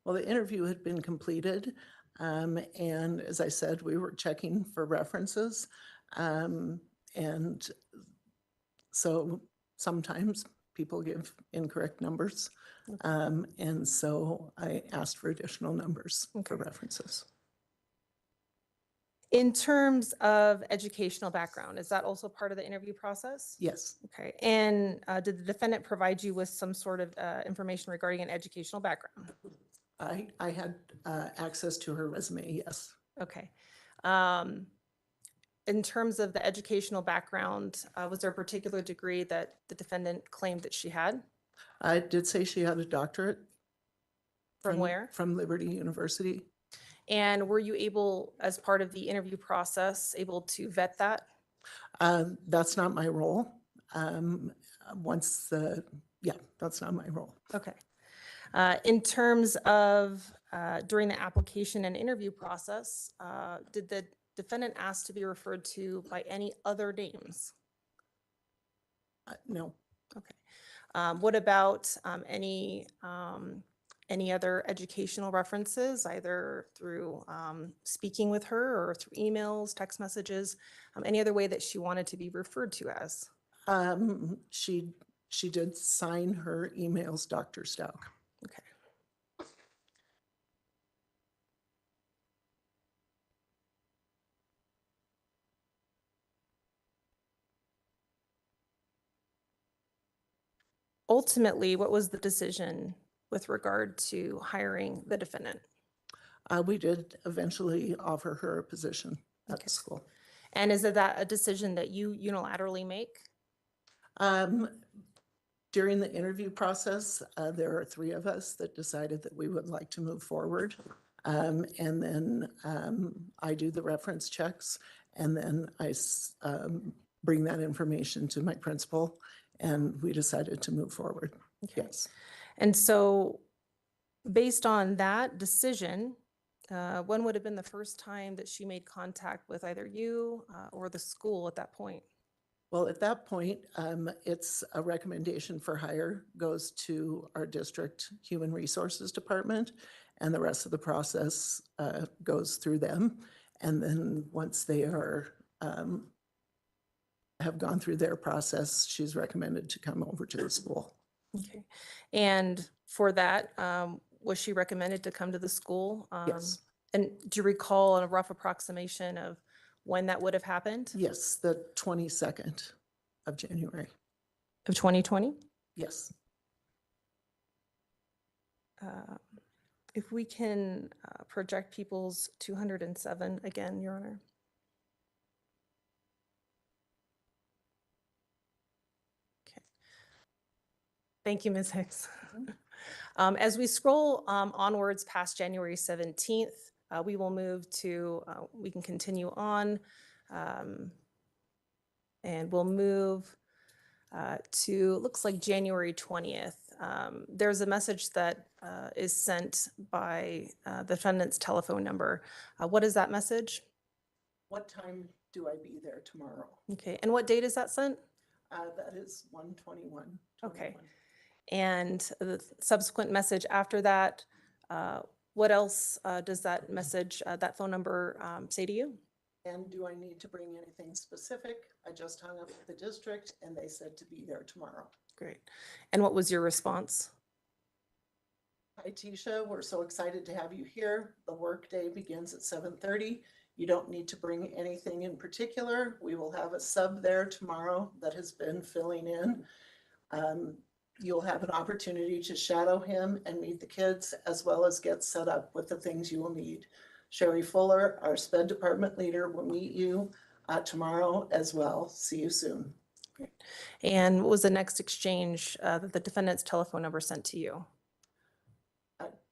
well, the interview had been completed. And as I said, we were checking for references. And so sometimes people give incorrect numbers. And so I asked for additional numbers for references. In terms of educational background, is that also part of the interview process? Yes, Okay. And did the defendant provide you with some sort of information regarding an educational background? I had access to her resume, yes. Okay. In terms of the educational background, was there a particular degree that the defendant claimed that she had? I did say she had a doctorate. From where? From Liberty University. And were you able, as part of the interview process, able to vet that? That's not my role. Yeah, that's not my role. Okay. In terms of during the application and interview process, did the defendant ask to be referred to by any other names? No. Okay. What about any other educational references, either through speaking with her or through emails, text messages, any other way that she wanted to be referred to as? She did sign her emails, Dr. Stauch. Okay. Ultimately, what was the decision with regard to hiring the defendant? We did eventually offer her a position at Okay. the school. And is that a decision that you unilaterally make? During the interview process, there are 3 of us that decided that we would like to move forward. And then I do the reference checks, and then I bring that information to my principal, and we decided to move forward. Okay. Yes. And so based on that decision, when would have been the first time that she made contact with either you or the school at that point? Well, at that point, it's a recommendation for hire goes to our district human resources department, and the rest of the process goes through them. And then once they are have gone through their process, she's recommended to come over to the school. Okay. And for that, was she recommended to come to the school? Yes. And do you recall a rough approximation of when that would have happened? Yes, the 22nd of January. Of 2020? Yes. If we can project People's 207 again, Your Honor. Okay. Thank you, Ms. Hicks. As we scroll onwards past January 17th, we will move to, we can continue on, and we'll move to, looks like January 20th. There's a message that is sent by the defendant's telephone number. What is that message? What time do I be there tomorrow? Okay, and what date is that sent? That is 1/21. Okay. And the subsequent message after that, what else does that message, that phone number say to you? And do I need to bring anything specific? I just hung up with the district and they said to be there tomorrow. Great. And what was your response? Hi, Tisha. We're so excited to have you here. The workday begins at 7:30. You don't need to bring anything in particular. We will have a sub there tomorrow that has been filling in. You'll have an opportunity to shadow him and meet the kids, as well as get set up with the things you will need. Sherry Fuller, our SPED department leader, will meet you tomorrow as well. See you soon. Great. And what was the next exchange that the defendant's telephone number sent to you?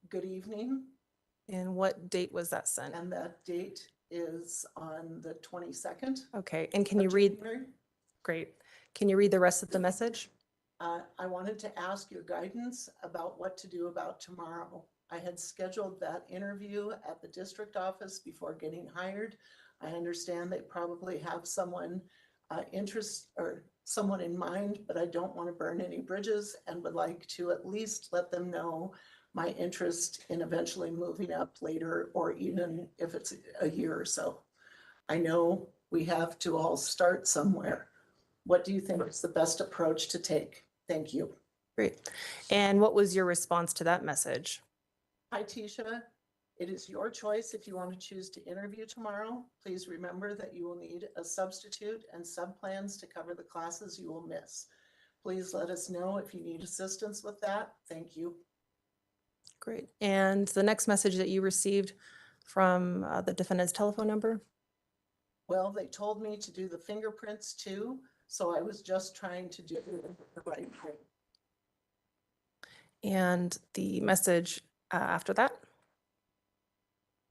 Good evening. And what date was that sent? And that date is on the 22nd. Okay, and can you read? January. Great. Can you read the rest of the message? I wanted to ask your guidance about what to do about tomorrow. I had scheduled that interview at the district office before getting hired. I understand they probably have someone someone in mind, but I don't want to burn any bridges and would like to at least let them know my interest in eventually moving up later, or even if it's a year or so. I know we have to all start somewhere. What do you think is the best approach to take? Thank you. Great. And what was your response to that message? Hi, Tisha. It is your choice if you want to choose to interview tomorrow. Please remember that you will need a substitute and sub-plans to cover the classes you will miss. Please let us know if you need assistance with that. Thank you. Great. And the next message that you received from the defendant's telephone number? Well, they told me to do the fingerprints too, so I was just trying to do the right thing. And the message after that?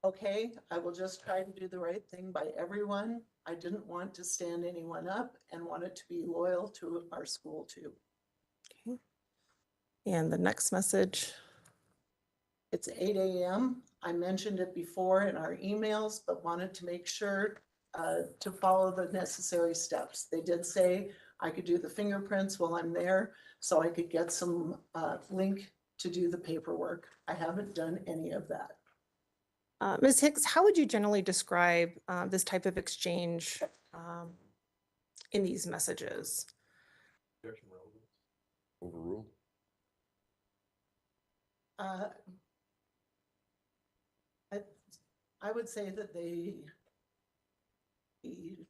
Okay, I will just try to do the right thing by everyone. I didn't want to stand anyone up and wanted to be loyal to our school too. Okay. And the next message? It's 8 a.m. I mentioned it before in our emails, but wanted to make sure to follow the necessary steps. They did say I could do the fingerprints while I'm there, so I could get some link to do the paperwork. I haven't done any of that. Ms. Hicks, how would you generally describe this type of exchange in these messages? Overruled. I would say that they be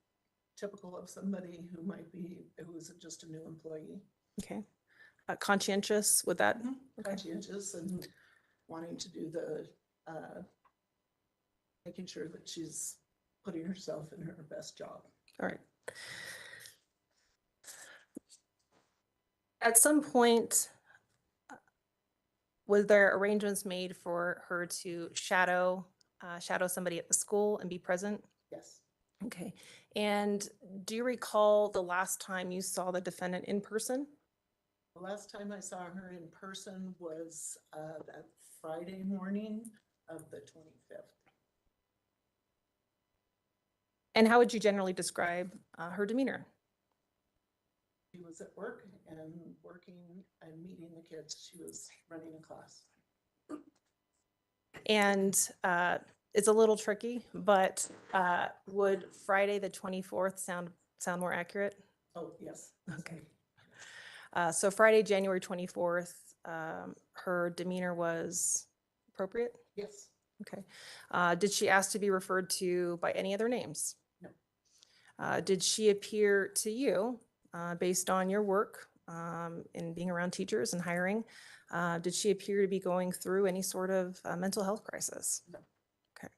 typical of somebody who might be, who's just a new employee. Okay. Conscientious, would that? Okay. Conscientious and wanting to do the, making sure that she's putting herself in her best job. All right. At some point, was there arrangements made for her to shadow somebody at the school and be present? Yes. Okay. And do you recall the last time you saw the defendant in person? The last time I saw her in person was that Friday morning of the 25th. And how would you generally describe her demeanor? She was at work and working and meeting the kids. She was running a class. And it's a little tricky, but would Friday the 24th sound more accurate? Oh, yes. Okay. So Friday, January 24th, her demeanor was appropriate? Yes. Okay. Did she ask to be referred to by any other names? No. Did she appear to you, based on your work in being around teachers and hiring, did she appear to be going through any sort of mental health crisis? No. Okay.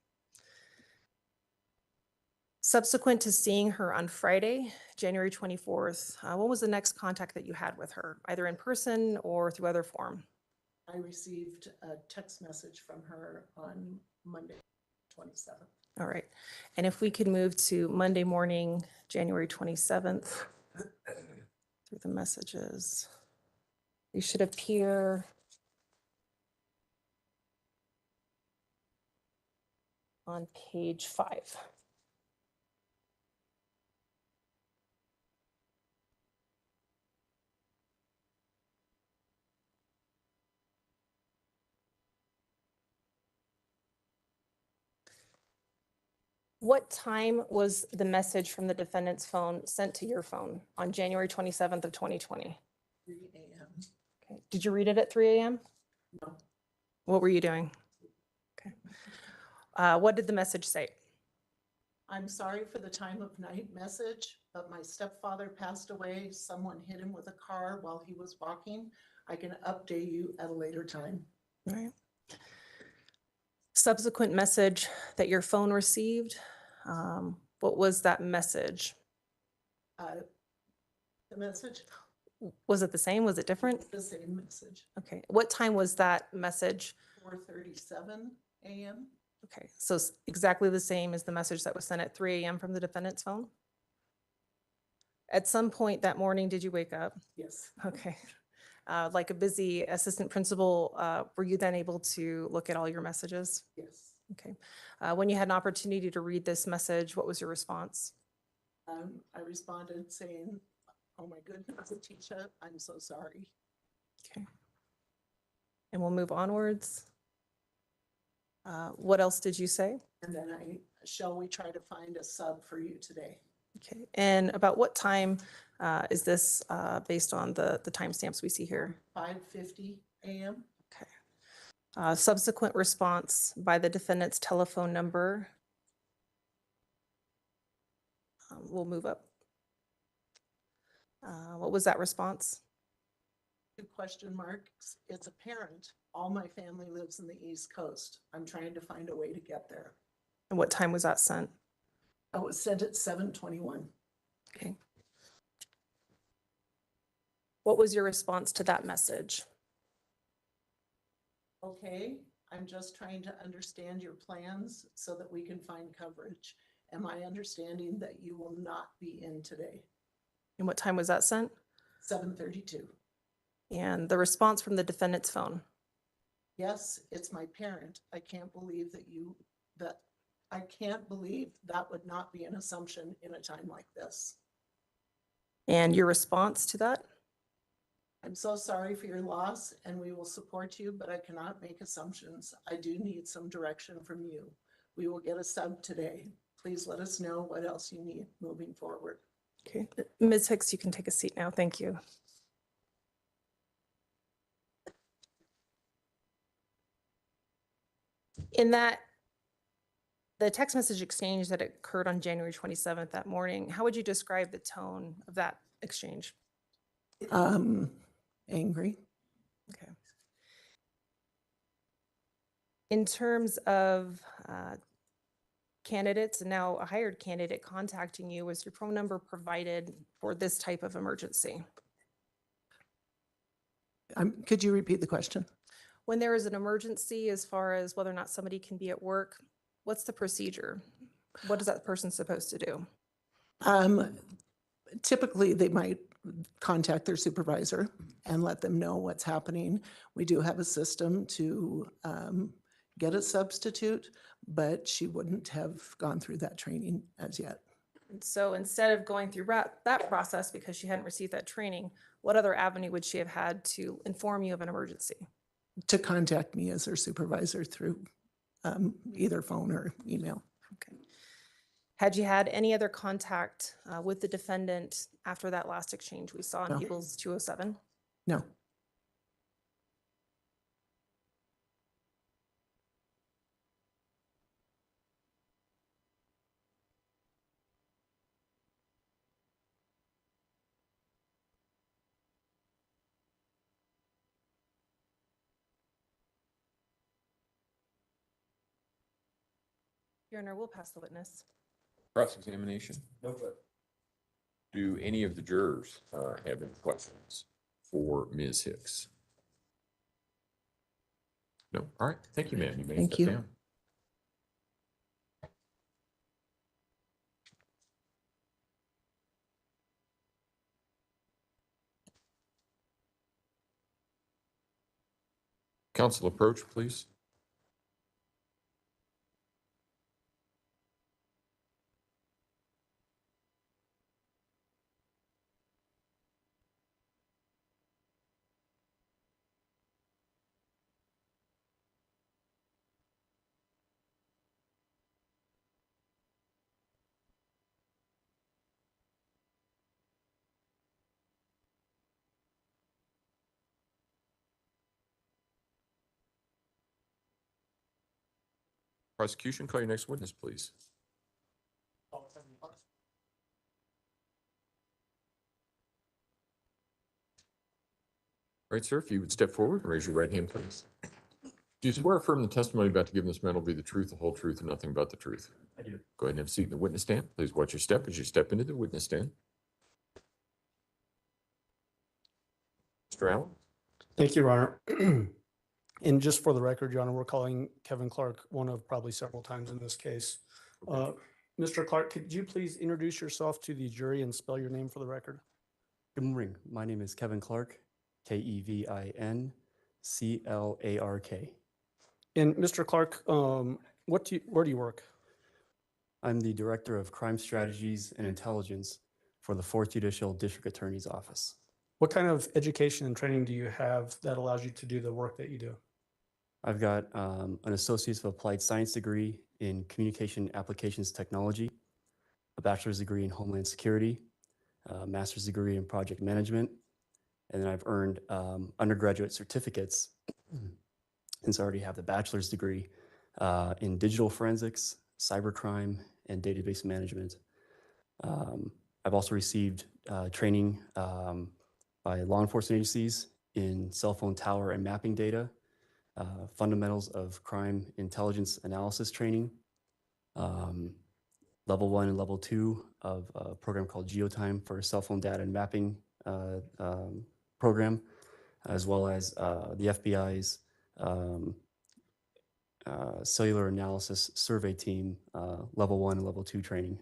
Subsequent to seeing her on Friday, January 24th, what was the next contact that you had with her, either in person or through other form? I received a text message from her on Monday, 27th. All right. And if we could move to Monday morning, January 27th, through the messages. You should appear on page 5. What time was the message from the defendant's phone sent to your phone on January 27th of 2020? 3 a.m. Okay. Did you read it at 3 a.m.? No. What were you doing? Okay. What did the message say? I'm sorry for the time of night message, but my stepfather passed away. Someone hit him with a car while he was walking. I can update you at a later time. All right. Subsequent message that your phone received, what was that message? The message? Was it the same? Was it different? The same message. Okay. What time was that message? 4:37 a.m. Okay. So it's exactly the same as the message that was sent at 3 a.m. from the defendant's phone? At some point that morning, did you wake up? Yes. Okay. Like a busy assistant principal, were you then able to look at all your messages? Yes. Okay. When you had an opportunity to read this message, what was your response? I responded saying, "Oh my goodness, Letecia, I'm so sorry." Okay. And we'll move onwards. What else did you say? And then shall we try to find a sub for you today? Okay. And about what time is this based on the timestamps we see here? 5:50 a.m. Okay. Subsequent response by the defendant's telephone number. We'll move up. What was that response? 2 question marks. It's apparent. All my family lives in the East Coast. I'm trying to find a way to get there. And what time was that sent? I was sent at 7:21. Okay. What was your response to that message? Okay, I'm just trying to understand your plans so that we can find coverage. Am I understanding that you will not be in today? And what time was that sent? 7:32. And the response from the defendant's phone? Yes, it's my parent. I can't believe I can't believe that would not be an assumption in a time like this. And your response to that? I'm so sorry for your loss and we will support you, but I cannot make assumptions. I do need some direction from you. We will get a sub today. Please let us know what else you need moving forward. Okay, Ms. Hicks, you can take a seat now. Thank you. In the text message exchange that occurred on January 27th that morning, how would you describe the tone of that exchange? Angry. Okay. In terms of candidates and now a hired candidate contacting you, was your phone number provided for this type of emergency? Could you repeat the question? When there is an emergency, as far as whether or not somebody can be at work, what's the procedure? What is that person supposed to do? Typically, they might contact their supervisor and let them know what's happening. We do have a system to get a substitute, but she wouldn't have gone through that training as yet. And so instead of going through that process because she hadn't received that training, what other avenue would she have had to inform you of an emergency? To contact me as her supervisor through either phone or email. Okay. Had you had any other contact with the defendant after that last exchange we saw in No. People's 207? No. Your Honor, we'll pass the witness. Cross-examination? No. Do any of the jurors have any questions for Ms. Hicks? No? All right. Thank you, ma'am. You may Thank step you. down. Counsel approach, please. Prosecution, call your next witness, please. All right, sir, if you would step forward and raise your right hand, please. Do you swear or affirm the testimony about to give in this matter will be the truth, the whole truth, and nothing but the truth? I do. Go ahead and have a seat in the witness stand. Please watch your step as you step into the witness stand. Mr. Allen? Thank you, Your Honor. And just for the record, Your Honor, we're calling Kevin Clark one of probably several times in this case. Mr. Clark, could you please introduce yourself to the jury and spell your name for the record? Good morning. My name is Kevin Clark, Kevinclark. And Mr. Clark, where do you work? I'm the Director of Crime Strategies and Intelligence for the 4th Judicial District Attorney's Office. What kind of education and training do you have that allows you to do the work that you do? I've got an Associate's of Applied Science degree in Communication Applications Technology, a bachelor's degree in Homeland Security, a master's degree in Project Management, and then I've earned undergraduate certificates, since I already have the bachelor's degree, in digital forensics, cybercrime, and database management. I've also received training by law enforcement agencies in cell phone tower and mapping data, fundamentals of crime intelligence analysis training, level 1 and level 2 of a program called GeoTime for cell phone data and mapping program, as well as the FBI's cellular analysis survey team, level 1 and level 2 training.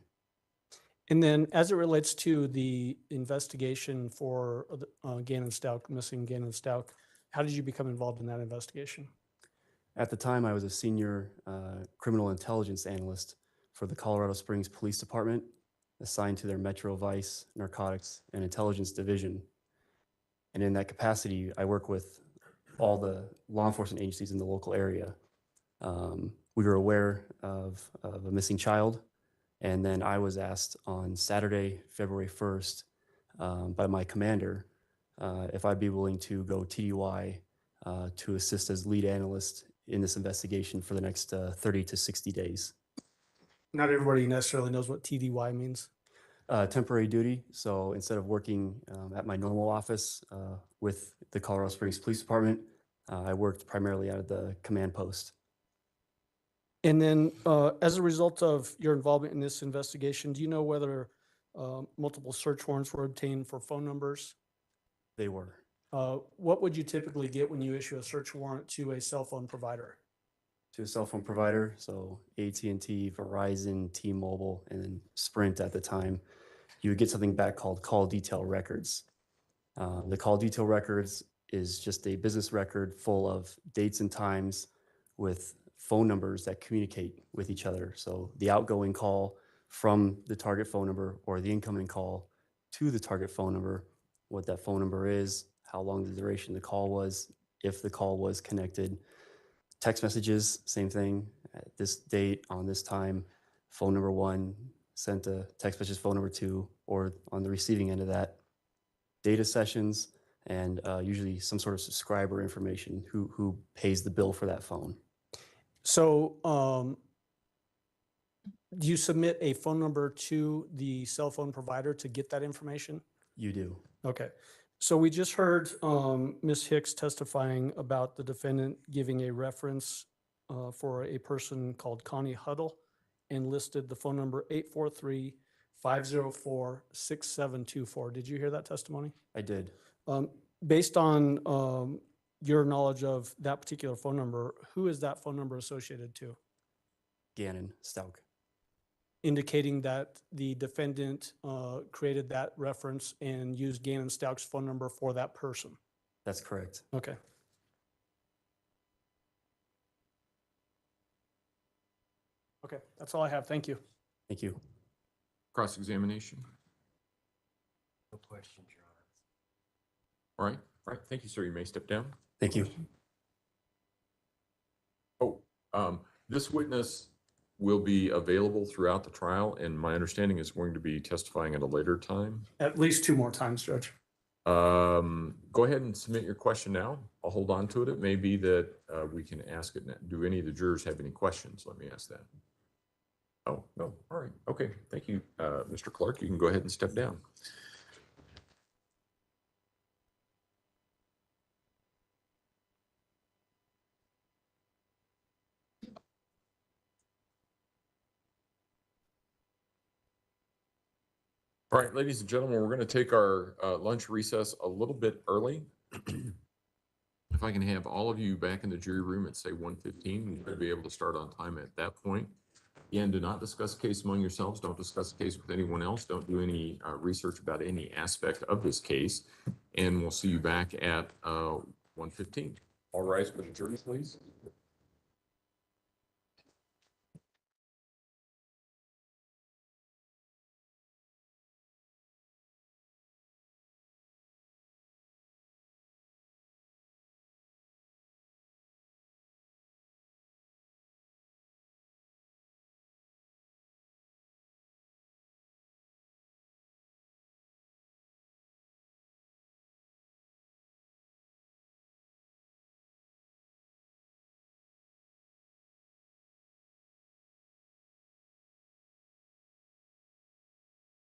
And then as it relates to the investigation for Gannon Stauch, missing Gannon Stauch, how did you become involved in that investigation? At the time, I was a senior criminal intelligence analyst for the Colorado Springs Police Department, assigned to their Metro Vice, Narcotics, and Intelligence Division. And in that capacity, I work with all the law enforcement agencies in the local area. We were aware of a missing child, and then I was asked on Saturday, February 1st, by my commander if I'd be willing to go TDY to assist as lead analyst in this investigation for the next 30 to 60 days. Not everybody necessarily knows what TDY means. Temporary duty. So instead of working at my normal office with the Colorado Springs Police Department, I worked primarily out of the command post. And then as a result of your involvement in this investigation, do you know whether multiple search warrants were obtained for phone numbers? They were. What would you typically get when you issue a search warrant to a cell phone provider? To a cell phone provider, so AT&T, Verizon, T-Mobile, and then Sprint at the time, you would get something back called call detail records. The call detail records is just a business record full of dates and times with phone numbers that communicate with each other. So the outgoing call from the target phone number or the incoming call to the target phone number, what that phone number is, how long the duration of the call was, if the call was connected. Text messages, same thing. At this date, on this time, phone number 1 sent a text message, phone number 2, or on the receiving end of that. Data sessions, and usually some sort of subscriber information, who pays the bill for that phone. So do you submit a phone number to the cell phone provider to get that information? You do. Okay. So we just heard Ms. Hicks testifying about the defendant giving a reference for a person called Connie Huddle and listed the phone number 843-504-6724. Did you hear that testimony? I did. Based on your knowledge of that particular phone number, who is that phone number associated to? Gannon Stauch. Indicating that the defendant created that reference and used Gannon Stauch's phone number for that person. That's correct. Okay. Okay, that's all I have. Thank you. Thank you. Cross-examination. No questions, Your Honor. All right. Thank you, sir. You may step down. Thank you. This witness will be available throughout the trial, and my understanding is going to be testifying at a later time. At least 2 more times, Judge. Go ahead and submit your question now. I'll hold on to it. It may be that we can ask it now. Do any of the jurors have any questions? Let me ask that. Oh, no. All right. Okay. Thank you, Mr. Clark. You can go ahead and step down. All right, ladies and gentlemen, we're going to take our lunch recess a little bit early. If I can have all of you back in the jury room at, say, 1:15, we'll be able to start on time at that point. Again, do not discuss the case among yourselves. Don't discuss the case with anyone else. Don't do any research about any aspect of this case. And we'll see you back at 1:15. All rise for the jury, please.